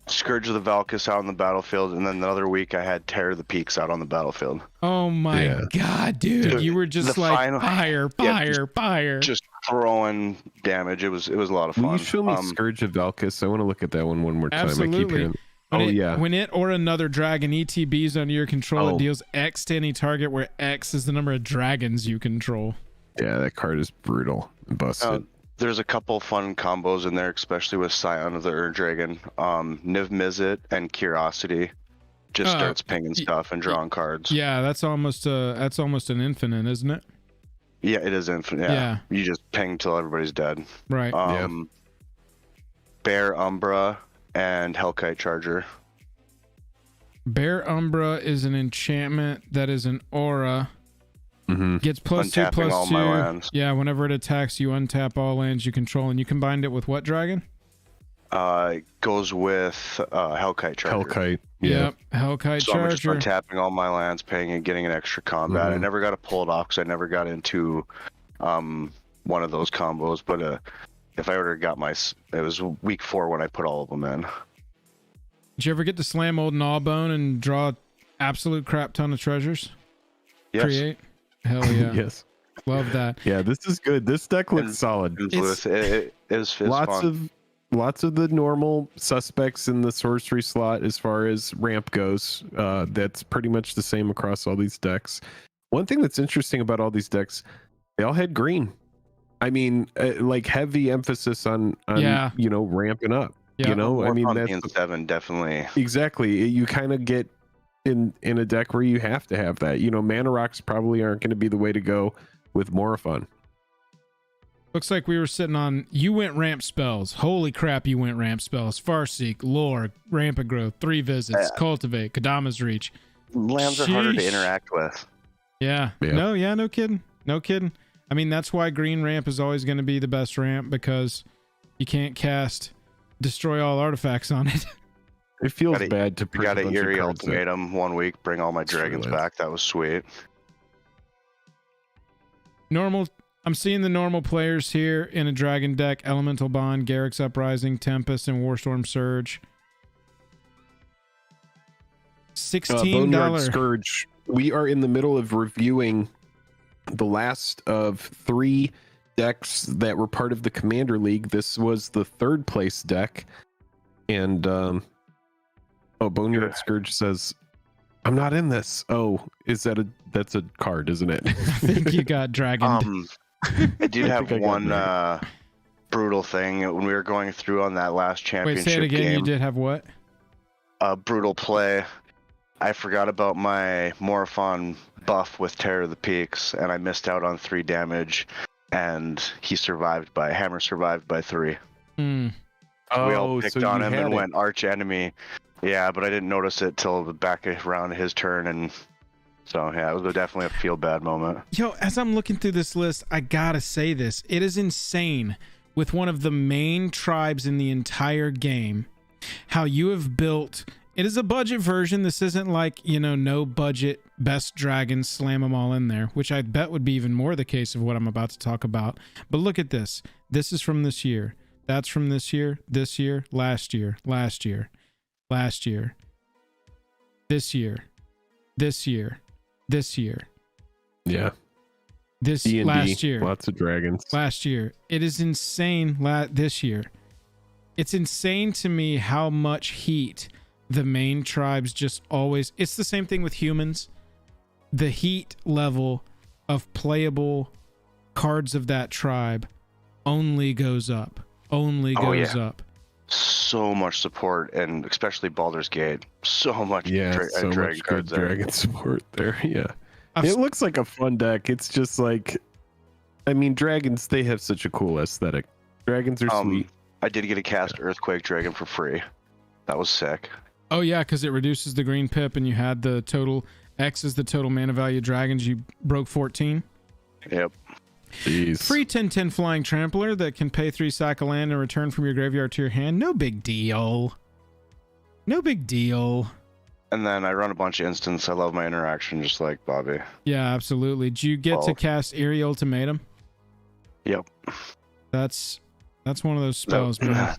Scourge of the Valkus out on the battlefield, and then the other week I had Terror of the Peaks out on the battlefield. Oh my god, dude! You were just like fire. Just throwing damage. It was a lot of fun. Will you show me Scourge of Valkus? I want to look at that one more time. Absolutely. I keep hearing. When it or another dragon ETBs under your control, it deals X to any target where X is the number of dragons you control. Yeah, that card is brutal and busted. There's a couple fun combos in there, especially with Scion of the Ur Dragon. Niv Mizzet and Curiosity just starts pinging stuff and drawing cards. Yeah, that's almost an infinite, isn't it? Yeah, it is infinite. Yeah. You just ping till everybody's dead. Right. Bear Umbra and Hellkite Charger. Bear Umbra is an enchantment that is an aura. Gets +2/+2. All my lands. Yeah, whenever it attacks, you untap all lands you control, and you combined it with what dragon? It goes with Hellkite Charger. Hellkite. Yep, Hellkite so Charger. I'm just untapping all my lands, paying and getting an extra combat. I never got to pull it off because I never got into one of those combos. But if I would have got it was week 4 when I put all of them in. Did you ever get to slam old Gnawbone and draw absolute crap ton of treasures? Yes. Create? Hell yeah. Yes. Love that. Yeah, this is good. This deck looks solid. It's fun. Lots of the normal suspects in the sorcery slot as far as ramp goes. That's pretty much the same across all these decks. One thing that's interesting about all these decks, they all had green. I mean, like heavy emphasis on ramping up. Yeah. I mean, that's 7 definitely. Exactly. You kind of get in a deck where you have to have that. Mana rocks probably aren't going to be the way to go with Morophon. Looks like we were sitting on. You went ramp spells. Holy crap! You went ramp spells. Farseek, Lore, Rampant Growth, 3 Visits, Cultivate, Kadama's Reach. Lands are harder to interact with. Yeah. No kidding. I mean, that's why green ramp is always going to be the best ramp, because you can't cast Destroy All Artifacts on it. It feels bad to got an Eerie Ultimatum 1 week, bring all my dragons back. That was sweet. Normal. I'm seeing the normal players here in a dragon deck: Elemental Bond, Garruk's Uprising, Tempest, and Warstorm Surge. $16. Boneyard Scourge. We are in the middle of reviewing the last of 3 decks that were part of the Commander League. This was the 3rd place deck, and Boneyard Scourge says, "I'm not in this." Oh, that's a card, isn't it? I think you got dragon. I did have one brutal thing when we were going through on that last championship game. Wait, say it again. You did have what? Brutal play. I forgot about my Morophon buff with Terror of the Peaks, and I missed out on 3 damage, and Hammer survived by 3. Mm. We all picked on him and went arch enemy. Yeah, but I didn't notice it till the back around his turn, and so yeah, it was definitely a feel bad moment. Yo, as I'm looking through this list, I gotta say this. It is insane, with one of the main tribes in the entire game, how you have built. It is a budget version. This isn't like, no budget, best dragons, slam them all in there, which I bet would be even more the case of what I'm about to talk about. But look at this. This is from this year. That's from this year, last year, this year, this year. Yeah. This D&D, last year. Lots of dragons. Last year. It is insane this year. It's insane to me how much heat the main tribes just always. It's the same thing with humans. the heat level of playable cards of that tribe only goes up. Only goes up. So much support, and especially Baldur's Gate. So much so dragon much cards good there. dragon support there. Yeah. I've It looks like a fun deck. It's just like, I mean, dragons, they have such a cool aesthetic. Dragons are sweet. I did get a cast Earthquake Dragon for free. That was sick. Oh yeah, because it reduces the green pip, and you had the total X is the total mana value of dragons. You broke 14. Yep. Jeez. Free 10/10 flying trampler that can pay 3 sack a land and return from your graveyard to your hand. No big deal. No big deal. And then I run a bunch of instants. I love my interaction, just like Bobby. Yeah, absolutely. Do you get to cast Eerie Ultimatum? Yep. That's one of those spells, man.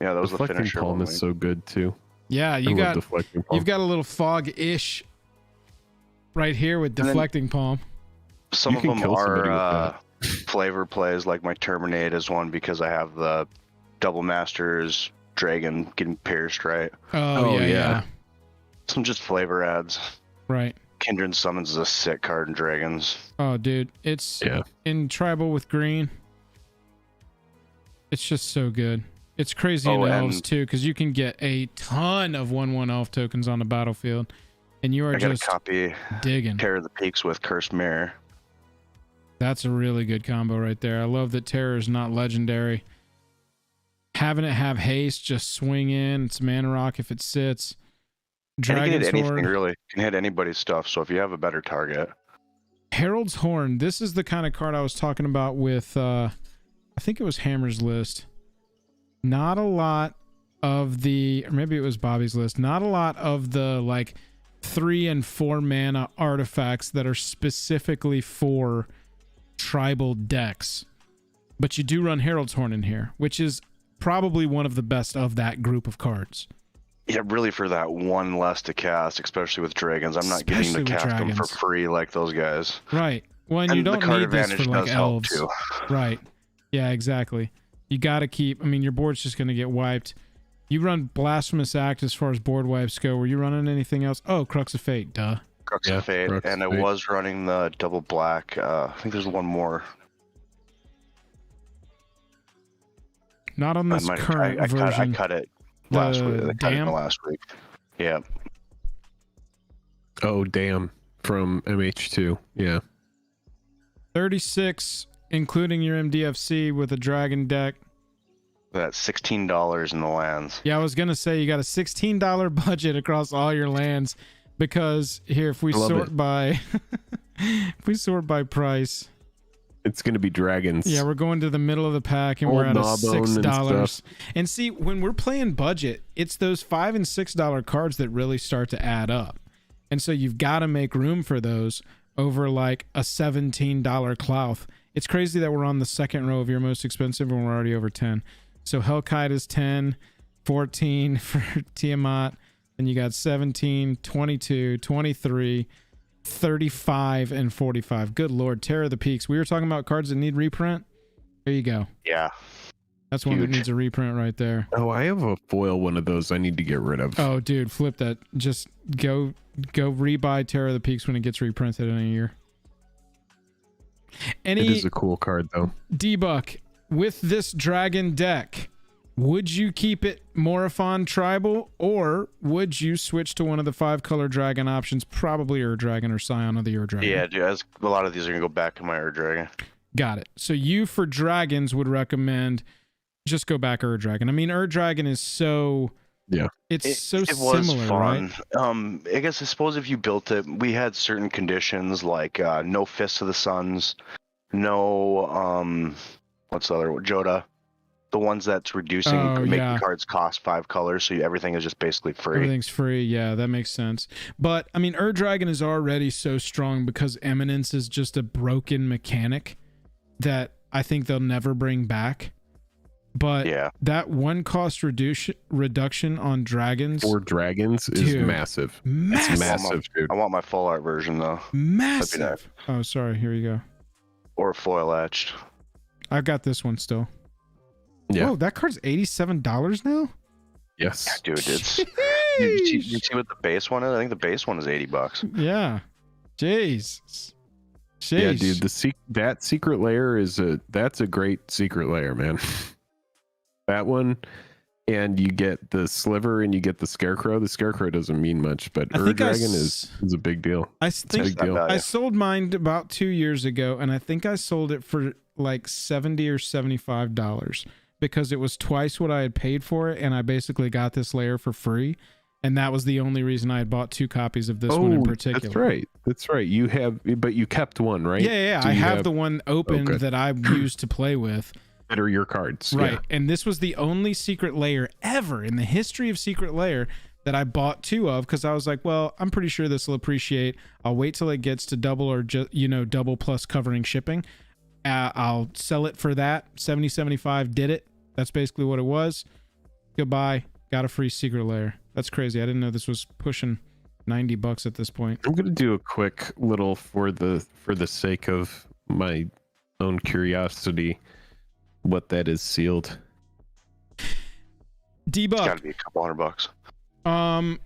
Yeah, that was the Deflecting finisher. Palm is so good too. Yeah, you I love got Deflecting Palm. you've got a little fog-ish right here with Deflecting Palm. Some You of can them kill somebody with are flavor plays, like my Terminate is one because I have the Double Masters Dragon getting pierced, right? Oh, yeah. Some just flavor adds. Right. Kindred Summons is a sick card in Dragons. Oh, dude, it's in tribal with green. It's just so good. It's crazy in elves too, because you can get a ton of 1/1 elf tokens on the battlefield, and you are I got just a copy digging. Terror of the Peaks with Cursed Mirror. That's a really good combo right there. I love that Terror is not legendary. Having it have haste, just swing in. It's mana rock if it sits. Dragon's can hit anything, Horde. really. Can hit anybody's stuff, so if you have a better target. Herald's Horn. This is the kind of card I was talking about with, I think it was Hammer's list. Not a lot of the, or maybe it was Bobby's list. Not a lot of the like 3 and 4 mana artifacts that are specifically for tribal decks. But you do run Herald's Horn in here, which is probably one of the best of that group of cards. Yeah, really for that one less to cast, especially with dragons. I'm not getting to cast them for free like those guys. Right. Well, and you don't the card need this for advantage like does help elves. too. Right. Yeah, exactly. You got to keep, I mean, your board's just going to get wiped. You run Blasphemous Act as far as board wipes go. Were you running anything else? Oh, Crux of Fate, duh. Crux of Fate, and I was running the double black. I think there's one more. Not on this current version. I cut it last week. I cut it Damn? last week. Yeah. Oh, damn. From MH2. Yeah. 36, including your MDFC with a dragon deck. That's $16 in the lands. Yeah, I was going to say you got a $16 budget across all your lands because here, if we sort by if we sort by price, it's going to be dragons. Yeah, we're going to the middle of the pack and we're at $6. And see, when we're playing budget, it's those $5 and $6 cards that really start to add up. And so you've got to make room for those over like a $17 Clouth. It's crazy that we're on the second row of your most expensive when we're already over 10. So Hellkite is 10, 14 for Tiamat. Then you got 17, 22, 23, 35, and 45. Good Lord, Terror of the Peaks. We were talking about cards that need reprint. There you go. Yeah. That's one that needs a reprint right there. Oh, I have a foil one of those I need to get rid of. Oh, dude, flip that. Just go rebuy Terror of the Peaks when it gets reprinted in a year. It is a cool card, though. Debug, with this dragon deck, would you keep it Morophon tribal, or would you switch to one of the 5-color dragon options, probably Ur Dragon or Scion of the Ur Dragon? Yeah, dude, a lot of these are going to go back to my Ur Dragon. Got it. So you, for dragons, would recommend just go back Ur Dragon. I mean, Ur Dragon is so... Yeah. It's so it was similar, fun. right? I guess I suppose if you built it, we had certain conditions like no Fists of the Suns, no what's the other one? Joda. The ones that's reducing making cards cost 5 colors, so everything is just basically free. Everything's free, yeah, that makes sense. But I mean, Ur Dragon is already so strong because Eminence is just a broken mechanic that I think they'll never bring back. But yeah, that 1 cost reduction on dragons for dragons is massive. It's massive, dude. I want my full art version though. Massive. Oh, sorry. Here you go. Or foil etched. I've got this one still. Yeah. Oh, that card's $87 now? Yes. Dude, it's you see what the base one is? I think the base one is $80. Yeah. Jesus. Yeah, Sheesh. dude, that secret layer that's a great secret layer, man. That one, and you get the Sliver and you get the Scarecrow. The Scarecrow doesn't mean much, but Dragon is a big deal. I It's a big deal. I sold mine about 2 years ago, and I think I sold it for like $70 or $75 because it was twice what I had paid for it, and I basically got this layer for free. And that was the only reason I had bought 2 copies of this one in particular. That's right. But you kept one, right? Yeah. So I have the one opened that I used to play with. That are your cards. Right. Yeah. And this was the only secret layer ever in the history of secret layer that I bought 2 of because I was like, well, I'm pretty sure this will appreciate. I'll wait till it gets to double or double plus covering shipping. I'll sell it for that. 70, 75 did it. That's basically what it was. Goodbye. Got a free secret layer. That's crazy. I didn't know this was pushing $90 at this point. I'm gonna do a quick little for the sake of my own curiosity, what that is sealed. It's Debug. gotta be a couple $100.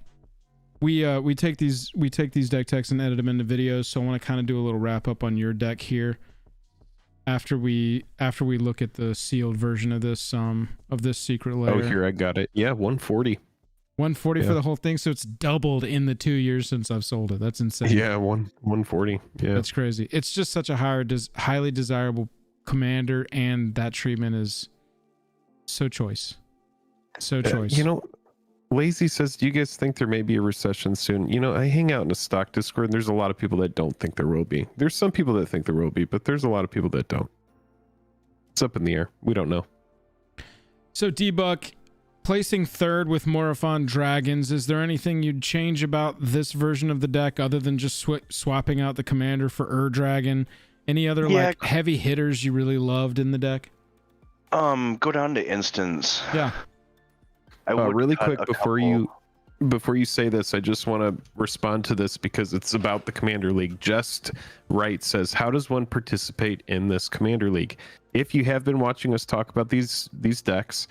We take these deck techs and edit them into videos. So I want to kind of do a little wrap up on your deck here. After we look at the sealed version of this secret layer. Oh, here I got it. Yeah, 140. 140 for the whole thing, so it's doubled in the 2 years since I've sold it. That's insane. Yeah, 140. Yeah, that's crazy. It's just such a highly desirable commander, and that treatment is so choice. Choice. Lazy says, do you guys think there may be a recession soon? I hang out in a stock Discord, and there's a lot of people that don't think there will be. There's some people that think there will be, but there's a lot of people that don't. It's up in the air. We don't know. So Debug, placing third with Morophon Dragons, is there anything you'd change about this version of the deck other than just swapping out the commander for Dragon? Any other heavy hitters you really loved in the deck? Go down to instance. Yeah. Really quick before you say this, I just want to respond to this because it's about the Commander League. Just Right says, how does one participate in this Commander League? If you have been watching us talk about these decks,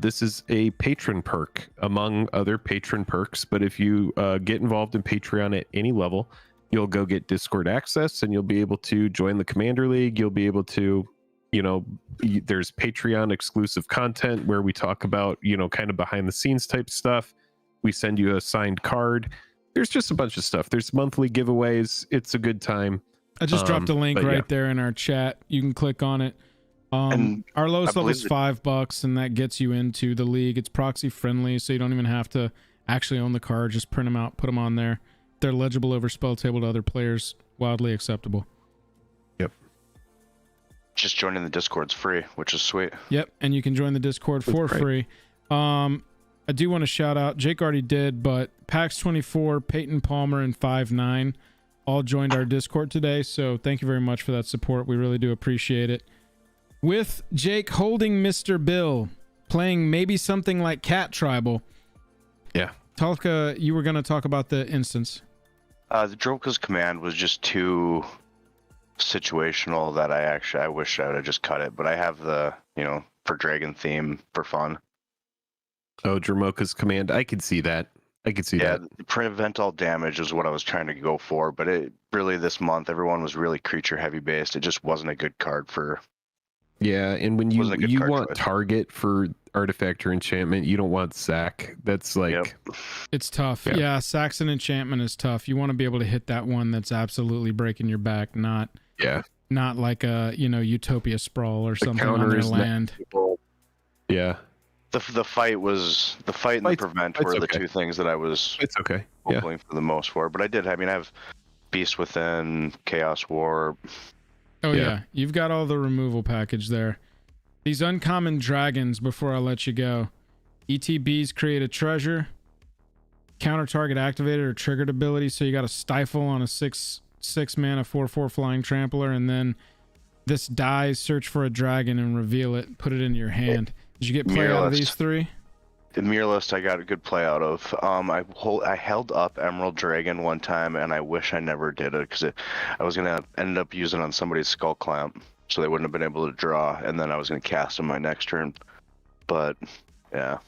this is a patron perk among other patron perks. But if you get involved in Patreon at any level, you'll go get Discord access and you'll be able to join the Commander League. You'll be able to, there's Patreon exclusive content where we talk about, kind of behind the scenes type stuff. We send you a signed card. There's just a bunch of stuff. There's monthly giveaways. It's a good time. I just dropped a link there in our chat. You can click on it. Our lowest level is $5, and that gets you into the league. It's proxy friendly, so you don't even have to actually own the card. Just print them out, put them on there. They're legible over spell table to other players. Wildly acceptable. Yep. Just joining the Discord's free, which is sweet. Yep, and you can join the Discord for free. I do want to shout out, Jake already did, but Pax24, Peyton Palmer, and 5'9" all joined our Discord today, so thank you very much for that support. We really do appreciate it. With Jake holding Mr. Bill, playing maybe something like Cat Tribal. Yeah. Talka, you were going to talk about the instance. The Droka's command was just too situational that I wish I would have just cut it, but I have the, for Dragon theme for fun. Oh, Dromoka's command. I could see that. Yeah, prevent all damage is what I was trying to go for, but it really this month everyone was really creature heavy based. It just wasn't a good card for. Yeah, and when you want target for artifact or enchantment, you don't want sack. That's like it's tough. Yeah, Saxon enchantment is tough. You want to be able to hit that one that's absolutely breaking your back, not like a Utopia Sprawl or something on their land. Yeah. The fight and the prevent were the two things that I was hoping for the most for. But I have Beast Within, Chaos War. Oh yeah, you've got all the removal package there. These uncommon dragons, before I let you go. ETBs create a treasure. Counter target activated or triggered ability, so you got a stifle on a 6 mana 4/4 flying trampler, and then this dies, search for a dragon and reveal it, put it in your hand. Did you get play out of these three? The Mirror List I got a good play out of. I held up Emerald Dragon one time, and I wish I never did it because I was gonna end up using it on somebody's Skull Clamp, so they wouldn't have been able to draw, and then I was gonna cast them my next turn. But yeah,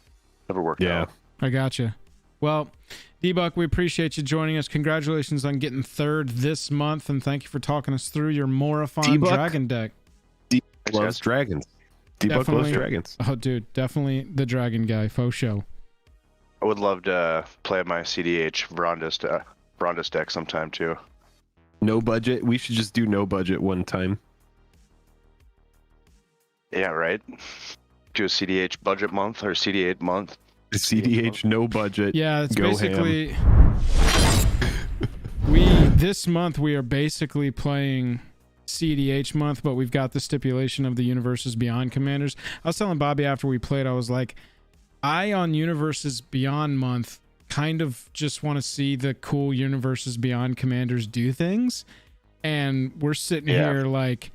never worked out. I gotcha. Well, Debug, we appreciate you joining us. Congratulations on getting third this month, and thank you for talking us through your Morophon dragon deck. Debug loves dragons. Debug loves dragons. Oh, dude, definitely the dragon guy, faux show. I would love to play my CDH Vrondis deck sometime too. No budget. We should just do no budget one time. Yeah, right. Do a CDH budget month or CDH month. CDH no budget. Yeah, it's Go basically this month we are basically playing CDH month, but we've got the stipulation of the Universes Beyond commanders. I was telling Bobby after we played, I was like, I on Universes Beyond month kind of just want to see the cool Universes Beyond commanders do things, and we're sitting here like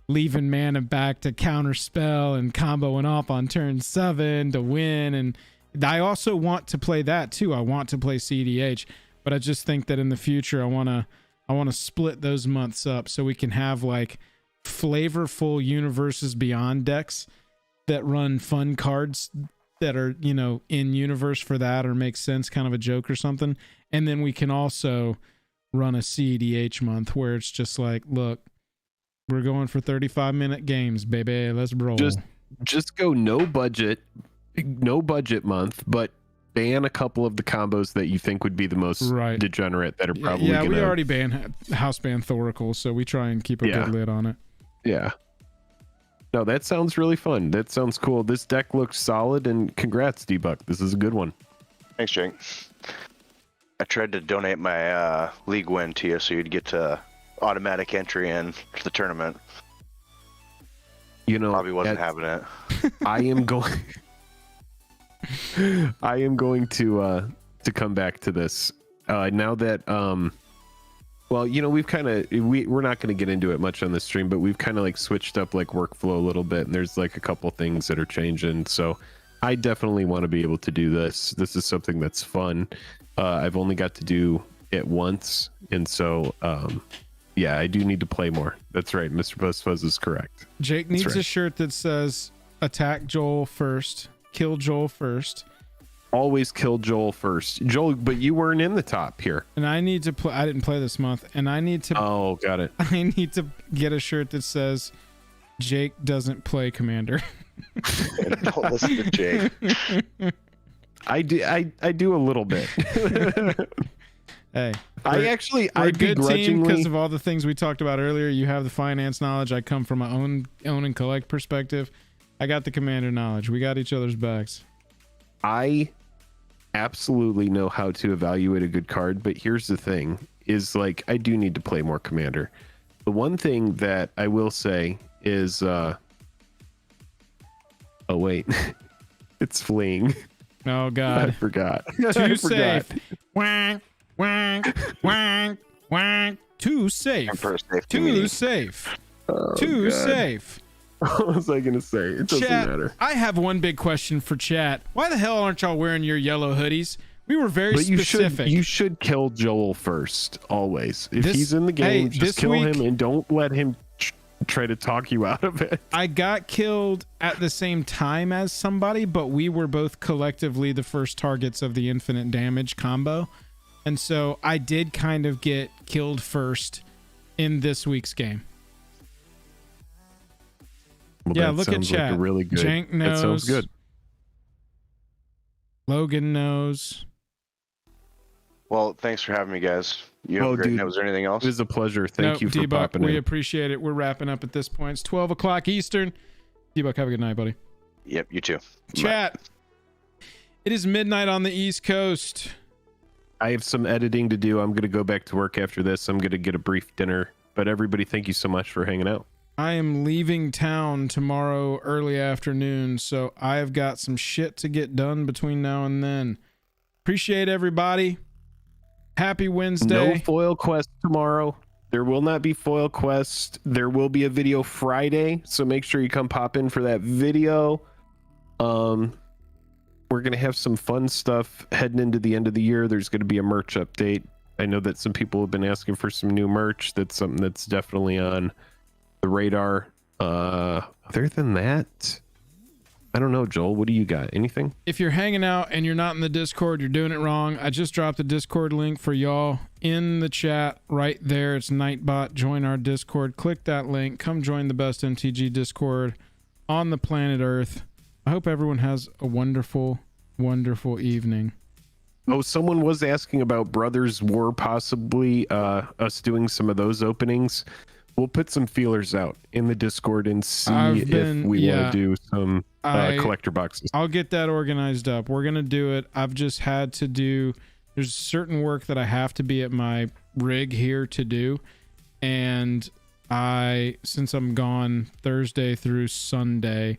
leaving mana back to counter spell and comboing up on turn 7 to win. And I also want to play that too. I want to play CDH, but I just think that in the future I want to split those months up so we can have like flavorful Universes Beyond decks that run fun cards that are, you know, in universe for that or make sense, kind of a joke or something. And then we can also run a CDH month where it's just like, look, we're going for 35-minute games, baby. Let's roll. Just go no budget month, but ban a couple of the combos that you think would be the most degenerate that are probably we already house ban Thoracle, so we try and keep a good lid on it. Yeah. No, that sounds really fun. That sounds cool. This deck looks solid, and congrats, Debug. This is a good one. Thanks, Jake. I tried to donate my league win to you so you'd get to automatic entry in to the tournament. You know, probably wasn't having it. I am going to come back to this now that well, you know, we're not going to get into it much on the stream, but we've kind of like switched up like workflow a little bit, and there's like a couple things that are changing. So I definitely want to be able to do this. This is something that's fun. I've only got to do it once, and so yeah, I do need to play more. That's right. Mr. Buzzfuzz is correct. Jake needs a shirt that says attack Joel first, kill Joel first. Always kill Joel first. Joel, but you weren't in the top here. And I need to play. I didn't play this month, and I need to. Oh, got it. I need to get a shirt that says Jake doesn't play Commander. Don't listen to Jake. I do a little bit. Hey, we're a good team because of all the things we talked about earlier. You have the finance knowledge. I come from my own and collect perspective. I got the Commander knowledge. We got each other's backs. I absolutely know how to evaluate a good card, but here's the thing is like I do need to play more Commander. The one thing that I will say is oh wait. It's fleeing. Oh god. I forgot. Too safe. Wank, wank, wank, wank. Too safe. Too safe. Oh, Too God. Safe. What was I gonna say? It doesn't matter. I have one big question for chat. Why the hell aren't y'all wearing your yellow hoodies? We were very specific. You should kill Joel first, always. If he's in the game, just kill him and don't let him try to talk you out of it. I got killed at the same time as somebody, but we were both collectively the first targets of the infinite damage combo. And so I did kind of get killed first in this week's game. Well, yeah, look at chat. Like really good. Jank knows. That sounds good. Logan knows. Well, thanks for having me, guys. You have a great night. Was there anything else? It was a pleasure. Thank you for Debug, popping in. We appreciate it. We're wrapping up at this point. It's 12 o'clock Eastern. Debug, have a good night, buddy. Yep, you too. Chat. Bye. It is midnight on the East Coast. I have some editing to do. I'm going to go back to work after this. I'm going to get a brief dinner. But everybody, thank you so much for hanging out. I am leaving town tomorrow early afternoon, so I've got some shit to get done between now and then. Appreciate everybody. Happy Wednesday. No foil quest tomorrow. There will not be foil quest. There will be a video Friday, so make sure you come pop in for that video. We're going to have some fun stuff heading into the end of the year. There's going to be a merch update. I know that some people have been asking for some new merch. That's something that's definitely on the radar. Other than that, I don't know, Joel. What do you got? Anything? If you're hanging out and you're not in the Discord, you're doing it wrong. I just dropped the Discord link for y'all in the chat right there. It's Nightbot. Join our Discord. Click that link. Come join the best MTG Discord on the planet Earth. I hope everyone has a wonderful, wonderful evening. Oh, someone was asking about Brothers War, possibly us doing some of those openings. We'll put some feelers out in the Discord and see if we want to do some collector boxes. I'll get that organized up. We're going to do it. I've just had to do, there's certain work that I have to be at my rig here to do. And since I'm gone Thursday through Sunday,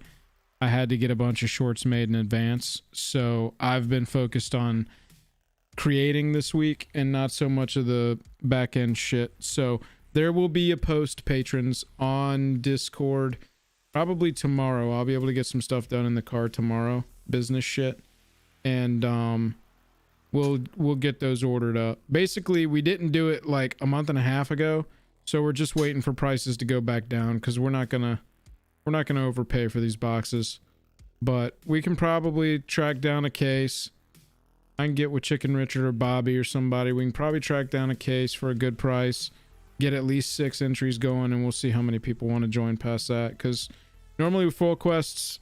I had to get a bunch of shorts made in advance. So I've been focused on creating this week and not so much of the back end shit. So there will be a post, patrons, on Discord probably tomorrow. I'll be able to get some stuff done in the car tomorrow, business shit, and we'll get those ordered up. Basically, we didn't do it like a month and a half ago, so we're just waiting for prices to go back down because we're not gonna overpay for these boxes. But we can probably track down a case. I can get with Chicken Richard or Bobby or somebody. We can probably track down a case for a good price. Get at least 6 entries going, and we'll see how many people want to join past that, because normally with full quests,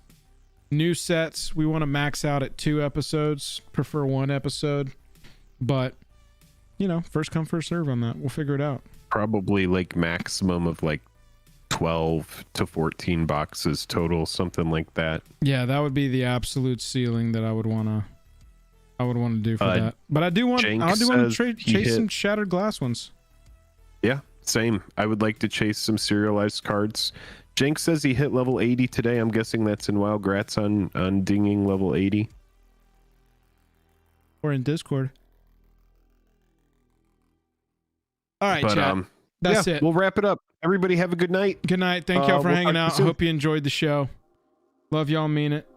new sets, we want to max out at 2 episodes, prefer 1 episode, but you know, first come first serve on that. We'll figure it out. Probably like maximum of like 12 to 14 boxes total, something like that. Yeah, that would be the absolute ceiling that I would want to do for that. But I do want to chase some shattered glass ones. Yeah, same. I would like to chase some serialized cards. Jenks says he hit level 80 today. I'm guessing that's in WoW. Grats on dinging level 80. Or in Discord. All right, chat. That's it. We'll wrap it up. Everybody have a good night. Good night. Thank y'all for hanging out. I hope you enjoyed the show. Love y'all, mean it.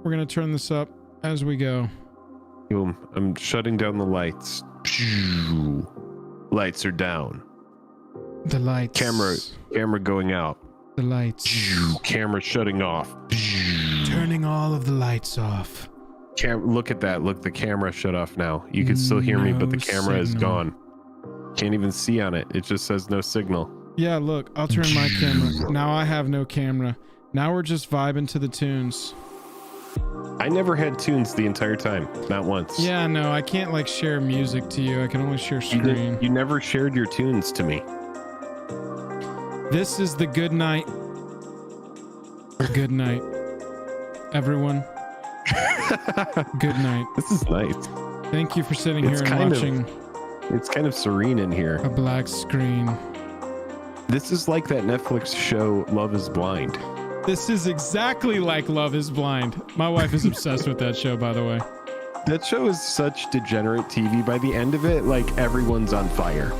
We're going to turn this up as we go. Boom. I'm shutting down the lights. Lights are down. The lights. Camera going out. The lights. Camera shutting off. Turning all of the lights off. Look at that. Look, the camera shut off now. You can still hear me, but the camera is gone. Can't even see on it. It just says no signal. Yeah, look, I'll turn my camera. Now I have no camera. Now we're just vibing to the tunes. I never had tunes the entire time. Not once. Yeah, no, I can't like share music to you. I can only share screen. You never shared your tunes to me. This is the good night. Good night, everyone. Good night. This is nice. Thank you for sitting here and watching. It's kind of serene in here. A black screen. This is like that Netflix show Love is Blind. This is exactly like Love is Blind. My wife is obsessed with that show, by the way. That show is such degenerate TV. By the end of it, like, everyone's on fire.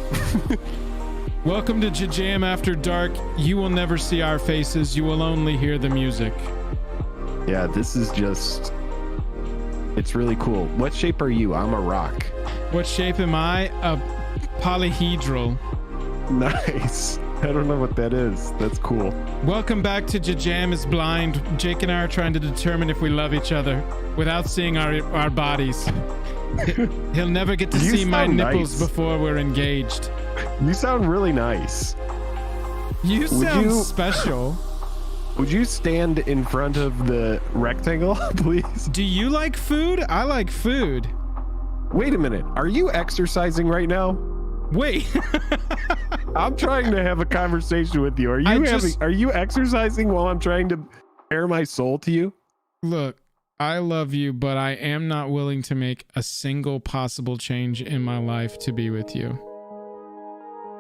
Welcome to Jam After Dark. You will never see our faces. You will only hear the music. Yeah, this is just... It's really cool. What shape are you? I'm a rock. What shape am I? A polyhedral. Nice. I don't know what that is. That's cool. Welcome back to Jam is Blind. Jake and I are trying to determine if we love each other without seeing our bodies. He'll never get to see my nipples before we're engaged. You sound really nice. You sound special. Would you stand in front of the rectangle, please? Do you like food? I like food. Wait a minute. Are you exercising right now? Wait. I'm trying to have a conversation with you. Are you exercising while I'm trying to bare my soul to you? Look, I love you, but I am not willing to make a single possible change in my life to be with you.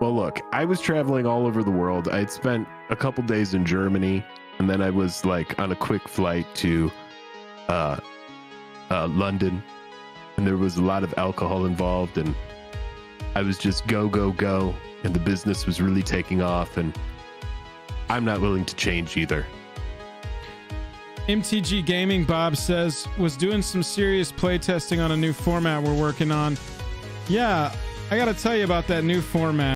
Well, look, I was traveling all over the world. I had spent a couple days in Germany, and then I was like on a quick flight to London, and there was a lot of alcohol involved, and I was just go, and the business was really taking off, and I'm not willing to change either. MTG Gaming, Bob says, was doing some serious playtesting on a new format we're working on. Yeah, I gotta tell you about that new format.